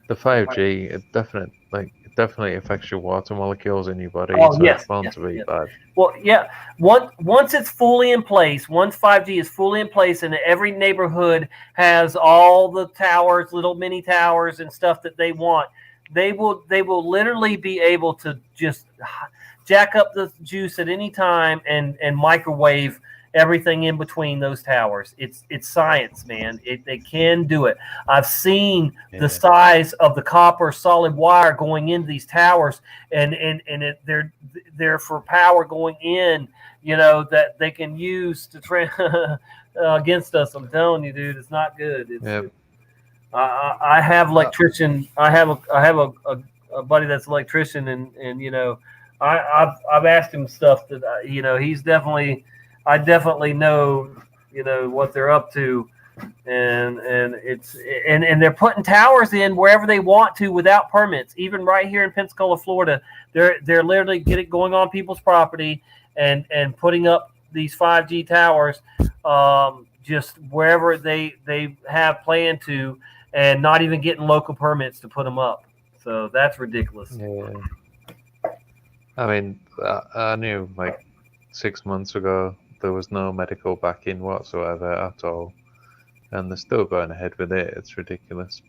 The 5G, it definitely affects your water molecules in your body, so it's bound to be bad. Well, yeah. Once it's fully in place, once 5G is fully in place, and every neighborhood has all the towers, little mini towers, and stuff that they want, they will literally be able to just jack up the juice at any time and microwave everything in between those towers. It's science, man. They can do it. I've seen the size of the copper solid wire going into these towers, and they're for power going in, that they can use to against us. I'm telling you, dude, it's not good. I have electrician. I have a buddy that's an electrician, and I've asked him stuff that he's definitely. I definitely know, what they're up to, and they're putting towers in wherever they want to without permits. Even right here in Pensacola, Florida, they're literally going on people's property and putting up these 5G towers, just wherever they have planned to, and not even getting local permits to put them up. So that's ridiculous. Yeah. I mean, I knew like 6 months ago there was no medical backing whatsoever at all, and they're still going ahead with it. It's ridiculous.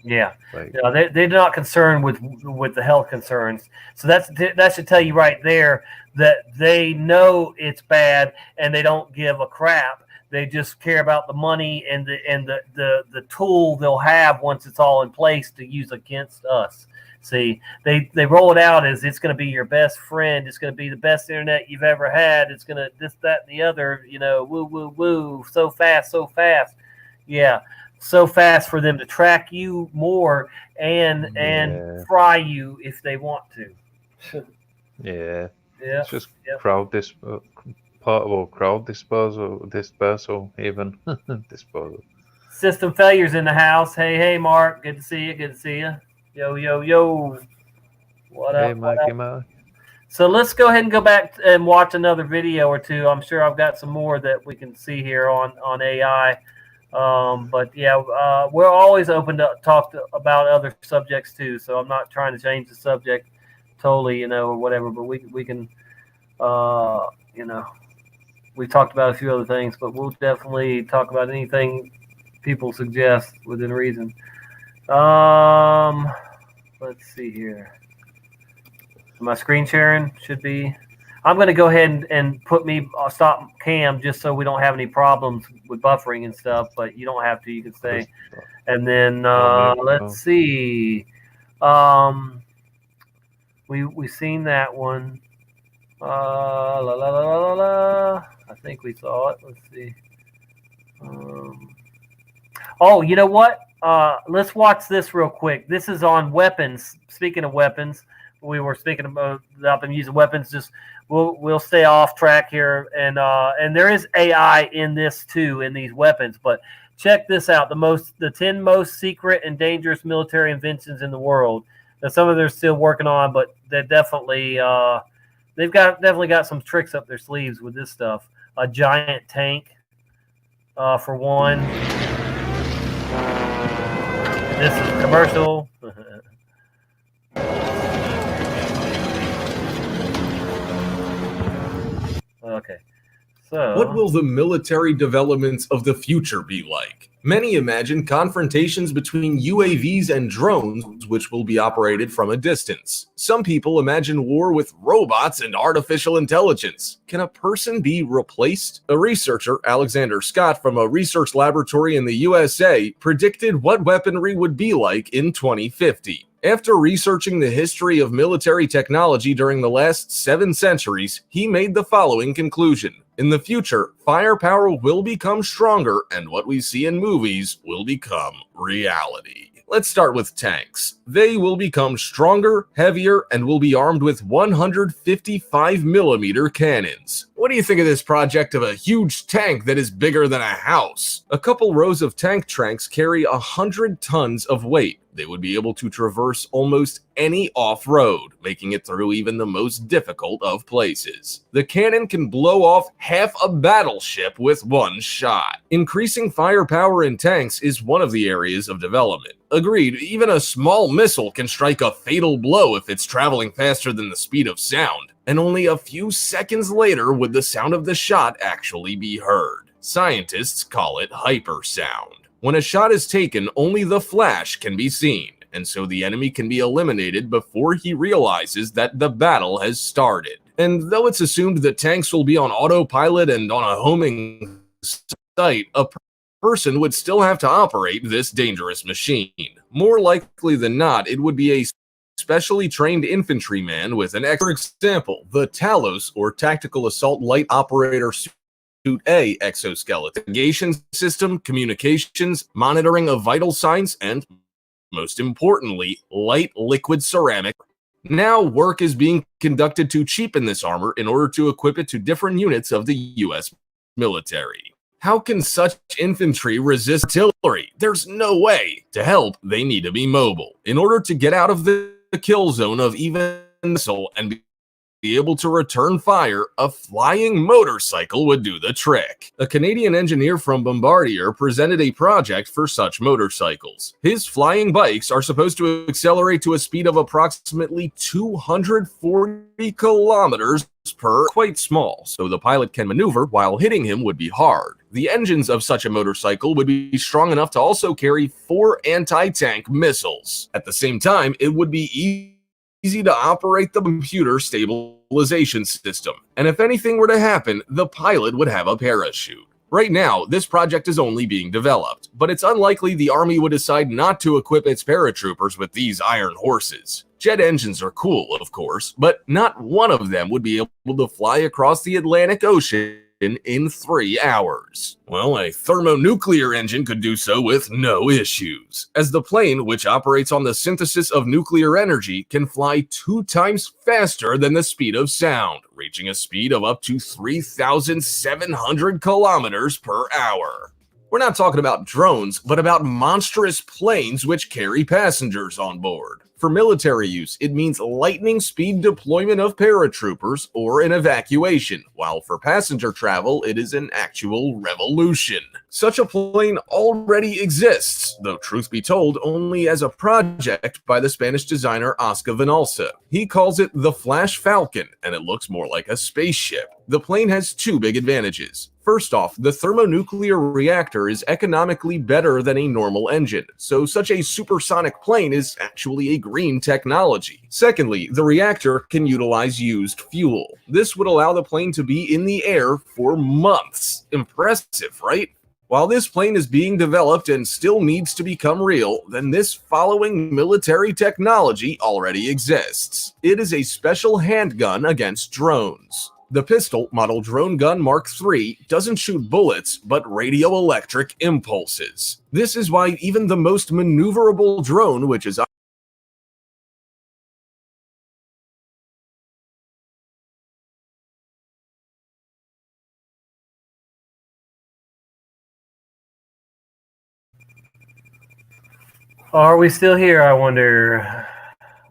Yeah, Like, they're not concerned with the health concerns. So that should tell you right there that they know it's bad and they don't give a crap. They just care about the money and the tool they'll have once it's all in place to use against us. See, they roll it out as it's going to be your best friend. It's going to be the best internet you've ever had. It's going to this, that, and the other. You know, woo, woo, woo, so fast, so fast. Yeah. So fast for them to track you more and fry you if they want to. yeah, Yeah, it's just portable crowd dispersal, even disposal. System failures in the house. Hey, Mark. Good to see you. Good to see you. Yo. What up? Hey, Mikey, Mark. So let's go ahead and go back and watch another video or two. I'm sure I've got some more that we can see here on AI. But yeah, we're always open to talk about other subjects too. So I'm not trying to change the subject totally, or whatever. But we can, we talked about a few other things, but we'll definitely talk about anything people suggest within reason. Let's see here. My screen sharing should be. I'm going to go ahead and put stop cam just so we don't have any problems with buffering and stuff, but you don't have to. You can stay. And then let's see. We seen that one. I think we saw it. Let's see. Oh, you know what? Let's watch this real quick. This is on weapons. Speaking of weapons, we were speaking about them using weapons. Just we'll stay off track here, and there is AI in this too, in these weapons. But check this out: the 10 most secret and dangerous military inventions in the world. Now, some of them are still working on, but they're definitely they've definitely got some tricks up their sleeves with this stuff. A giant tank, for one. This is commercial. Okay. So, what will the military developments of the future be like? Many imagine confrontations between UAVs and drones, which will be operated from a distance. Some people imagine war with robots and artificial intelligence. Can a person be replaced? A researcher, Alexander Scott, from a research laboratory in the USA, predicted what weaponry would be like in 2050. After researching the history of military technology during the last 7 centuries, he made the following conclusion. In the future, firepower will become stronger, and what we see in movies will become reality. Let's start with tanks. They will become stronger, heavier, and will be armed with 155mm cannons. What do you think of this project of a huge tank that is bigger than a house? A couple rows of tank trunks carry 100 tons of weight. They would be able to traverse almost any off-road, making it through even the most difficult of places. The cannon can blow off half a battleship with one shot. Increasing firepower in tanks is one of the areas of development. Agreed, even a small missile can strike a fatal blow if it's traveling faster than the speed of sound, and only a few seconds later would the sound of the shot actually be heard. Scientists call it hypersound. When a shot is taken, only the flash can be seen, and so the enemy can be eliminated before he realizes that the battle has started. And though it's assumed that tanks will be on autopilot and on a homing site, a person would still have to operate this dangerous machine. More likely than not, it would be a specially trained infantryman with an example, the Talos, or Tactical Assault Light Operator Suit A exoskeleton, navigation system, communications, monitoring of vital signs, and, most importantly, light liquid ceramic. Now work is being conducted to cheapen this armor in order to equip it to different units of the U.S. military. How can such infantry resist artillery? There's no way. To help, they need to be mobile. In order to get out of the kill zone of even missile and able to return fire, a flying motorcycle would do the trick. A Canadian engineer from Bombardier presented a project for such motorcycles. His flying bikes are supposed to accelerate to a speed of approximately 240 kilometers per, quite small, so the pilot can maneuver while hitting him would be hard. The engines of such a motorcycle would be strong enough to also carry 4 anti-tank missiles. At the same time, it would be easy to operate the computer stabilization system, and if anything were to happen, the pilot would have a parachute. Right now, this project is only being developed, but it's unlikely the Army would decide not to equip its paratroopers with these iron horses. Jet engines are cool, of course, but not one of them would be able to fly across the Atlantic Ocean in 3 hours. Well, a thermonuclear engine could do so with no issues, as the plane, which operates on the synthesis of nuclear energy, can fly 2 times faster than the speed of sound, reaching a speed of up to 3,700 kilometers per hour. We're not talking about drones, but about monstrous planes which carry passengers on board. For military use, it means lightning speed deployment of paratroopers or an evacuation, while for passenger travel, it is an actual revolution. Such a plane already exists, though truth be told, only as a project by the Spanish designer Oscar Vinalsa. He calls it the Flash Falcon, and it looks more like a spaceship. The plane has 2 big advantages. First off, the thermonuclear reactor is economically better than a normal engine, so such a supersonic plane is actually a green technology. Secondly, the reactor can utilize used fuel. This would allow the plane to be in the air for months. Impressive, right? While this plane is being developed and still needs to become real, then this following military technology already exists. It is a special handgun against drones. The pistol, model Drone Gun Mark III, doesn't shoot bullets, but radioelectric impulses. This is why even the most maneuverable drone, which is Are we still here, I wonder?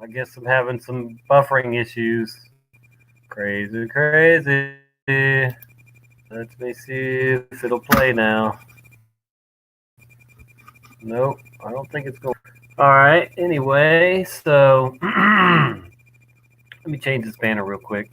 I guess I'm having some buffering issues. Crazy, crazy. Let me see if it'll play now. Nope, I don't think it's going. All right, anyway, so let me change this banner real quick.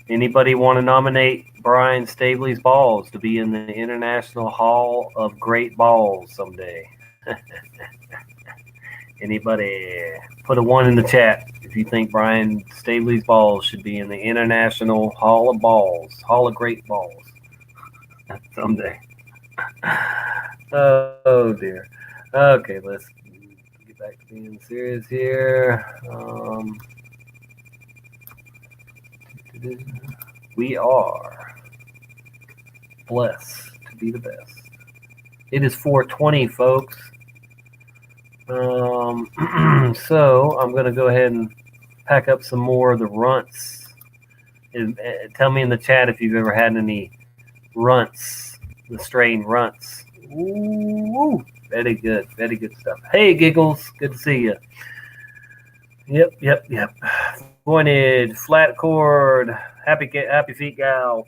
Anybody want to nominate Brian Stabley's balls to be in the International Hall of Great Balls someday? Anybody? Put a 1 in the chat if you think Brian Stabley's balls should be in the International Hall of Balls, Hall of Great Balls someday. Oh dear. Okay, let's get back to being serious here. We are blessed to be the best. It is 4:20, folks. So I'm going to go ahead and pack up some more of the runts. Tell me in the chat if you've ever had any runts, the strain runts. Ooh, very good stuff. Hey, Giggles, good to see you. Yep. Pointed, flat cord, happy feet gal.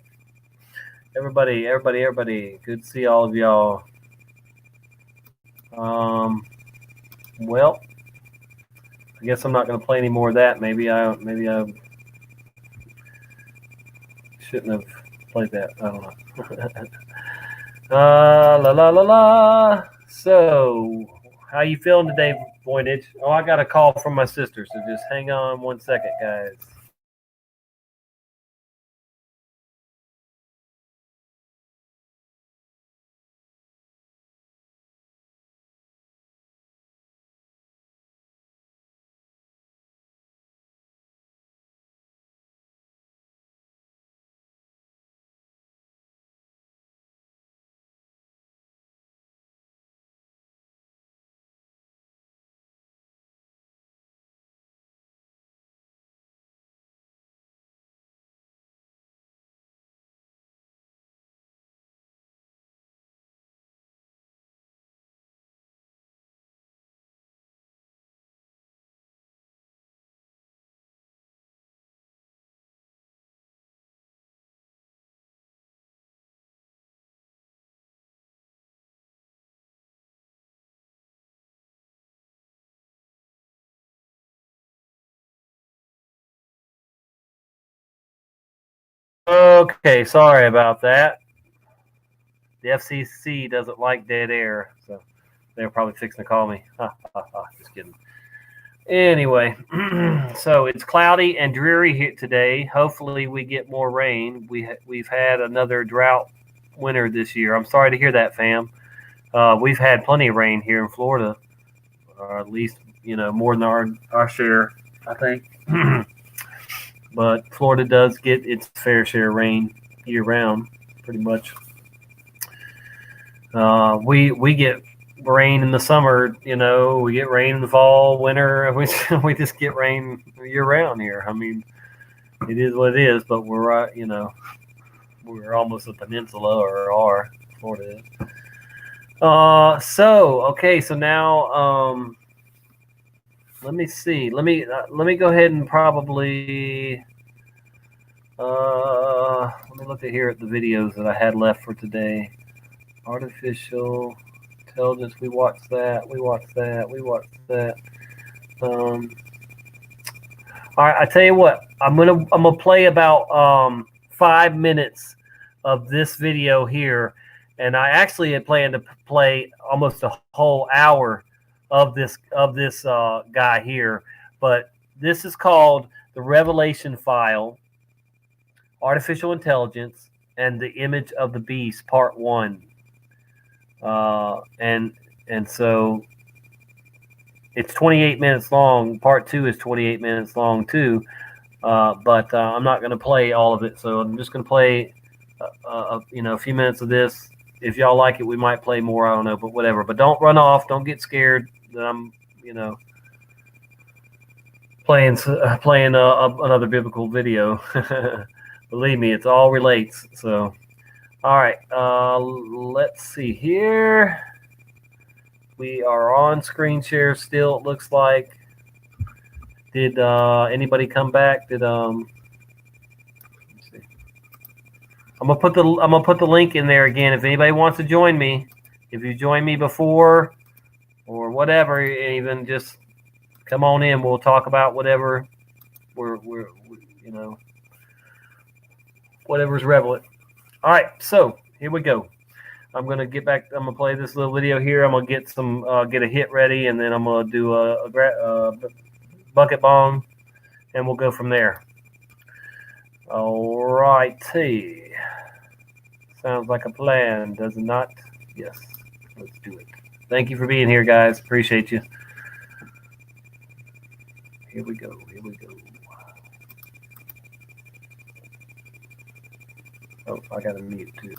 Everybody. Good to see all of y'all. Well, I guess I'm not going to play any more of that. Maybe I shouldn't have played that. I don't know. La. So, how you feeling today, Voynich? Oh, I got a call from my sister, so just hang on 1 second, guys. Okay, sorry about that. The FCC doesn't like dead air, so they're probably fixing to call me. Just kidding. Anyway, so it's cloudy and dreary here today. Hopefully, we get more rain. We've had another drought winter this year. I'm sorry to hear that, fam. We've had plenty of rain here in Florida, or at least more than our share, I think. But Florida does get its fair share of rain year round, pretty much. We get rain in the summer, we get rain in the fall, winter. We just get rain year round here. I mean, it is what it is. But we're we're almost a peninsula, or are Florida is. So now let me see. Let me go ahead and probably let me look at here at the videos that I had left for today. Artificial intelligence. We watched that. We watched that. All right. I tell you what. I'm gonna play about 5 minutes of this video here, and I actually had planned to play almost a whole hour of this guy here, but this is called the Revelation File, Artificial Intelligence, and the Image of the Beast, Part 1. And so it's 28 minutes long. Part 2 is 28 minutes long too. But I'm not going to play all of it. So I'm just going to play, a few minutes of this. If y'all like it, we might play more. I don't know, but whatever. But don't run off. Don't get scared that I'm, playing another biblical video. Believe me, it's all relates. So, all right. Let's see here. We are on screen share still. It looks like. Did anybody come back? Let's see. I'm gonna put the link in there again. If anybody wants to join me, if you joined me before or whatever, even just come on in. We'll talk about whatever we're whatever's relevant. All right, so here we go. I'm gonna get back. I'm gonna play this little video here. I'm gonna get get a hit ready, and then I'm gonna do a bucket bong, and we'll go from there. All righty. Sounds like a plan, does it not? Yes. Let's do it. Thank you for being here, guys. Appreciate you. Here we go. Here we go. Oh, I got to mute too.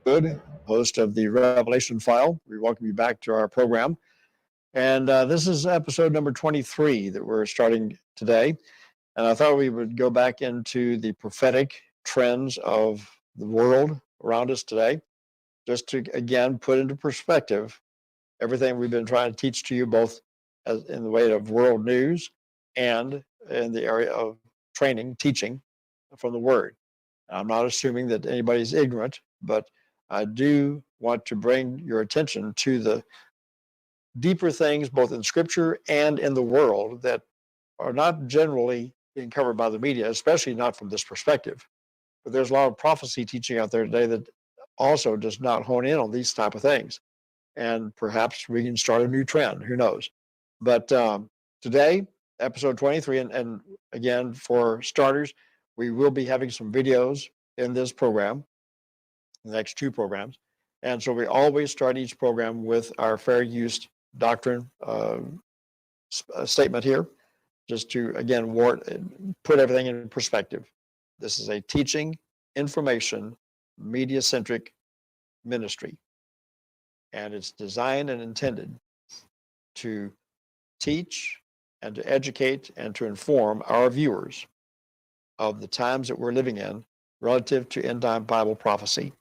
Good, host of the Revelation File. We welcome you back to our program. And this is episode number 23 that we're starting today. And I thought we would go back into the prophetic trends of the world around us today, just to, again, put into perspective everything we've been trying to teach to you, both as in the way of world news and in the area of training, teaching from the Word. I'm not assuming that anybody's ignorant, but I do want to bring your attention to the deeper things, both in Scripture and in the world, that are not generally being covered by the media, especially not from this perspective. But there's a lot of prophecy teaching out there today that also does not hone in on these type of things. And perhaps we can start a new trend. Who knows? But today, episode 23, and again, for starters, we will be having some videos in this program, the next two programs. And so we always start each program with our fair use doctrine statement here, just to, again, put everything in perspective. This is a teaching, information, media-centric ministry. And it's designed and intended to teach and to educate and to inform our viewers of the times that we're living in relative to end-time Bible prophecy.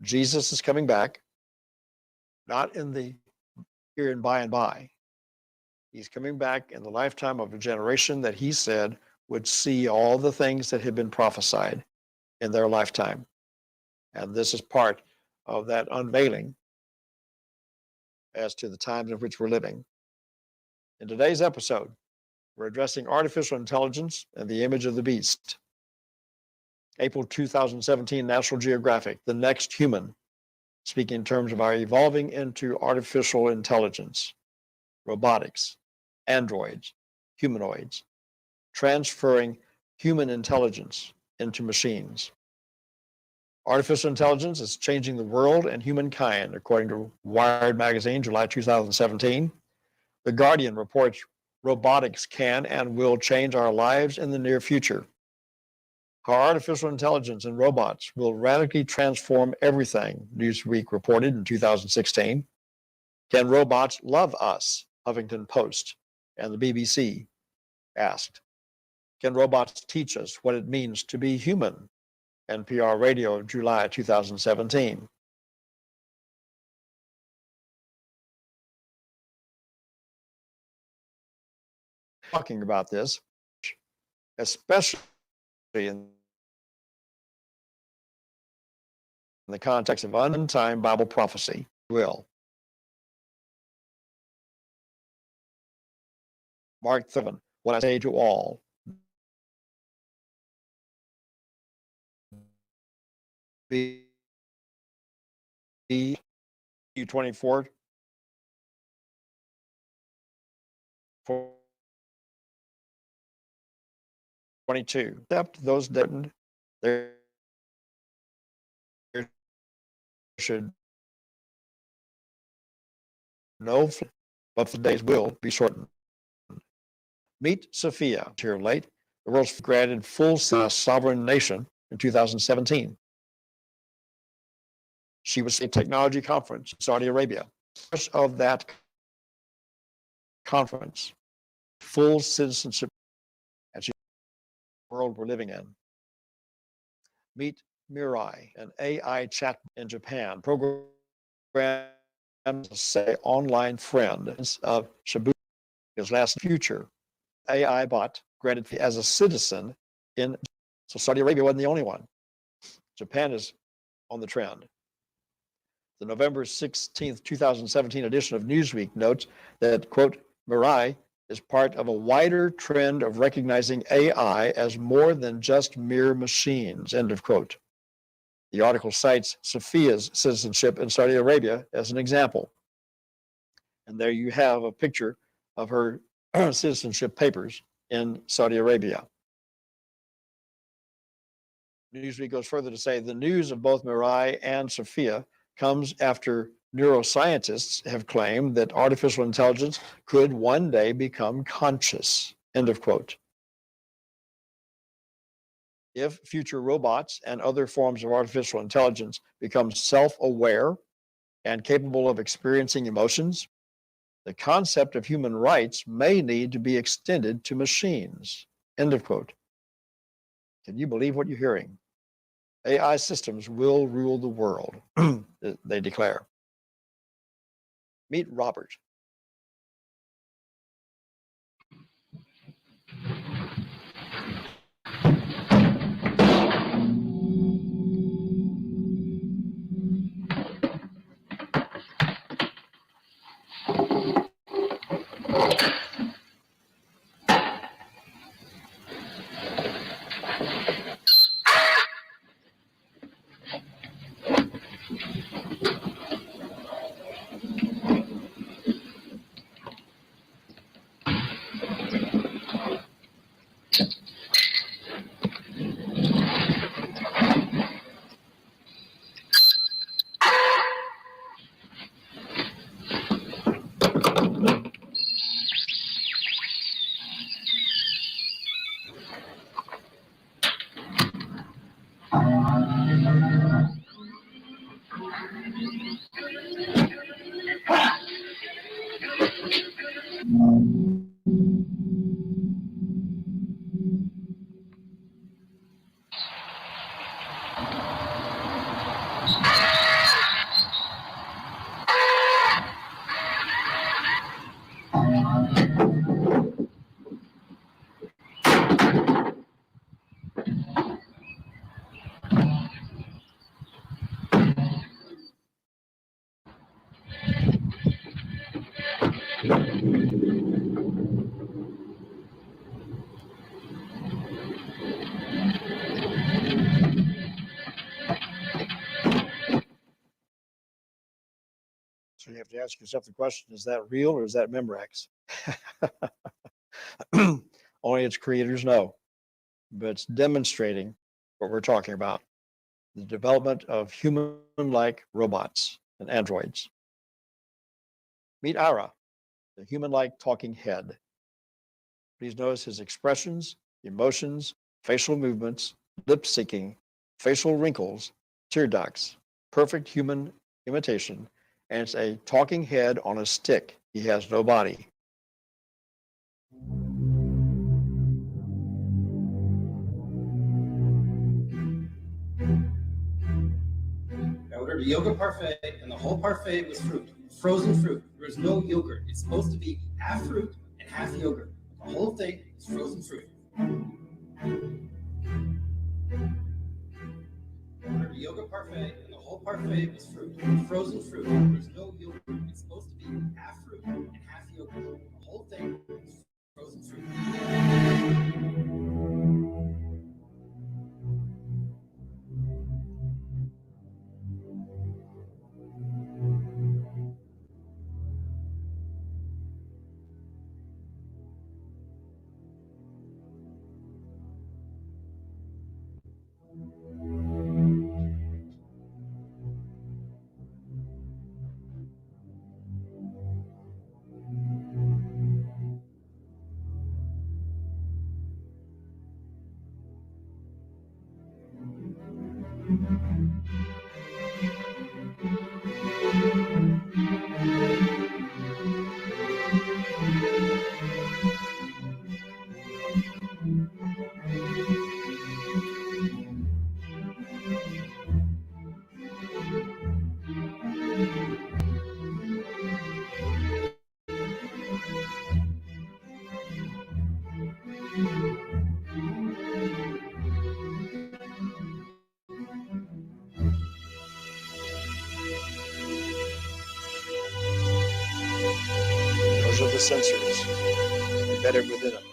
Jesus is coming back, not in the here and by, He's coming back in the lifetime of a generation that he said would see all the things that had been prophesied in their lifetime. And this is part of that unveiling as to the times in which we're living. In today's episode, we're addressing artificial intelligence and the image of the beast. April 2017, National Geographic, The Next Human, speaking in terms of our evolving into artificial intelligence, robotics, androids, humanoids, transferring human intelligence into machines. Artificial intelligence is changing the world and humankind, according to Wired magazine, July 2017. The Guardian reports robotics can and will change our lives in the near future. How artificial intelligence and robots will radically transform everything, Newsweek reported in 2016. Can robots love us? Huffington Post and the BBC asked. Can robots teach us what it means to be human? NPR Radio, July 2017. Talking about this, especially in the context of untimed Bible prophecy, will. Mark 7, what I say to all, be 24, 22. Except those didn't, there should no, but the days will be shortened. Meet Sophia, here late, the world's granted full sovereign nation in 2017. She was at a technology conference in Saudi Arabia. First of that conference, full citizenship, and she the world we're living in. Meet Mirai, an AI chat in Japan, program say online friend of Shibuya, his last future AI bot granted as a citizen in. So Saudi Arabia wasn't the only one. Japan is on the trend. The November 16th, 2017 edition of Newsweek notes that, quote, Mirai is part of a wider trend of recognizing AI as more than just mere machines, end of quote. The article cites Sophia's citizenship in Saudi Arabia as an example. And there you have a picture of her citizenship papers in Saudi Arabia. Newsweek goes further to say the news of both Mirai and Sophia comes after neuroscientists have claimed that artificial intelligence could one day become conscious, end of quote. If future robots and other forms of artificial intelligence become self-aware and capable of experiencing emotions, the concept of human rights may need to be extended to machines, end of quote. Can you believe what you're hearing? AI systems will rule the world, they declare. Meet Robert. have to ask yourself the question, is that real or is that Memorex? Only its creators know. But it's demonstrating what we're talking about, the development of human-like robots and androids. Meet Ira, the human-like talking head. Please notice his expressions, emotions, facial movements, lip syncing, facial wrinkles, tear ducts, perfect human imitation, and it's a talking head on a stick. He has no body. I ordered a yogurt parfait, and the whole parfait was fruit, frozen fruit. There was no yogurt. It's supposed to be half fruit and half yogurt. The whole thing is frozen fruit. I ordered a yogurt parfait, and the whole parfait was fruit, frozen fruit. There was no yogurt. It's supposed to be half fruit and half yogurt. The whole thing is frozen fruit. Those are the sensors embedded within it.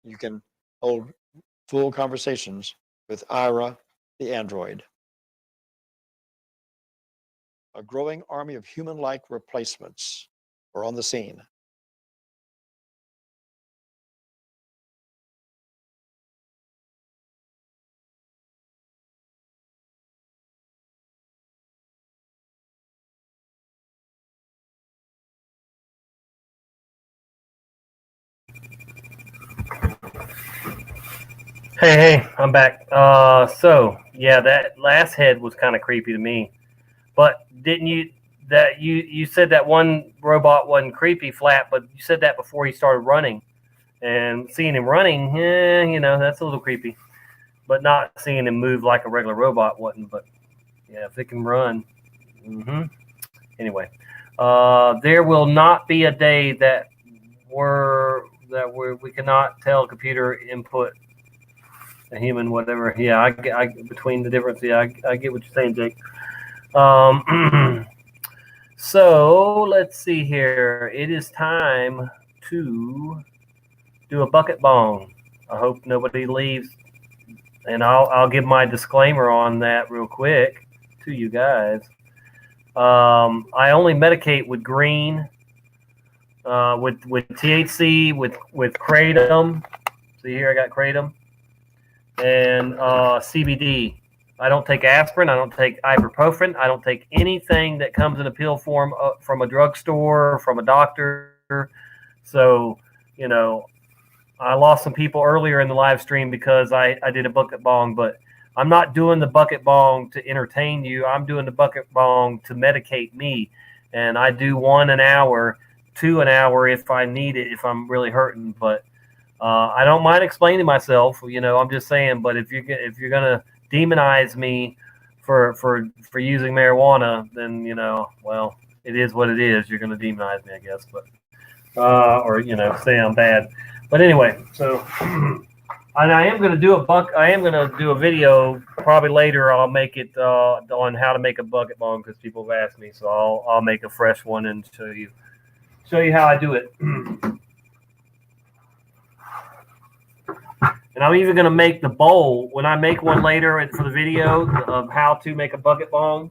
You can hold full conversations with Ira, the android. A growing army of human-like replacements are on the scene. Hey, I'm back. So yeah, that last head was kind of creepy to me. But didn't you said that one robot wasn't creepy flat, but you said that before he started running, and seeing him running, that's a little creepy. But not seeing him move like a regular robot wasn't. But yeah, if it can run, Anyway, there will not be a day that we cannot tell computer input a human, whatever. Yeah, I between the difference. Yeah, I get what you're saying, Jake. So let's see here. It is time to do a bucket bong. I hope nobody leaves, and I'll give my disclaimer on that real quick to you guys. I only medicate with green, with THC, with kratom. See here, I got kratom, and CBD. I don't take aspirin. I don't take ibuprofen. I don't take anything that comes in a pill form from a drugstore or from a doctor. So, I lost some people earlier in the live stream because I did a bucket bong, but I'm not doing the bucket bong to entertain you. I'm doing the bucket bong to medicate me. And I do 1 an hour, 2 an hour if I need it, if I'm really hurting. But I don't mind explaining myself. I'm just saying. But if you're gonna demonize me for using marijuana, then well, it is what it is. You're gonna demonize me, I guess. But or say I'm bad. But anyway, so And I am going to do a video probably later. I'll make it on how to make a bucket bong because people have asked me. So I'll make a fresh one and show you how I do it. And I'm even going to make the bowl when I make one later for the video of how to make a bucket bong.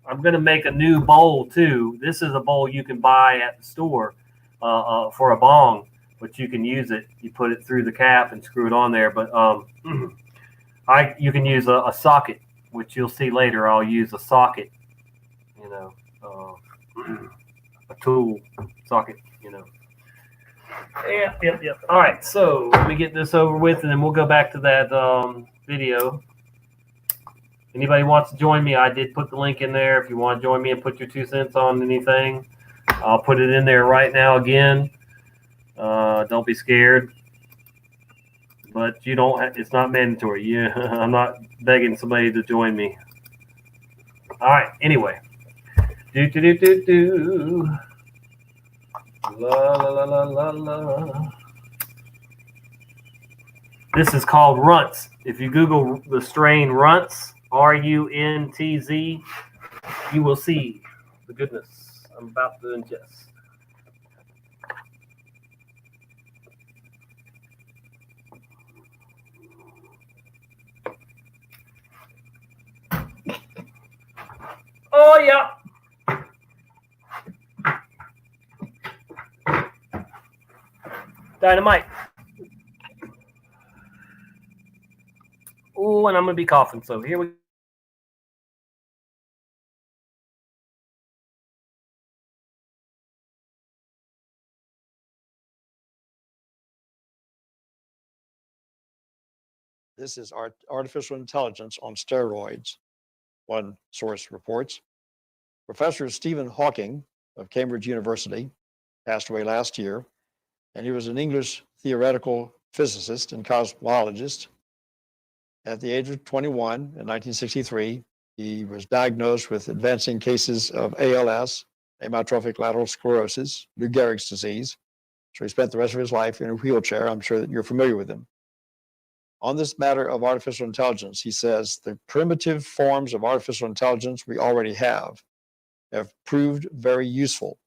I'm going to make a new bowl too. This is a bowl you can buy at the store for a bong, but you can use it. You put it through the cap and screw it on there. But you can use a socket, which you'll see later. I'll use a socket, a tool socket, Yep. All right, so let me get this over with, and then we'll go back to that video. Anybody wants to join me, I did put the link in there. If you want to join me and put your 2 cents on anything, I'll put it in there right now again. Don't be scared. But you don't. It's not mandatory. I'm not begging somebody to join me. All right. Anyway. La. This is called runts. If you Google the strain runts, RUNTZ, you will see the goodness I'm about to ingest. Oh, yeah. Dynamite. Oh, and I'm going to be coughing. So here we go. This is artificial intelligence on steroids, one source reports. Professor Stephen Hawking of Cambridge University passed away last year, and he was an English theoretical physicist and cosmologist. At the age of 21 in 1963, he was diagnosed with advancing cases of ALS, amyotrophic lateral sclerosis, Lou Gehrig's disease. So he spent the rest of his life in a wheelchair. I'm sure that you're familiar with him. On this matter of artificial intelligence, he says the primitive forms of artificial intelligence we already have proved very useful.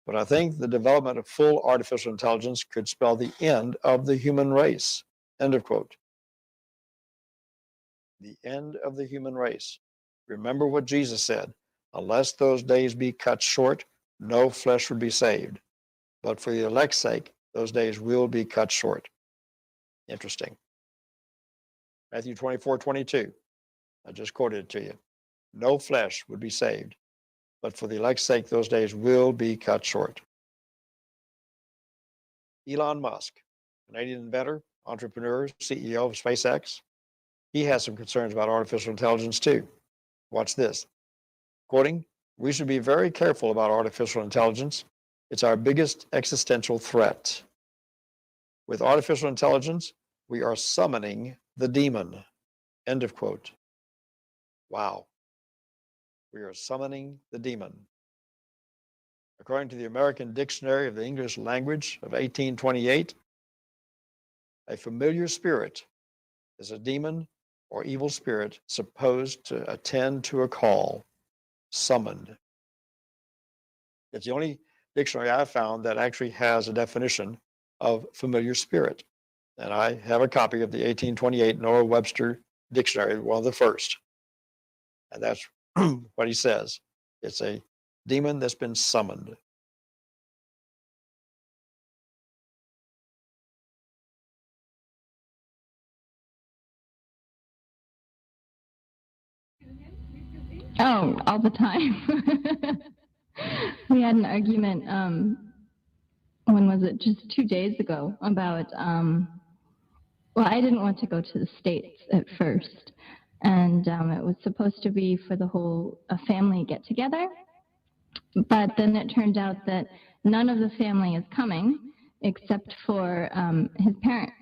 But I think the development of full artificial intelligence could spell the end of the human race. End of quote. The end of the human race. Remember what Jesus said, unless those days be cut short, no flesh would be saved. But for the elect's sake, those days will be cut short. Interesting. Matthew 24:22. I just quoted it to you. No flesh would be saved, but for the elect's sake, those days will be cut short. Elon Musk, Canadian inventor, entrepreneur, CEO of SpaceX, he has some concerns about artificial intelligence too. Watch this. Quoting, "We should be very careful about artificial intelligence. It's our biggest existential threat. With artificial intelligence, we are summoning the demon." End of quote. Wow. We are summoning the demon. According to the American Dictionary of the English Language of 1828, a familiar spirit is a demon or evil spirit supposed to attend to a call, summoned. It's the only dictionary I've found that actually has a definition of familiar spirit. And I have a copy of the 1828 Noah Webster Dictionary, one of the first. And that's what he says. It's a demon that's been summoned. Oh, all the time. We had an argument, when was it? Just 2 days ago about, well, I didn't want to go to the States at first. And it was supposed to be for the whole family get together. But then it turned out that none of the family is coming except for his parents.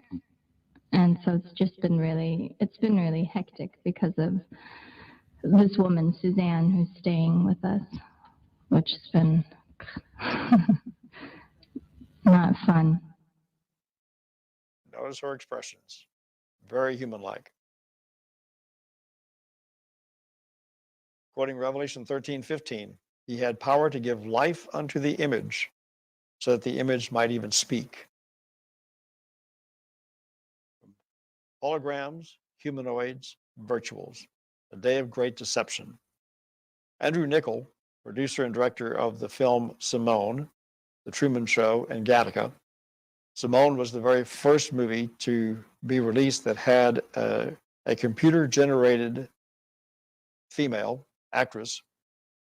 And so it's been really hectic because of this woman, Suzanne, who's staying with us, which has been not fun. Notice her expressions. very human-like. Quoting Revelation 13:15, he had power to give life unto the image, so that the image might even speak. Holograms, humanoids, virtuals, a day of great deception. Andrew Niccol, producer and director of the film Simone, The Truman Show, and Gattaca. Simone was the very first movie to be released that had a computer-generated female actress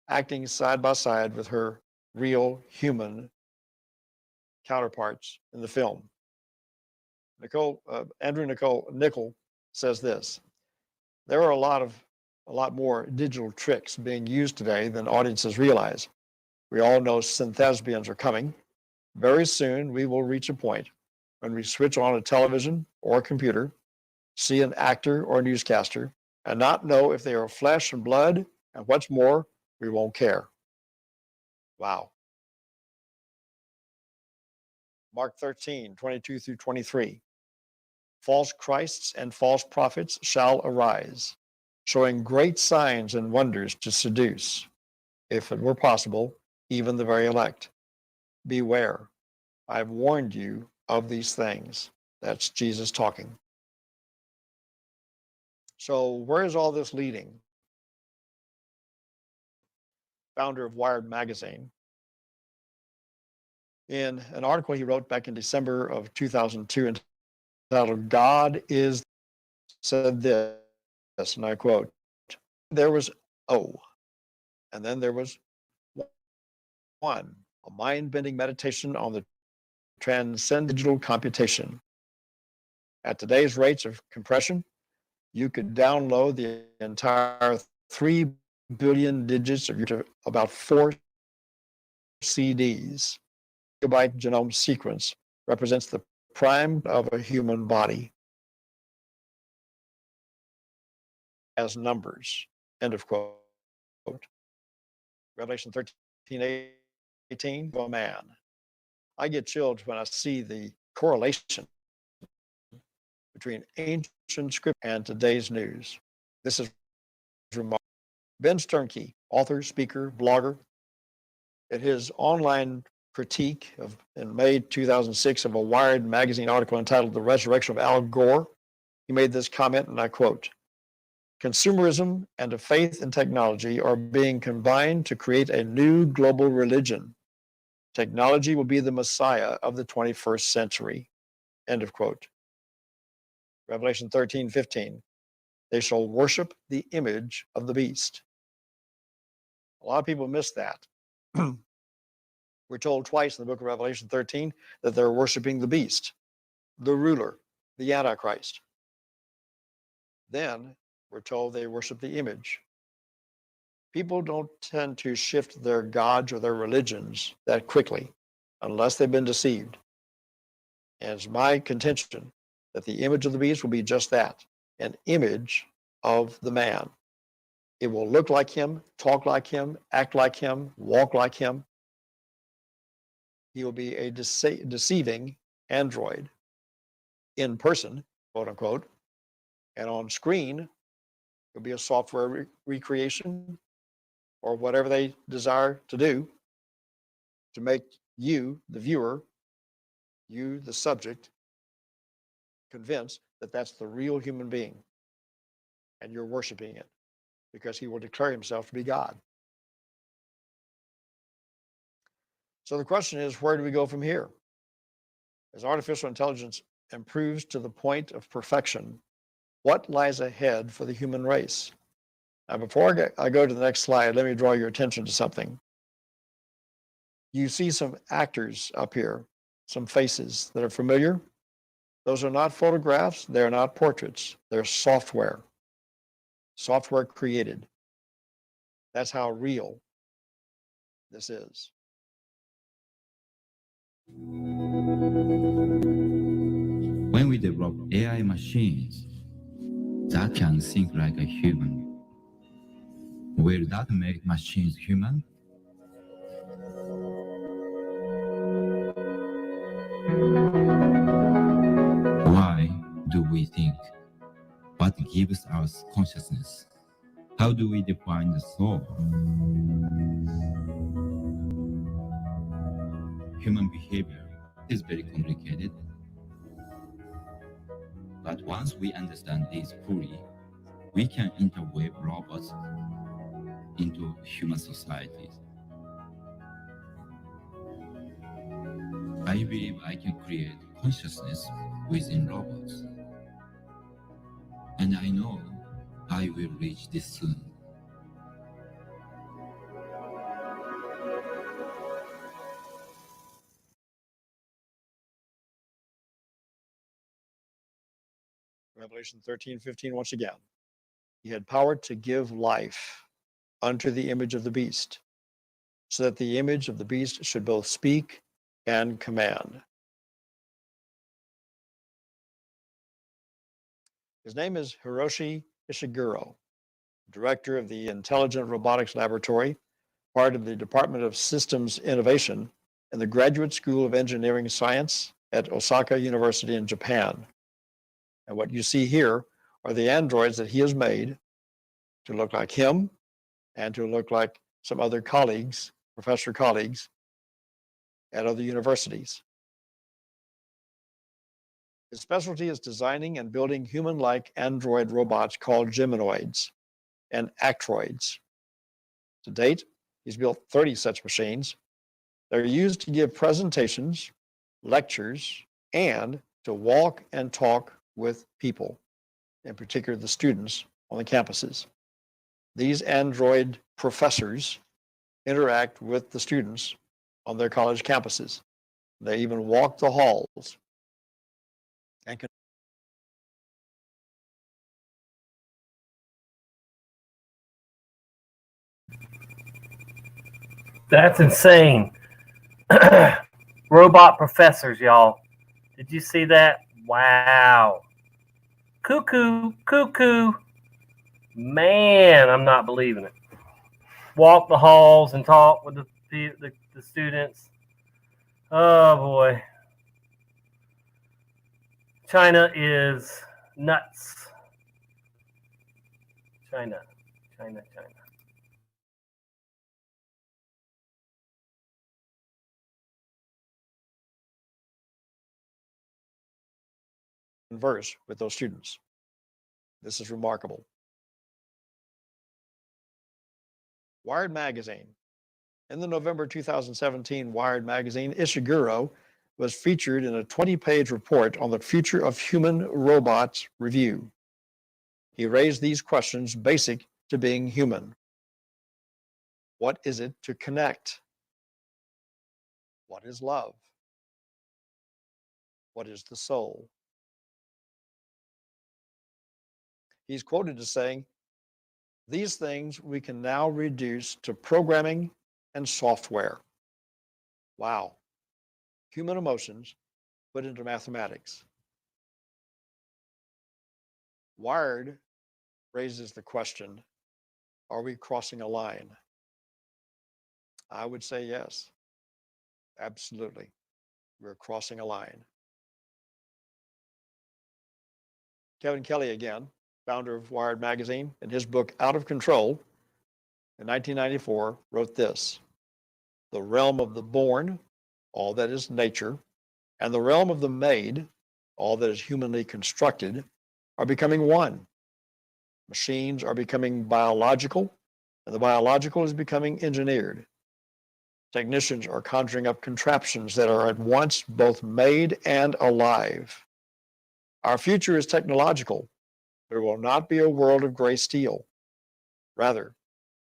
acting side by side with her real human counterparts in the film. Andrew Niccol says this: there are a lot more digital tricks being used today than audiences realize. We all know synthesbians are coming. Very soon, we will reach a point when we switch on a television or a computer, see an actor or a newscaster, and not know if they are flesh and blood, and what's more, we won't care. Wow. Mark 13:22 through 23. False Christs and false prophets shall arise, showing great signs and wonders to seduce, if it were possible, even the very elect. Beware, I've warned you of these things. That's Jesus talking. So where is all this leading? Founder of Wired magazine, in an article he wrote back in December of 2002 entitled "God is," said this, and I quote, "There was O, and then there was one, a mind-bending meditation on the transcendental computation. At today's rates of compression, you could download the entire 3 billion digits of about 4 CDs. Gigabyte genome sequence represents the prime of a human body as numbers." End of quote. Revelation 13:18, a man. I get chills when I see the correlation between ancient script and today's news. This is remarkable. Ben Sternke, author, speaker, blogger, in his online critique in May 2006 of a Wired magazine article entitled "The Resurrection of Al Gore," he made this comment, and I quote, "Consumerism and a faith in technology are being combined to create a new global religion. Technology will be the Messiah of the 21st century." End of quote. Revelation 13:15. They shall worship the image of the beast. A lot of people miss that. We're told twice in the book of Revelation 13 that they're worshiping the beast, the ruler, the Antichrist. Then we're told they worship the image. People don't tend to shift their gods or their religions that quickly unless they've been deceived. And it's my contention that the image of the beast will be just that, an image of the man. It will look like him, talk like him, act like him, walk like him. He will be a deceiving android in person, quote unquote, and on screen, it'll be a software recreation or whatever they desire to do to make you, the viewer, you, the subject, convinced that that's the real human being and you're worshiping it because he will declare himself to be God. So the question is, where do we go from here? As artificial intelligence improves to the point of perfection, what lies ahead for the human race? Now, before I go to the next slide, let me draw your attention to something. You see some actors up here, some faces that are familiar. Those are not photographs. They're not portraits. They're software created. That's how real this is. When we develop AI machines that can think like a human, will that make machines human? Why do we think gives us consciousness. How do we define the soul? Human behavior is very complicated. But once we understand this fully, we can interweave robots into human societies. I believe I can create consciousness within robots. And I know I will reach this soon. Revelation 13:15 once again. He had power to give life unto the image of the beast, so that the image of the beast should both speak and command. His name is Hiroshi Ishiguro, director of the Intelligent Robotics Laboratory, part of the Department of Systems Innovation and the Graduate School of Engineering Science at Osaka University in Japan. And what you see here are the androids that he has made to look like him and to look like some other colleagues, professor colleagues at other universities. His specialty is designing and building human-like android robots called Geminoids and Actroids. To date, he's built 30 such machines. They're used to give presentations, lectures, and to walk and talk with people, in particular the students on the campuses. These android professors interact with the students on their college campuses. They even walk the halls and can That's insane. Robot professors, y'all. Did you see that? Wow. Cuckoo, cuckoo. Man, I'm not believing it. Walk the halls and talk with the students. Oh boy. China is nuts. China. converse with those students. This is remarkable. Wired Magazine. In the November 2017 Wired Magazine, Ishiguro was featured in a 20-page report on the future of human robots review. He raised these questions basic to being human. What is it to connect? What is love? What is the soul? He's quoted as saying, these things we can now reduce to programming and software. Wow. Human emotions put into mathematics. Wired raises the question, are we crossing a line? I would say yes. Absolutely. We're crossing a line. Kevin Kelly again, founder of Wired Magazine, in his book Out of Control in 1994 wrote this: the realm of the born, all that is nature, and the realm of the made, all that is humanly constructed, are becoming one. Machines are becoming biological, and the biological is becoming engineered. Technicians are conjuring up contraptions that are at once both made and alive. Our future is technological. There will not be a world of gray steel. Rather,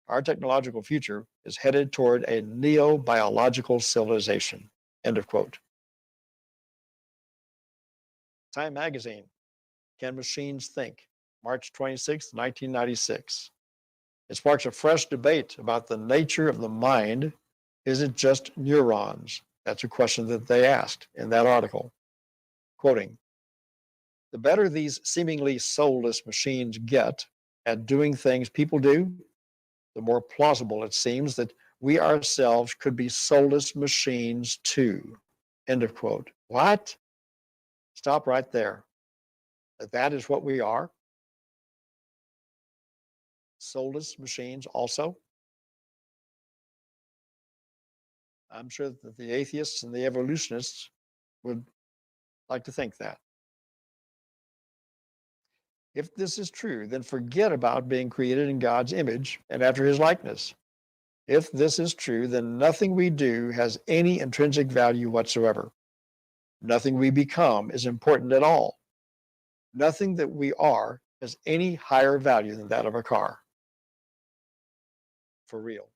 our technological future is headed toward a neo-biological civilization. End of quote. Time Magazine, Can Machines Think? March 26, 1996. It sparks a fresh debate about the nature of the mind. Is it just neurons? That's a question that they asked in that article. Quoting, the better these seemingly soulless machines get at doing things people do, the more plausible it seems that we ourselves could be soulless machines too. End of quote. What? Stop right there. That is what we are? soulless machines also? I'm sure that the atheists and the evolutionists would like to think that. If this is true, then forget about being created in God's image and after his likeness. If this is true, then nothing we do has any intrinsic value whatsoever. Nothing we become is important at all. Nothing that we are has any higher value than that of a car. For real.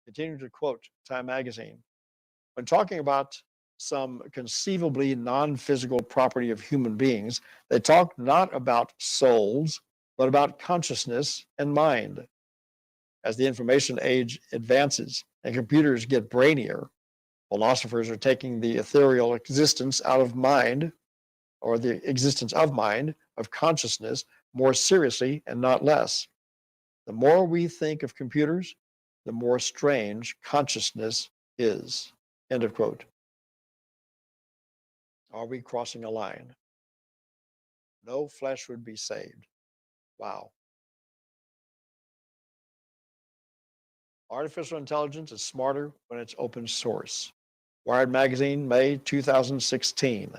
Continue to quote Time magazine. When talking about some conceivably non-physical property of human beings, they talk not about souls, but about consciousness and mind. As the information age advances and computers get brainier, philosophers are taking the ethereal existence out of mind, or the existence of mind, of consciousness, more seriously and not less. The more we think of computers, the more strange consciousness is. End of quote. Are we crossing a line? No flesh would be saved. Wow. Artificial intelligence is smarter when it's open source. Wired Magazine, May 2016.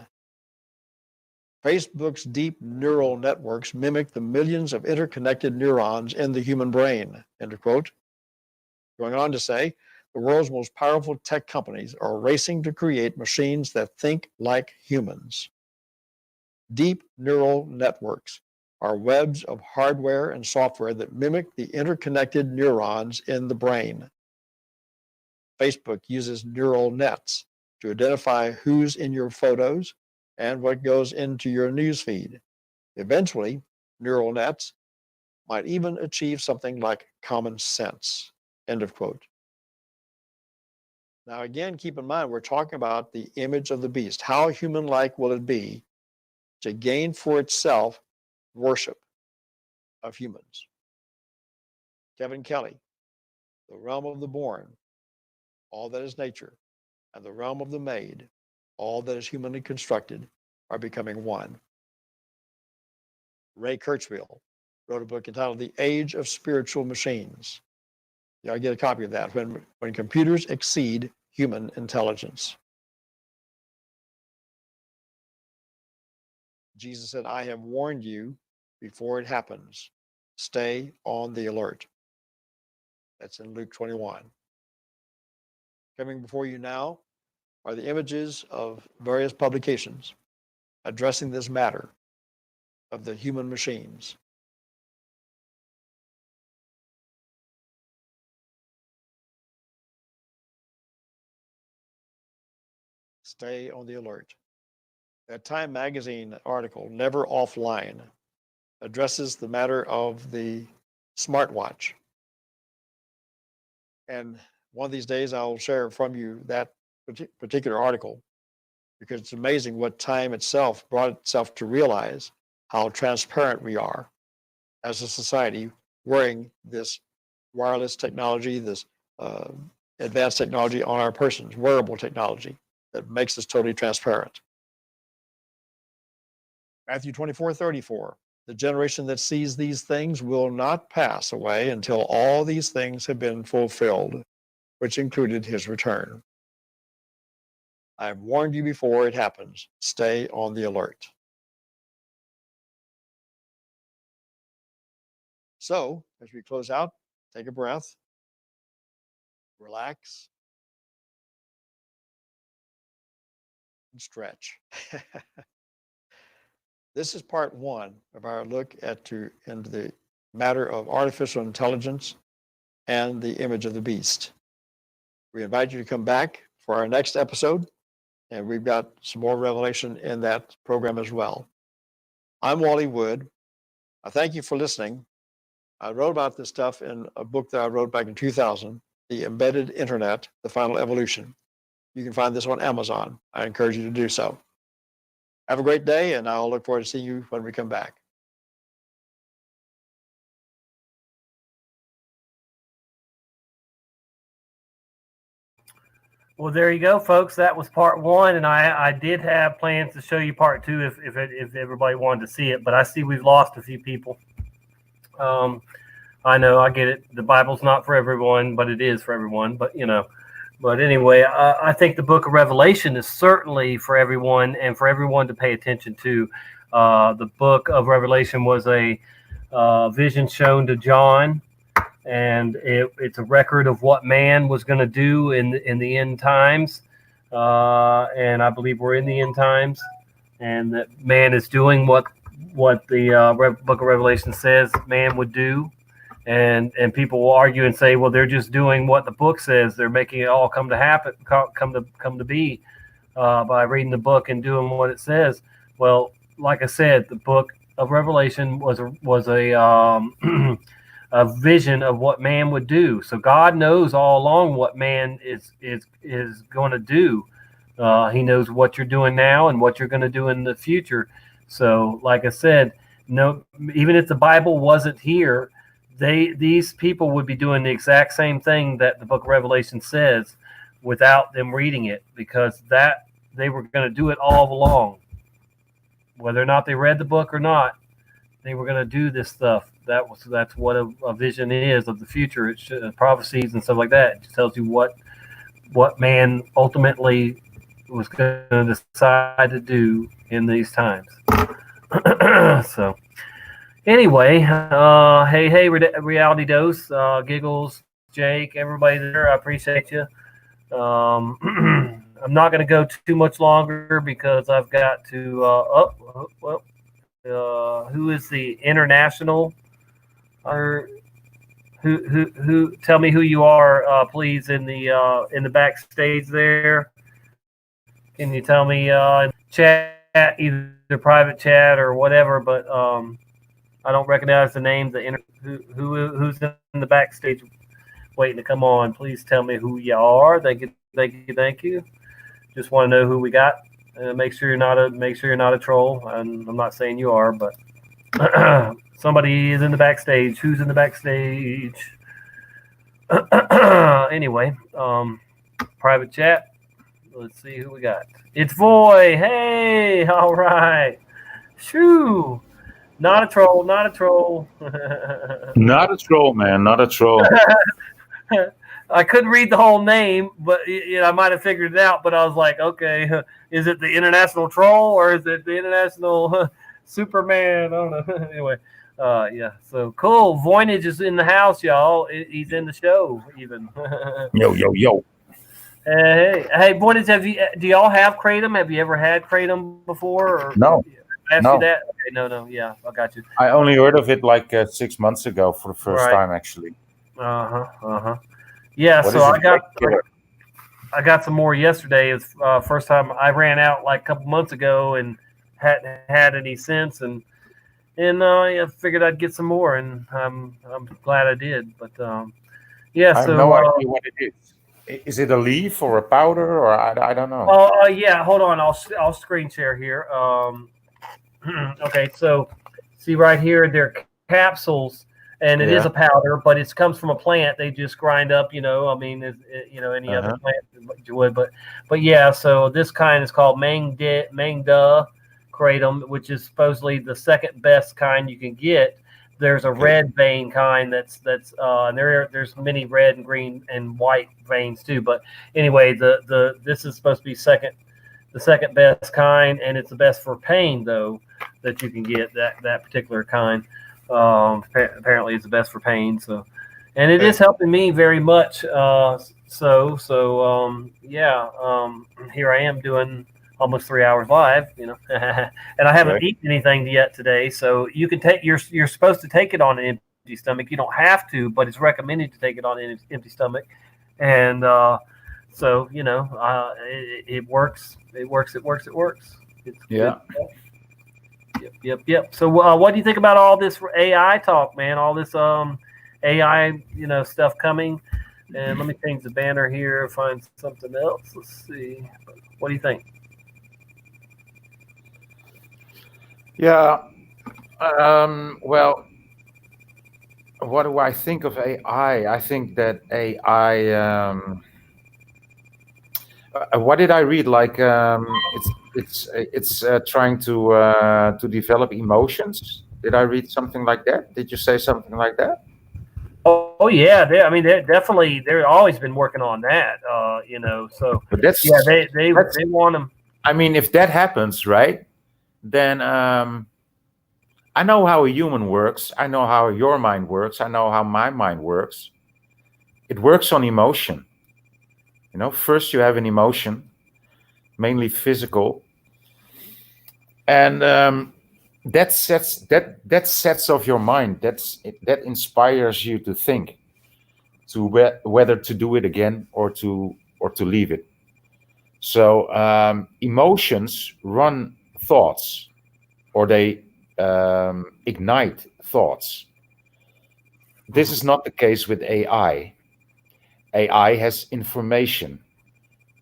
Facebook's deep neural networks mimic the millions of interconnected neurons in the human brain. End of quote. Going on to say, the world's most powerful tech companies are racing to create machines that think like humans. Deep neural networks are webs of hardware and software that mimic the interconnected neurons in the brain. Facebook uses neural nets to identify who's in your photos and what goes into your newsfeed. Eventually, neural nets might even achieve something like common sense. End of quote. Now, again, keep in mind, we're talking about the image of the beast. How human-like will it be to gain for itself worship of humans? Kevin Kelly, the realm of the born, all that is nature, and the realm of the made, all that is humanly constructed, are becoming one. Ray Kurzweil wrote a book entitled The Age of Spiritual Machines. You ought to get a copy of that, when computers exceed human intelligence. Jesus said, I have warned you before it happens. Stay on the alert. That's in Luke 21. Coming before you now are the images of various publications addressing this matter of the human machines. Stay on the alert. That Time magazine article, Never Offline, addresses the matter of the smartwatch. And one of these days I'll share from you that particular article, because it's amazing what Time itself brought itself to realize how transparent we are as a society wearing this wireless technology, this advanced technology on our persons, wearable technology that makes us totally transparent. Matthew 24:34, the generation that sees these things will not pass away until all these things have been fulfilled, which included his return. I have warned you before it happens. Stay on the alert. So, as we close out, take a breath, relax, and stretch. This is part one of our look into the matter of artificial intelligence and the image of the beast. We invite you to come back for our next episode, and we've got some more revelation in that program as well. I'm Wally Wood. I thank you for listening. I wrote about this stuff in a book that I wrote back in 2000, The Embedded Internet, The Final Evolution. You can find this on Amazon. I encourage you to do so. Have a great day, and I'll look forward to seeing you when we come back. Well, there you go, folks. That was part one, and I did have plans to show you part two if everybody wanted to see it, but I see we've lost a few people. I know, I get it. The Bible's not for everyone, but it is for everyone. But but anyway, I think the Book of Revelation is certainly for everyone and for everyone to pay attention to. The Book of Revelation was a vision shown to John, and it's a record of what man was going to do in the end times. And I believe we're in the end times, and that man is doing what the Book of Revelation says man would do. And people will argue and say, well, they're just doing what the book says. They're making it all come to be by reading the book and doing what it says. Well, like I said, the Book of Revelation was a a vision of what man would do. So God knows all along what man is going to do. He knows what you're doing now and what you're going to do in the future. So, like I said, no, even if the Bible wasn't here, these people would be doing the exact same thing that the Book of Revelation says without them reading it, because that they were going to do it all along. Whether or not they read the book or not, they were going to do this stuff. That's what a vision is of the future. It's prophecies and stuff like that. It just tells you what man ultimately was going to decide to do in these times. So. Anyway, hey, Reality Dose, Giggles, Jake, everybody there, I appreciate you. I'm not going to go too much longer because I've got to. Who is the international? Or who? Tell me who you are, please, in the backstage there. Can you tell me in chat, either private chat or whatever? But I don't recognize the names. Who's in the backstage waiting to come on? Please tell me who you are. Thank you. Just want to know who we got. Make sure you're not a troll. And I'm not saying you are, but somebody is in the backstage. Who's in the backstage? Anyway, private chat. Let's see who we got. It's Voy. Hey, all right. Shoo. Not a troll, not a troll. Not a troll, man, not a troll. I couldn't read the whole name, but I might have figured it out. But I was like, okay, is it the international troll or is it the international Superman? I don't know. Anyway, yeah. So cool. Voynich is in the house, y'all. He's in the show, even. Yo. Hey, Voynich, do y'all have Kratom? Have you ever had Kratom before? Or No. Ask No. you that? Okay, no, yeah, I got you. I only heard of it like 6 months ago for the first time, actually. Yeah, What so is it? I got some more yesterday. It's first time I ran out like a couple months ago and hadn't had any since, and I figured I'd get some more, and I'm glad I did. But yeah, I have no idea what it is. Is it a leaf or a powder, or I don't know? Oh, yeah. Hold on, I'll screen share here. Okay, so see right here, they're capsules, and it is a powder, but it comes from a plant. They just grind up, I mean, any other plant you would, but yeah. So this kind is called Mangda kratom, which is supposedly the second best kind you can get. There's a red vein kind that's and there's many red and green and white veins too. But anyway, this is supposed to be the second best kind, and it's the best for pain though that you can get. That particular kind apparently is the best for pain. So, and it is helping me very much. Yeah. Here I am doing almost 3 hours live, and I haven't eaten anything yet today. So you can take you're supposed to take it on an empty stomach. You don't have to, but it's recommended to take it on an empty stomach. And so it works. It works. It's yeah. Good. Yep. So what do you think about all this AI talk, man? All this AI stuff coming. And let me change the banner here. Find something else. Let's see. What do you think? Yeah. Well, what do I think of AI? I think that AI. What did I read? Like it's trying to develop emotions. Did I read something like that? Did you say something like that? Oh yeah, they're definitely, they're always been working on that. So But that's yeah, they want them. I mean, if that happens, right, then I know how a human works. I know how your mind works. I know how my mind works. It works on emotion. First you have an emotion, mainly physical, and that sets off your mind. That inspires you to think, to whether to do it again or to leave it. So emotions run thoughts, or they ignite thoughts. This is not the case with AI. AI has information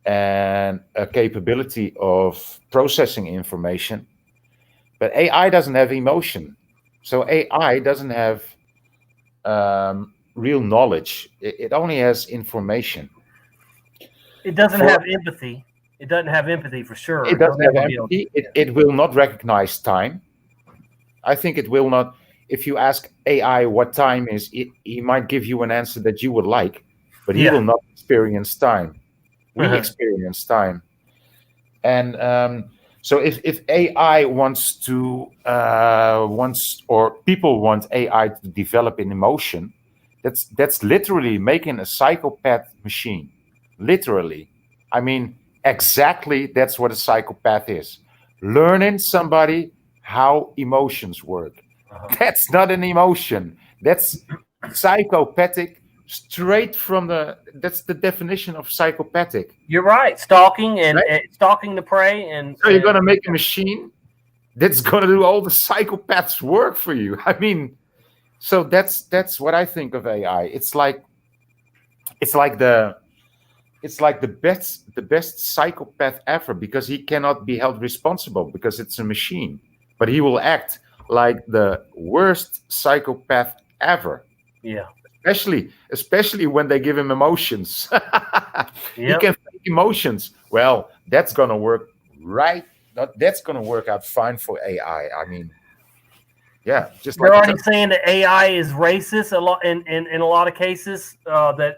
and a capability of processing information, but AI doesn't have emotion. So AI doesn't have real knowledge. It only has information. It doesn't have empathy. It doesn't have empathy for sure. It doesn't It'll have never be able to. empathy. It will not recognize time. I think it will not. If you ask AI what time is, he might give you an answer that you would like, but he will not experience time. We experience time. And so if AI or people want AI to develop an emotion, that's literally making a psychopath machine. Literally. I mean, exactly that's what a psychopath is. Learning somebody how emotions work. That's not an emotion. That's psychopathic, straight from that's the definition of psychopathic. You're right. Stalking and stalking the prey, and so you're going to make a machine that's going to do all the psychopaths' work for you. I mean, so that's what I think of AI. It's like the best psychopath ever, because he cannot be held responsible because it's a machine, but he will act like the worst psychopath ever. Yeah. Especially when they give him emotions. He can fake emotions. Well, that's going to work right. That's going to work out fine for AI. I mean, yeah, just they're like already saying that AI is racist a lot in a lot of cases. That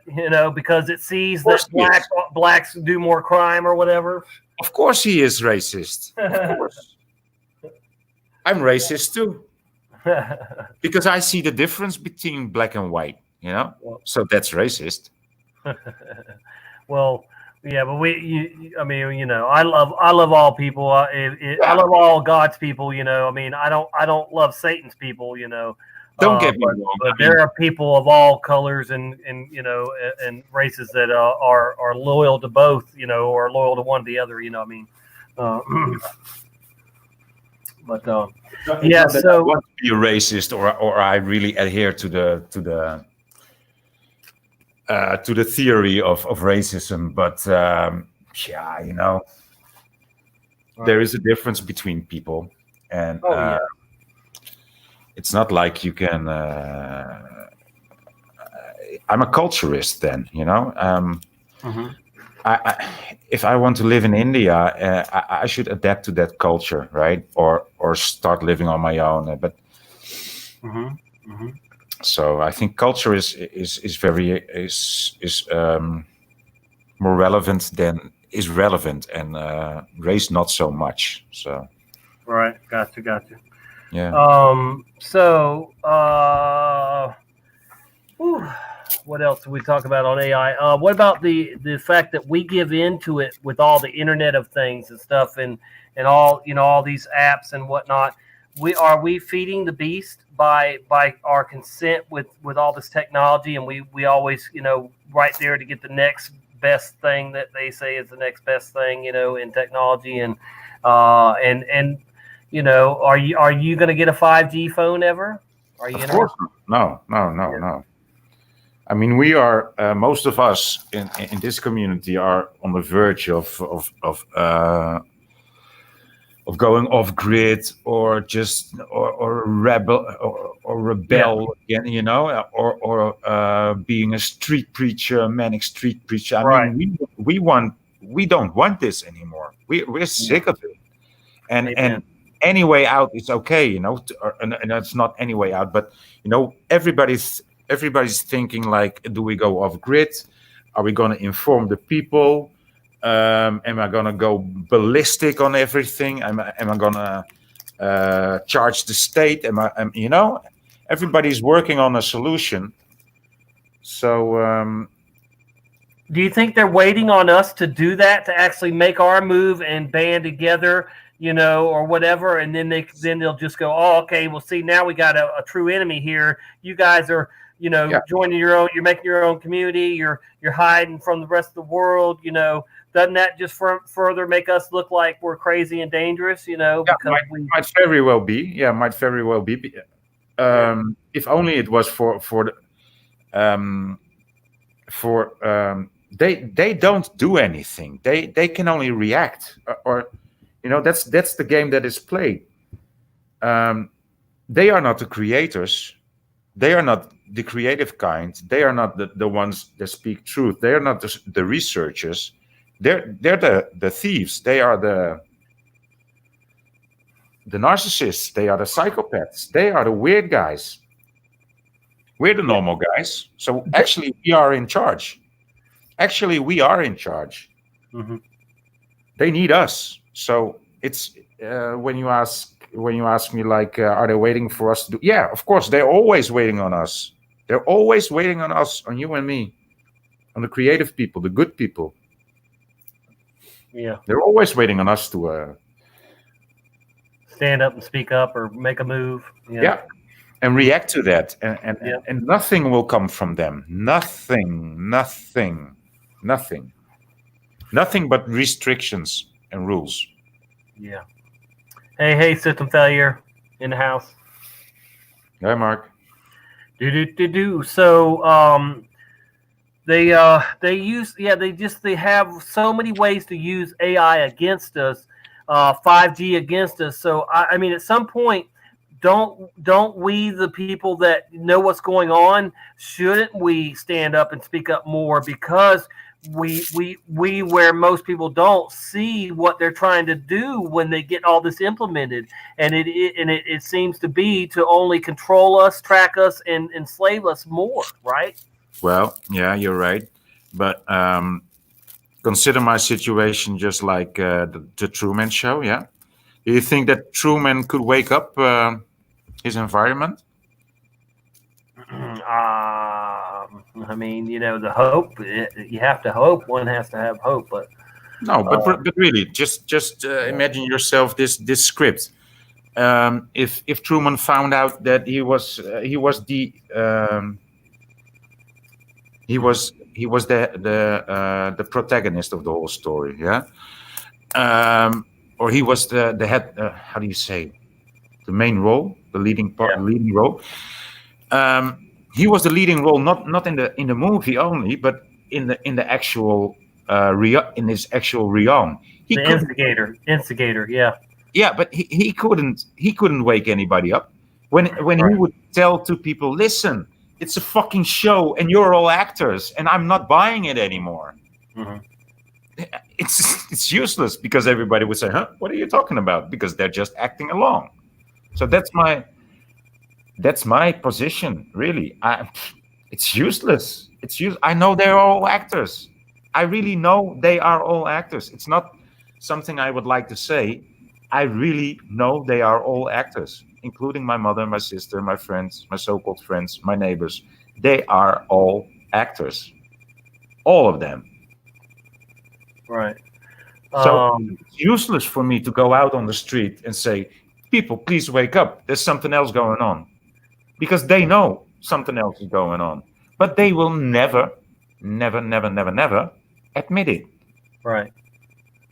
because it sees that blacks do more crime or whatever. Of course, he is racist. Of course, I'm racist too, because I see the difference between black and white. So that's racist. Well, yeah, but I love all people. I love all God's people. I mean, I don't love Satan's people. Don't get me wrong. But there are people of all colors and races that are loyal to both. Or loyal to one or the other. I mean. But yeah, so I want to be a racist, or I really adhere to the theory of racism, but there is a difference between people, and it's not like you can. I'm a culturist, then if I want to live in India, I should adapt to that culture, right? Or start living on my own. But so I think culture is more relevant than is relevant, and race not so much. So right, gotcha. Yeah. What else did we talk about on AI? What about the fact that we give into it with all the Internet of Things and stuff, and all all these apps and whatnot? Are we feeding the beast by our consent with all this technology, and we always right there to get the next best thing that they say is the next best thing in technology, and are you going to get a 5G phone ever? Are you? Of course not. No. I mean, we are most of us in this community are on the verge of going off grid, or just or rebel again, or being a street preacher, a manic street preacher. I mean, we don't want this anymore. We're sick of it, and any way out is okay, and it's not any way out, but everybody's thinking like, do we go off grid? Are we going to inform the people? Am I going to go ballistic on everything? Am I going to charge the state? Everybody's working on a solution. So do you think they're waiting on us to do that, to actually make our move and band together, or whatever, and then they'll just go, oh, okay, well, see, now we got a true enemy here. You guys are, joining your own. You're making your own community. You're hiding from the rest of the world. Doesn't that just further make us look like we're crazy and dangerous? Because might very well be. Yeah, might very well be. If only it was they don't do anything. They can only react, or that's the game that is played. They are not the creators. They are not the creative kind. They are not the ones that speak truth. They are not the researchers. They're the thieves. They are the narcissists. They are the psychopaths. They are the weird guys. We're the normal guys. So actually, we are in charge. Mm-hmm. They need us. So it's when you ask me like, are they waiting for us to do? Yeah, of course, they're always waiting on us. They're always waiting on us, on you and me, on the creative people, the good people. Yeah, they're always waiting on us to stand up and speak up or make a move. Yeah, and react to that, and nothing will come from them. Nothing but restrictions and rules. Yeah. Hey, system failure in the house. Hi, Mark. So they have so many ways to use AI against us, 5G against us. So I mean, at some point, don't we, the people that know what's going on, shouldn't we stand up and speak up more, because we where most people don't see what they're trying to do when they get all this implemented, and it seems to be to only control us, track us, and enslave us more, right? Well, yeah, you're right, but consider my situation just like the Truman Show. Yeah, do you think that Truman could wake up his environment? I mean, the hope, you have to hope. One has to have hope, but no. But really, just imagine yourself this script. If Truman found out that he was the protagonist of the whole story, yeah, or he was the head. How do you say? The main role, the leading part, leading role. He was the leading role, not in the movie only, but in the actual in his actual realm. The instigator, yeah. Yeah, but he couldn't wake anybody up. When he would tell to people, listen, it's a fucking show and you're all actors and I'm not buying it anymore. Mm-hmm. It's useless, because everybody would say, huh, what are you talking about? Because they're just acting along. So that's my position, really. It's useless. I know they're all actors. I really know they are all actors. It's not something I would like to say. I really know they are all actors, including my mother, my sister, my friends, my so-called friends, my neighbors. They are all actors. All of them. Right. So it's useless for me to go out on the street and say, people, please wake up. There's something else going on. Because they know something else is going on. But they will never admit it. Right.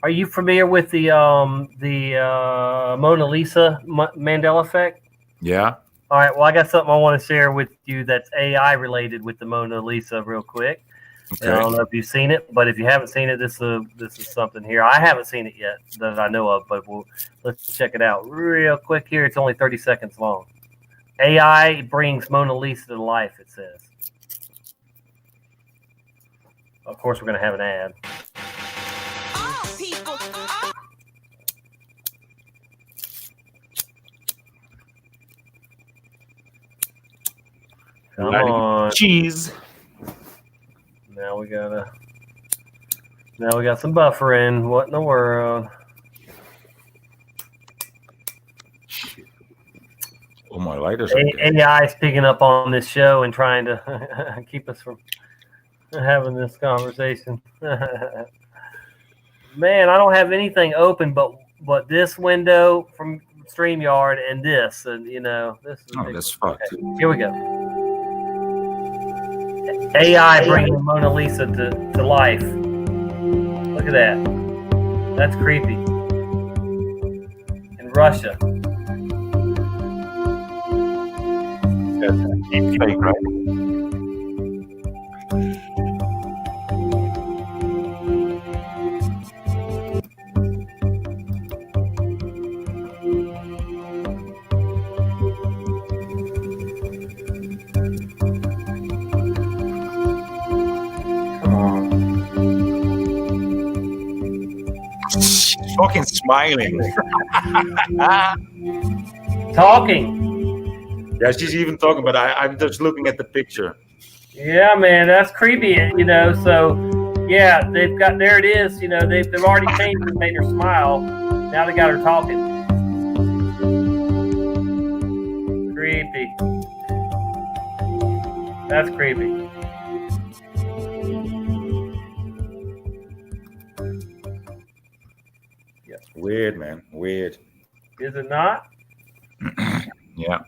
Are you familiar with the Mona Lisa Mandela effect? Yeah. All right. Well, I got something I want to share with you that's AI related with the Mona Lisa real quick. Okay. I don't know if you've seen it, but if you haven't seen it, this is something here. I haven't seen it yet that I know of, but let's check it out real quick here. It's only 30 seconds long. AI brings Mona Lisa to life, it says. Of course, we're going to have an ad. cheese. Now we got some buffering. What in the world? Oh, my lighters are dead. AI is picking up on this show and trying to keep us from having this conversation. Man, I don't have anything open but this window from StreamYard and this, and this is that's fucked. Okay, here we go. AI bringing Mona Lisa to life. Look at that. That's creepy. In Russia. That's deep fake, right? Fucking smiling. Talking. Yeah, she's even talking, but I'm just looking at the picture. Yeah, man, that's creepy, so yeah, they've got, there it is, they've already changed and made her smile. Now they got her talking. Creepy. That's creepy. Weird, man. Weird. Is it not? Yeah.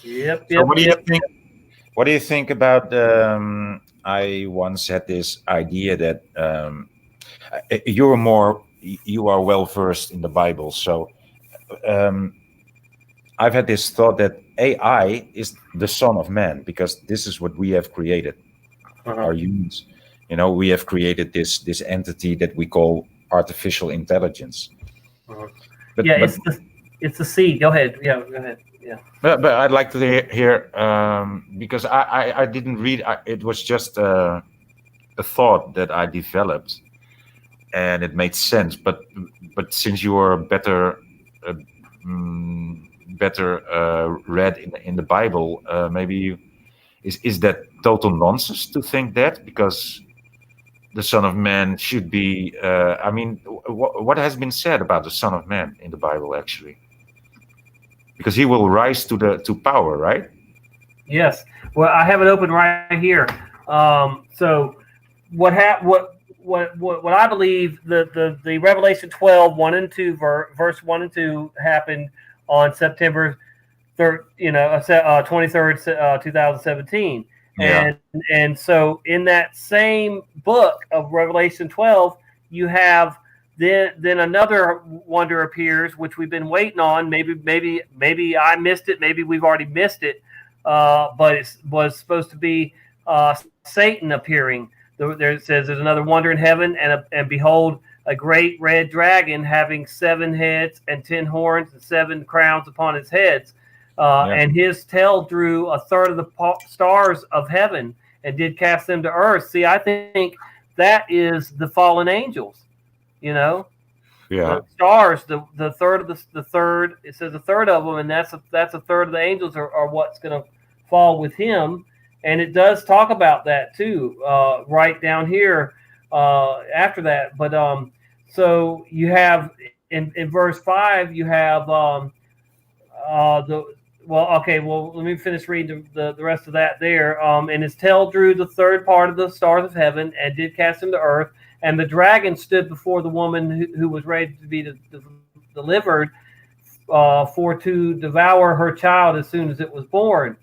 Yep. So what do you think? What do you think about? I once had this idea that you are well versed in the Bible. So I've had this thought that AI is the son of man because this is what we have created. Our humans, we have created this entity that we call artificial intelligence. But, yeah, but, it's the seed. Go ahead. Yeah, go ahead. Yeah. But I'd like to hear because I didn't read. It was just a thought that I developed, and it made sense. But since you are better read in the Bible, maybe is that total nonsense to think that because the Son of Man should be. I mean, what has been said about the Son of Man in the Bible actually? Because he will rise to power, right? Yes. Well, I have it open right here. So what I believe the Revelation 12, 1 and 2 verse 1 and 2 happened on September 3rd, 23rd, 2017. Yeah. And so in that same book of Revelation 12, you have then another wonder appears, which we've been waiting on. Maybe I missed it. Maybe we've already missed it. But it was supposed to be Satan appearing. There it says there's another wonder in heaven, and behold, a great red dragon having 7 heads and 10 horns and 7 crowns upon his heads. And his tail drew a third of the stars of heaven and did cast them to earth. See, I think that is the fallen angels. The stars, the third of the third. It says a third of them, and that's a third of the angels are what's going to fall with him. And it does talk about that too, right down here after that. But so you have in verse 5, you have let me finish reading the rest of that there. And his tail drew the third part of the stars of heaven and did cast them to earth. And the dragon stood before the woman who was ready to be delivered for to devour her child as soon as it was born.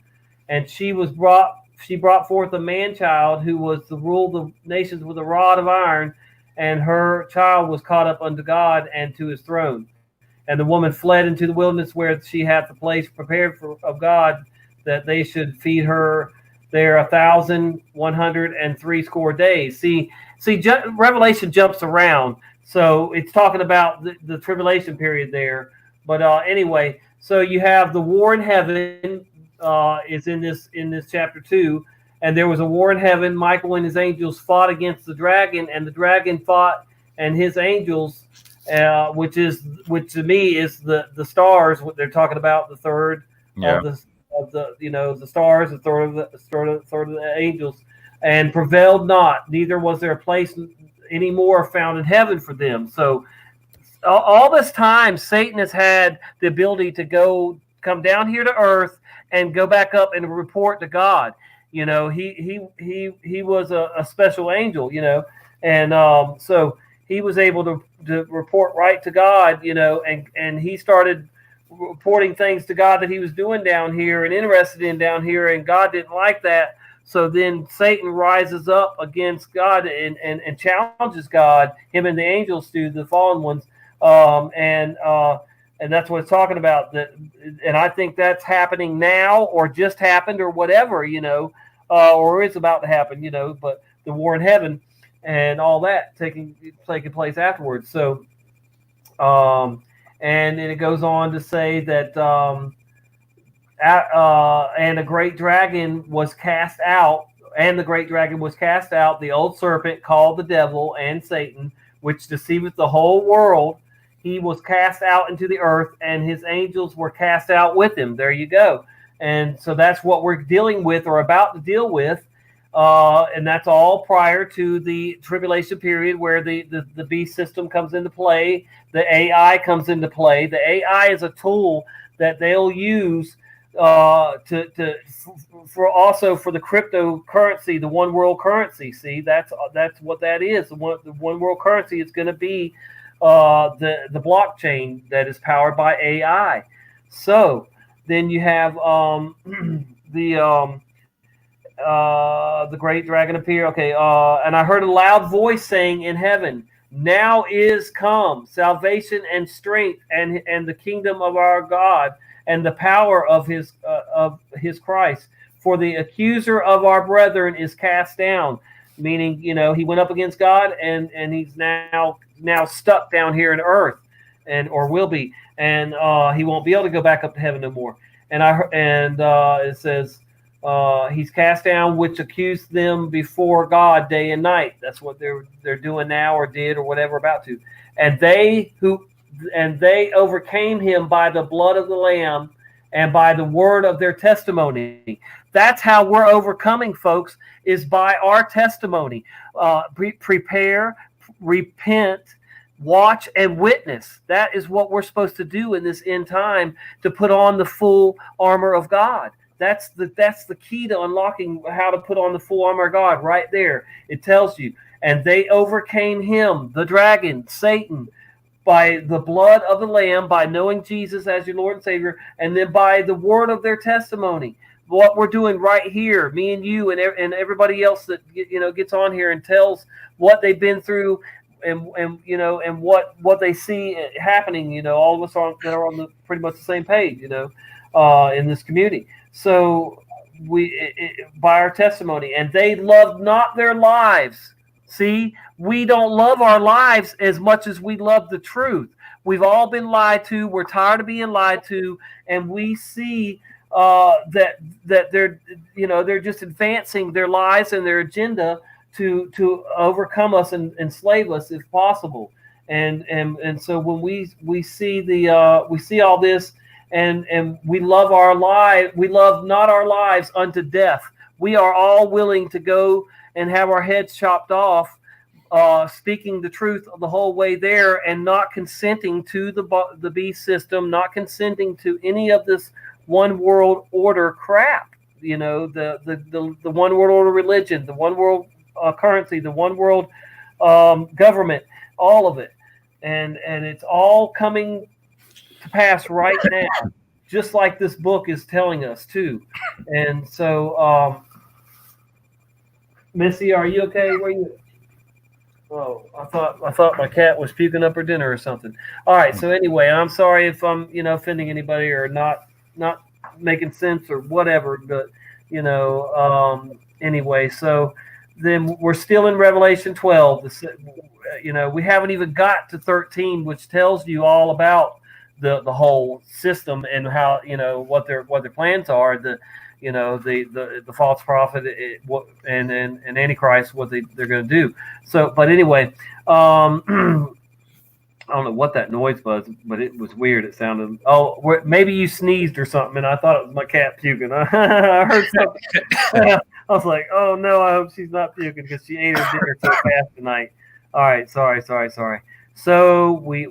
And she brought forth a man-child who was to rule the nations with a rod of iron, and her child was caught up unto God and to his throne. And the woman fled into the wilderness where she had the place prepared of God, that they should feed her there 1,160 days. See, Revelation jumps around, so it's talking about the tribulation period there. But anyway, so you have the war in heaven is in this chapter 2, and there was a war in heaven. Michael and his angels fought against the dragon, and the dragon fought and his angels. Which to me is the stars. What they're talking about, the third the stars, the third of the angels, and prevailed not. Neither was there a place any more found in heaven for them. So all this time, Satan has had the ability to come down here to earth and go back up and report to God. He was a special angel, and so he was able to report right to God, and he started reporting things to God that he was doing down here and interested in down here, and God didn't like that. So then Satan rises up against God and challenges God, him and the angels do, the fallen ones, and that's what it's talking about. And I think that's happening now, or just happened, or whatever, or is about to happen, But the war in heaven and all that taking place afterwards. So, and then it goes on to say that, and a great dragon was cast out, the old serpent called the devil and Satan, which deceiveth the whole world. He was cast out into the earth, and his angels were cast out with him. There you go. And so that's what we're dealing with, or about to deal with. And that's all prior to the tribulation period, where the beast system comes into play. The AI comes into play. The AI is a tool that they'll use for the cryptocurrency, the one world currency. See, that's what that is. The one world currency is going to be the blockchain that is powered by AI. So then you have the great dragon appear. Okay, and I heard a loud voice saying in heaven, "Now is come salvation and strength and the kingdom of our God and the power of his Christ. For the accuser of our brethren is cast down." Meaning, he went up against God, and he's now stuck down here in earth, or will be, and he won't be able to go back up to heaven no more. And it says, he's cast down, which accused them before God day and night. That's what they're doing now, or did, or whatever, about to. And they overcame him by the blood of the Lamb and by the word of their testimony. That's how we're overcoming, folks, is by our testimony. Prepare, repent, watch, and witness. That is what we're supposed to do in this end time, to put on the full armor of God. That's the key to unlocking how to put on the full armor of God. Right there, it tells you. And they overcame him, the dragon, Satan, by the blood of the Lamb, by knowing Jesus as your Lord and Savior, and then by the word of their testimony. What we're doing right here, me and you and everybody else that gets on here and tells what they've been through, and what they see happening. All of us that are on pretty much the same page. In this community. So by our testimony, and they loved not their lives. See, we don't love our lives as much as we love the truth. We've all been lied to. We're tired of being lied to, and we see that they're just advancing their lies and their agenda to overcome us and enslave us if possible. And so when we see all this, and we love our life, we love not our lives unto death. We are all willing to go and have our heads chopped off, speaking the truth the whole way there, and not consenting to the beast system, not consenting to any of this one world order crap. The one world order religion, the one world currency, the one world government, all of it, and it's all coming to pass right now, just like this book is telling us too. And so, Missy, are you okay? Where you? Oh, I thought my cat was puking up her dinner or something. All right. So anyway, I'm sorry if I'm offending anybody or not making sense or whatever. But anyway, so then we're still in Revelation 12. We haven't even got to 13, which tells you all about the whole system and how what their plans are. The false prophet and Antichrist, what they're going to do. So, but anyway, I don't know what that noise was, but it was weird. It sounded, oh, maybe you sneezed or something, and I thought it was my cat puking. I heard something. I was like, oh no, I hope she's not puking because she ate her dinner so fast tonight. All right, sorry. So we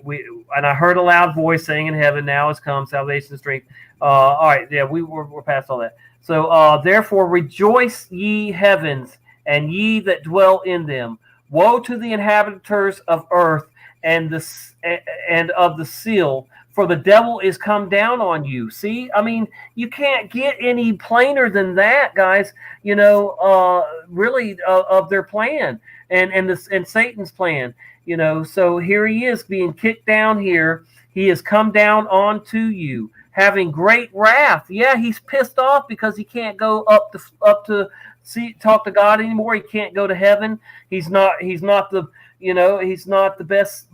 and I heard a loud voice saying in heaven, now has come salvation and strength. All right, yeah, we're past all that. So therefore rejoice ye heavens, and ye that dwell in them. Woe to the inhabitants of earth and of the seal, for the devil is come down on you. See, I mean, you can't get any plainer than that, guys. Really of their plan and Satan's plan. So here he is being kicked down here. He has come down onto you, having great wrath. Yeah, he's pissed off because he can't go up to talk to God anymore. He can't go to heaven. He's not the he's not the best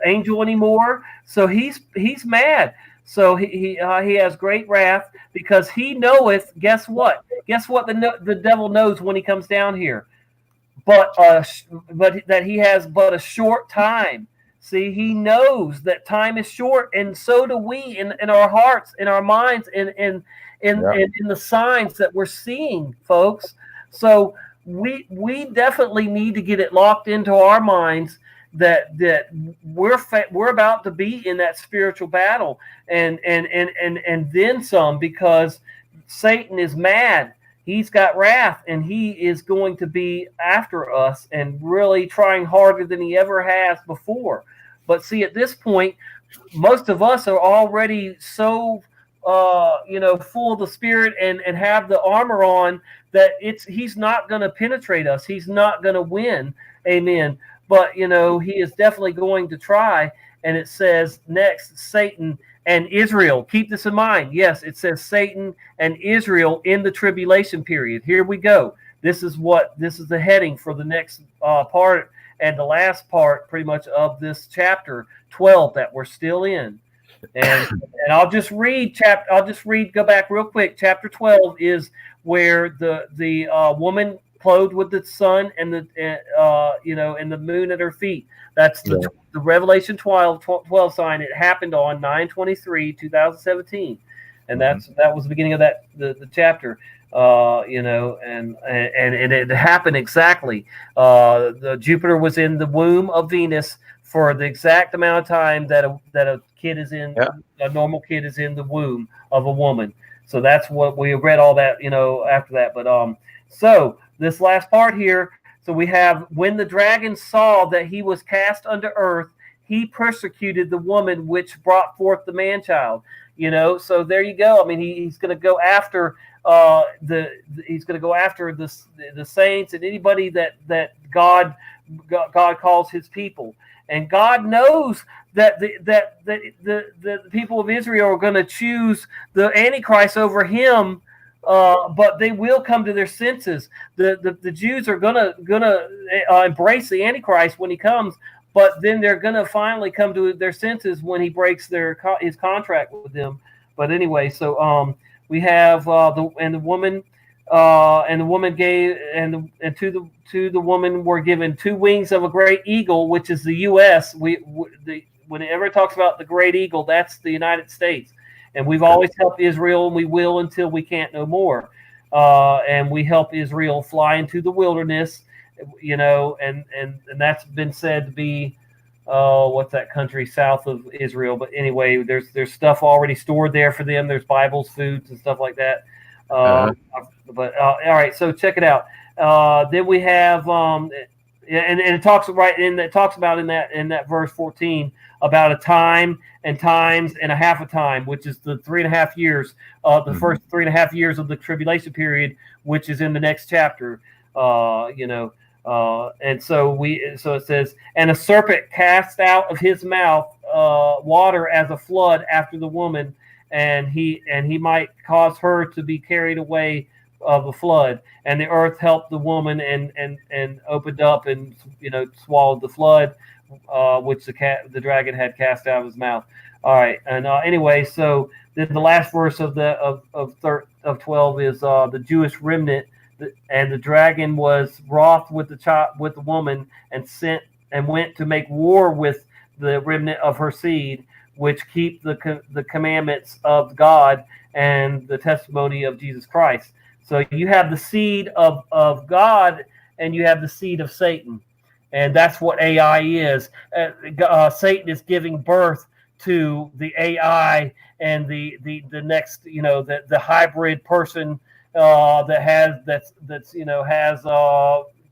angel anymore. So he's mad. So he has great wrath because he knoweth. Guess what? The devil knows when he comes down here, but that he has but a short time. See, he knows that time is short, and so do we in our hearts, in our minds, in the signs that we're seeing, folks. So we definitely need to get it locked into our minds that we're about to be in that spiritual battle, and then some, because Satan is mad. He's got wrath, and he is going to be after us and really trying harder than he ever has before. But see, at this point, most of us are already so full of the Spirit and have the armor on that he's not going to penetrate us. He's not going to win. Amen. But he is definitely going to try. And it says next, Satan and Israel. Keep this in mind. Yes, it says Satan and Israel in the tribulation period. Here we go. This is the heading for the next part and the last part, pretty much, of this chapter 12 that we're still in. And I'll just read. Go back real quick. Chapter 12 is where the woman clothed with the sun and and the moon at her feet. That's the Revelation 12 sign. It happened on 9/23/2017, and that was the beginning of the chapter. And it happened exactly. The Jupiter was in the womb of Venus for the exact amount of time that a kid is in, a normal kid is in the womb of a woman. So that's what we read all that, after that. But so this last part here, so we have, when the dragon saw that he was cast unto earth, he persecuted the woman which brought forth the man child. So there you go. I mean, he's going to go after he's going to go after the saints and anybody that God calls his people. And God knows that the people of Israel are going to choose the Antichrist over him, but they will come to their senses. The Jews are gonna embrace the Antichrist when he comes, but then they're gonna finally come to their senses when he breaks his contract with them. But anyway, so we have the woman gave, and to the woman were given 2 wings of a great eagle, which is the U.S. Whenever it talks about the great eagle, that's the United States, and we've always helped Israel, and we will until we can't no more. And we help Israel fly into the wilderness, and that's been said to be what's that country south of Israel? But anyway, there's stuff already stored there for them. There's Bibles, foods, and stuff like that. But all right, so check it out. Then we have and it talks right in that, talks about in that verse 14 about a time and times and a half a time, which is the 3.5 years, the first 3.5 years of the tribulation period, which is in the next chapter. And so it says, and a serpent cast out of his mouth water as a flood after the woman, and he might cause her to be carried away of a flood. And the earth helped the woman and opened up and swallowed the flood, which the dragon had cast out of his mouth. All right, and anyway, so then the last verse of 12 is the Jewish remnant. And the dragon was wroth with the woman and went to make war with the remnant of her seed, which keep the commandments of God and the testimony of Jesus Christ. So you have the seed of God and you have the seed of Satan. And that's what AI is. Satan is giving birth to the AI and the next, the hybrid person has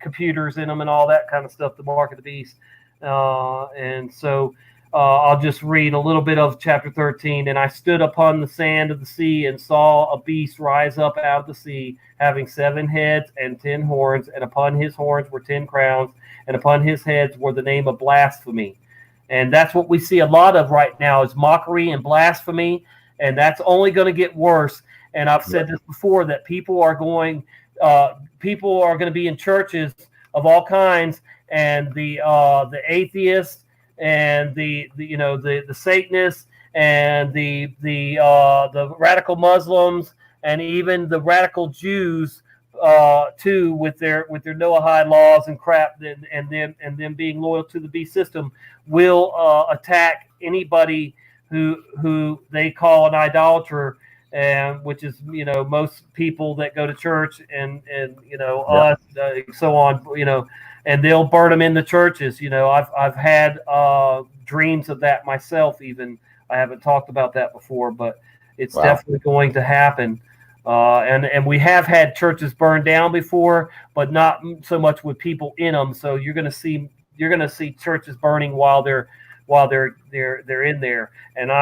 computers in them and all that kind of stuff, the mark of the beast. And so I'll just read a little bit of chapter 13. And I stood upon the sand of the sea and saw a beast rise up out of the sea, having 7 heads and 10 horns, and upon his horns were 10 crowns, and upon his heads were the name of blasphemy. And that's what we see a lot of right now is mockery and blasphemy, and that's only going to get worse. And I've said this before, that people are going to be in churches of all kinds, and the atheists and the Satanists and the radical Muslims and even the radical Jews too, with their Noahide laws and crap, and them being loyal to the beast system, will attack anybody who they call an idolater, and which is most people that go to church and us, so on, and they'll burn them in the churches. I've had dreams of that myself. Even I haven't talked about that before, but it's definitely going to happen. And we have had churches burned down before, but not so much with people in them. So you're going to see churches burning while they're in there. And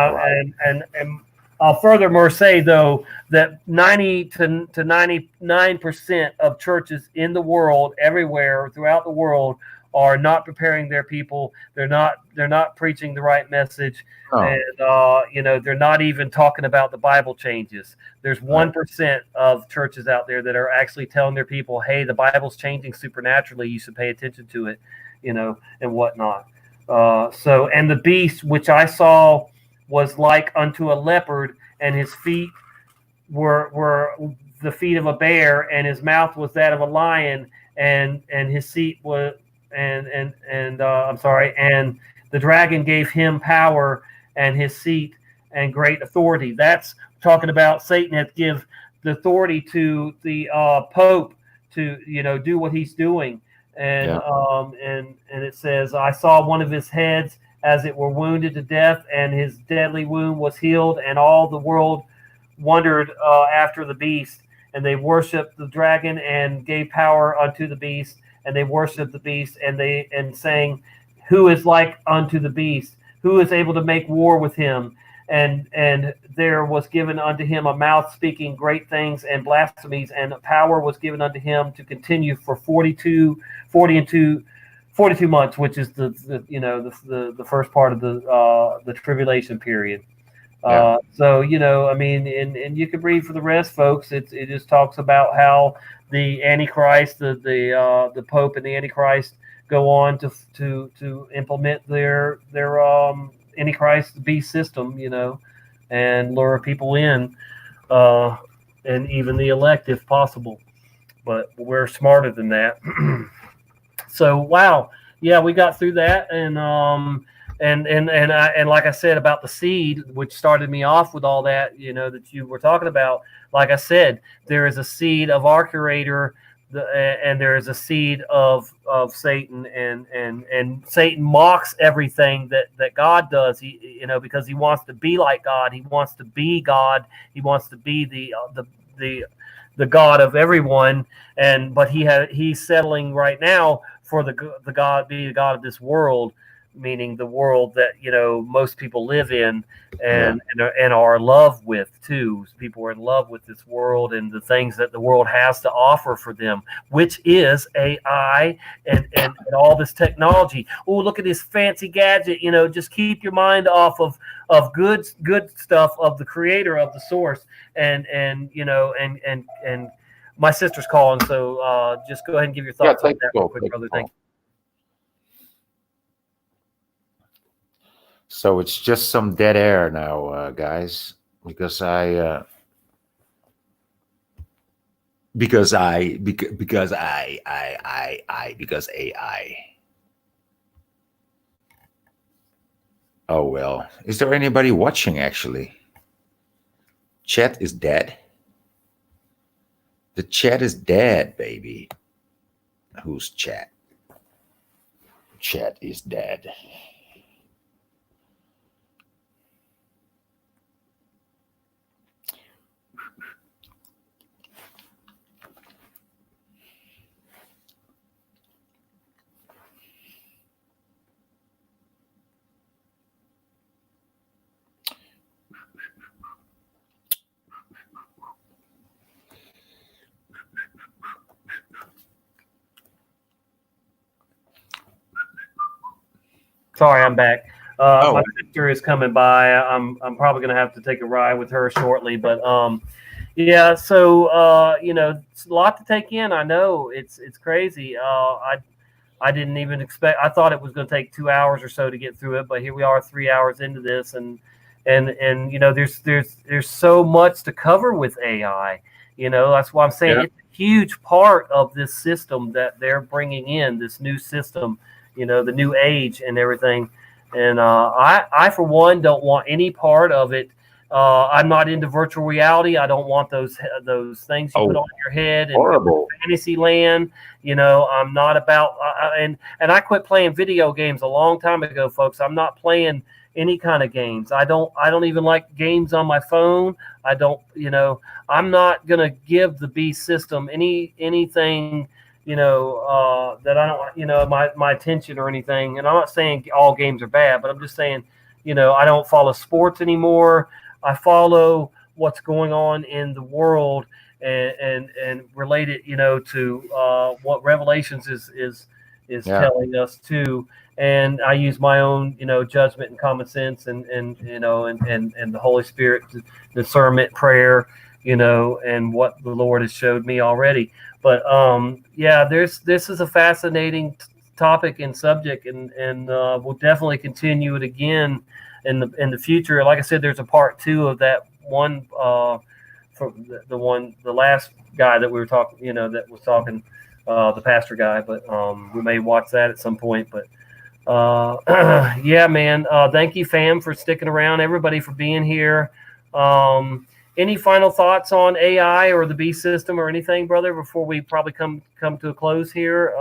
I'll furthermore say, though, that 90 to 99% of churches in the world, everywhere throughout the world, are not preparing their people. They're not preaching the right message, and they're not even talking about the Bible changes. There's 1% of churches out there that are actually telling their people, "Hey, the Bible's changing supernaturally. You should pay attention to it," and whatnot. And the beast which I saw was like unto a leopard, and his feet were the feet of a bear, and his mouth was that of a lion, and his seat was and the dragon gave him power and his seat and great authority. That's talking about Satan has give the authority to the Pope to do what he's doing. And and it says, I saw one of his heads as it were wounded to death, and his deadly wound was healed, and all the world wondered after the beast, and they worshipped the dragon and gave power unto the beast, and they worshipped the beast, and saying, who is like unto the beast? Who is able to make war with him? And there was given unto him a mouth speaking great things and blasphemies, and power was given unto him to continue for 42 months, which is the first part of the tribulation period. So and you can read for the rest, folks. It just talks about how the Antichrist, the Pope and the Antichrist go on to implement their Antichrist beast system, and lure people in, and even the elect if possible. But we're smarter than that. So wow, yeah, we got through that, and like I said about the seed, which started me off with all that, that you were talking about. Like I said, there is a seed of our Creator, and there is a seed of Satan, and Satan mocks everything that God does. He because he wants to be like God. He wants to be God. He wants to be the God of everyone. But he's settling right now for the God, be the God of this world, meaning the world that most people live in and are in love with too. People are in love with this world and the things that the world has to offer for them, which is AI and all this technology. Oh, look at this fancy gadget! Just keep your mind off of good stuff of the Creator, of the source, and my sister's calling, so just go ahead and give your thoughts on that real quick, brother. Thank you. So it's just some dead air now, guys, because AI. Oh, well. Is there anybody watching, actually? Chat is dead. The chat is dead, baby. Who's chat? Chat is dead. Sorry, I'm back. Oh. My sister is coming by. I'm probably gonna have to take a ride with her shortly, but yeah. So you know, it's a lot to take in. I know it's crazy. I didn't even expect. I thought it was going to take 2 hours or so to get through it, but here we are, 3 hours into this, and you know, there's so much to cover with AI. You know, that's why I'm saying it's a huge part of this system that they're bringing in, this new system. You know, the new age and everything. And I for one don't want any part of it. I'm not into virtual reality. I don't want those things you put on your head and horrible. fantasy land. You know, I'm not about and I quit playing video games a long time ago, folks. I'm not playing any kind of games. I don't even like games on my phone. I don't, you know, I'm not gonna give the beast system anything, you know, that I don't, you know, my attention or anything. And I'm not saying all games are bad, but I'm just saying, you know, I don't follow sports anymore. I follow what's going on in the world and relate it, you know, to what Revelations is telling us too. And I use my own, you know, judgment and common sense and you know, and the Holy Spirit discernment, prayer, you know, and what the Lord has showed me already. But yeah, this is a fascinating topic and subject, and we'll definitely continue it again in the future. Like I said, there's a part 2 of that one from the last guy that we were talking, you know, that was talking, the pastor guy. But we may watch that at some point. But yeah, man, thank you, fam, for sticking around. Everybody for being here. Any final thoughts on AI or the B system or anything, brother, before we probably come to a close here?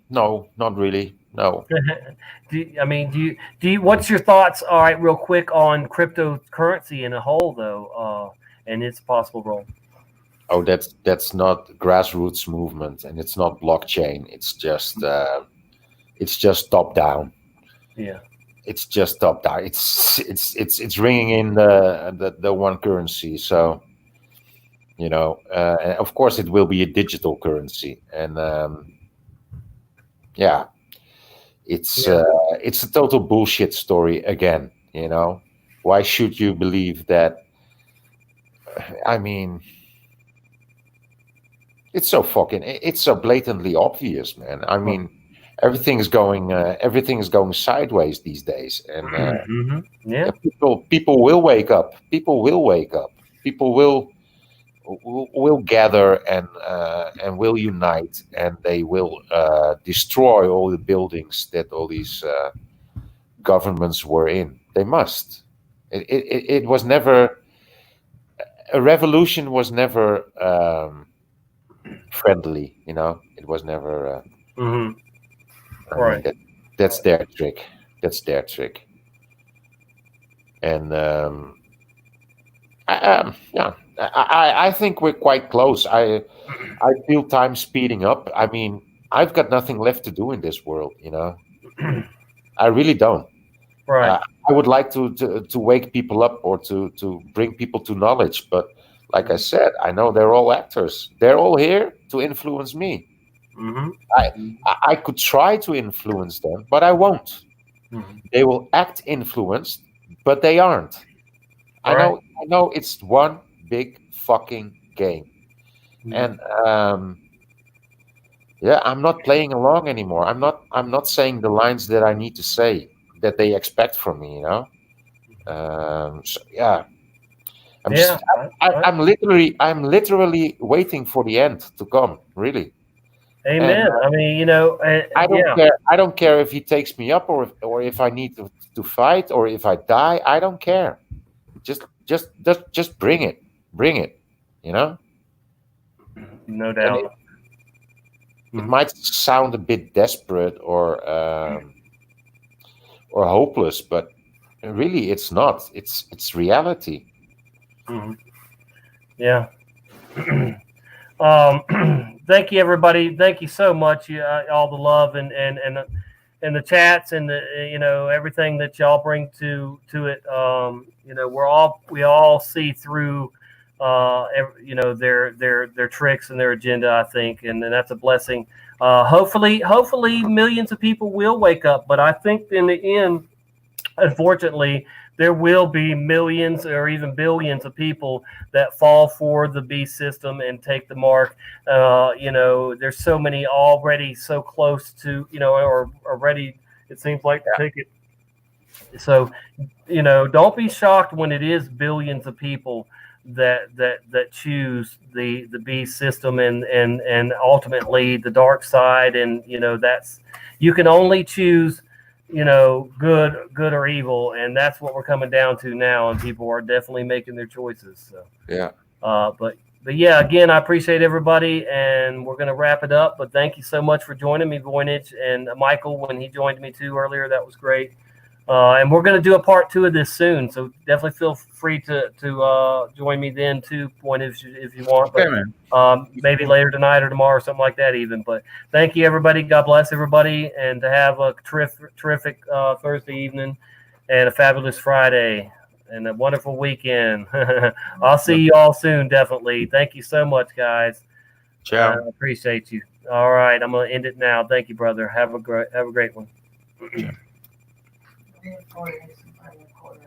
No, not really. No. Do you? What's your thoughts? All right, real quick on cryptocurrency in a whole, though, and its possible role. Oh, that's not grassroots movement, and it's not blockchain. It's just top down. Yeah. It's just top down. It's ringing in the one currency. So, you know, and of course it will be a digital currency, and yeah, it's a total bullshit story again. You know, why should you believe that? I mean, it's so blatantly obvious, man. I mean, everything is going sideways these days, and yeah, people will wake up. People will wake up. People will gather and will unite, and they will destroy all the buildings that all these governments were in. They must. It was never a revolution. Was never friendly. You know, it was never. I mean, that's their trick. That's their trick. And I think we're quite close. I feel time speeding up. I mean, I've got nothing left to do in this world. You know, I really don't. Right. I would like to wake people up or to bring people to knowledge, but like I said, I know they're all actors. They're all here to influence me. I could try to influence them, but I won't. They will act influenced, but they aren't. I know it's one big fucking game. And yeah, I'm not playing along anymore. I'm not saying the lines that I need to say that they expect from me, you know. So yeah. I'm literally waiting for the end to come, really. Amen. And, I mean, you know, I don't yeah. care. I don't care if he takes me up or if I need to fight or if I die. I don't care. Just bring it. Bring it. You know. No And doubt. it might sound a bit desperate or hopeless, but really it's not. It's reality. Yeah. Thank you, everybody. Thank you so much. All the love and the chats and the you know everything that y'all bring to it. You know, we all see through you know their tricks and their agenda. I think, and that's a blessing. Hopefully, millions of people will wake up. But I think in the end, unfortunately, there will be millions or even billions of people that fall for the beast system and take the mark. You know, there's so many already so close to, you know, or already it seems like to take it. So, you know, don't be shocked when it is billions of people that choose the beast system and ultimately the dark side. And you know, that's, you can only choose, you know, good or evil, and that's what we're coming down to now, and people are definitely making their choices. So Yeah. But yeah, again, I appreciate everybody, and we're going to wrap it up. But thank you so much for joining me, Voynich, and Michael when he joined me too earlier. That was great. And we're going to do a part 2 of this soon, so definitely feel free to join me then too, Voynich, if you want. But maybe later tonight or tomorrow or something like that even. But thank you, everybody. God bless everybody, and to have a terrific Thursday evening and a fabulous Friday and a wonderful weekend. I'll see you all soon, definitely. Thank you so much, guys. Ciao. I appreciate you. All right, I'm going to end it now. Thank you, brother. Have a great one. Ciao.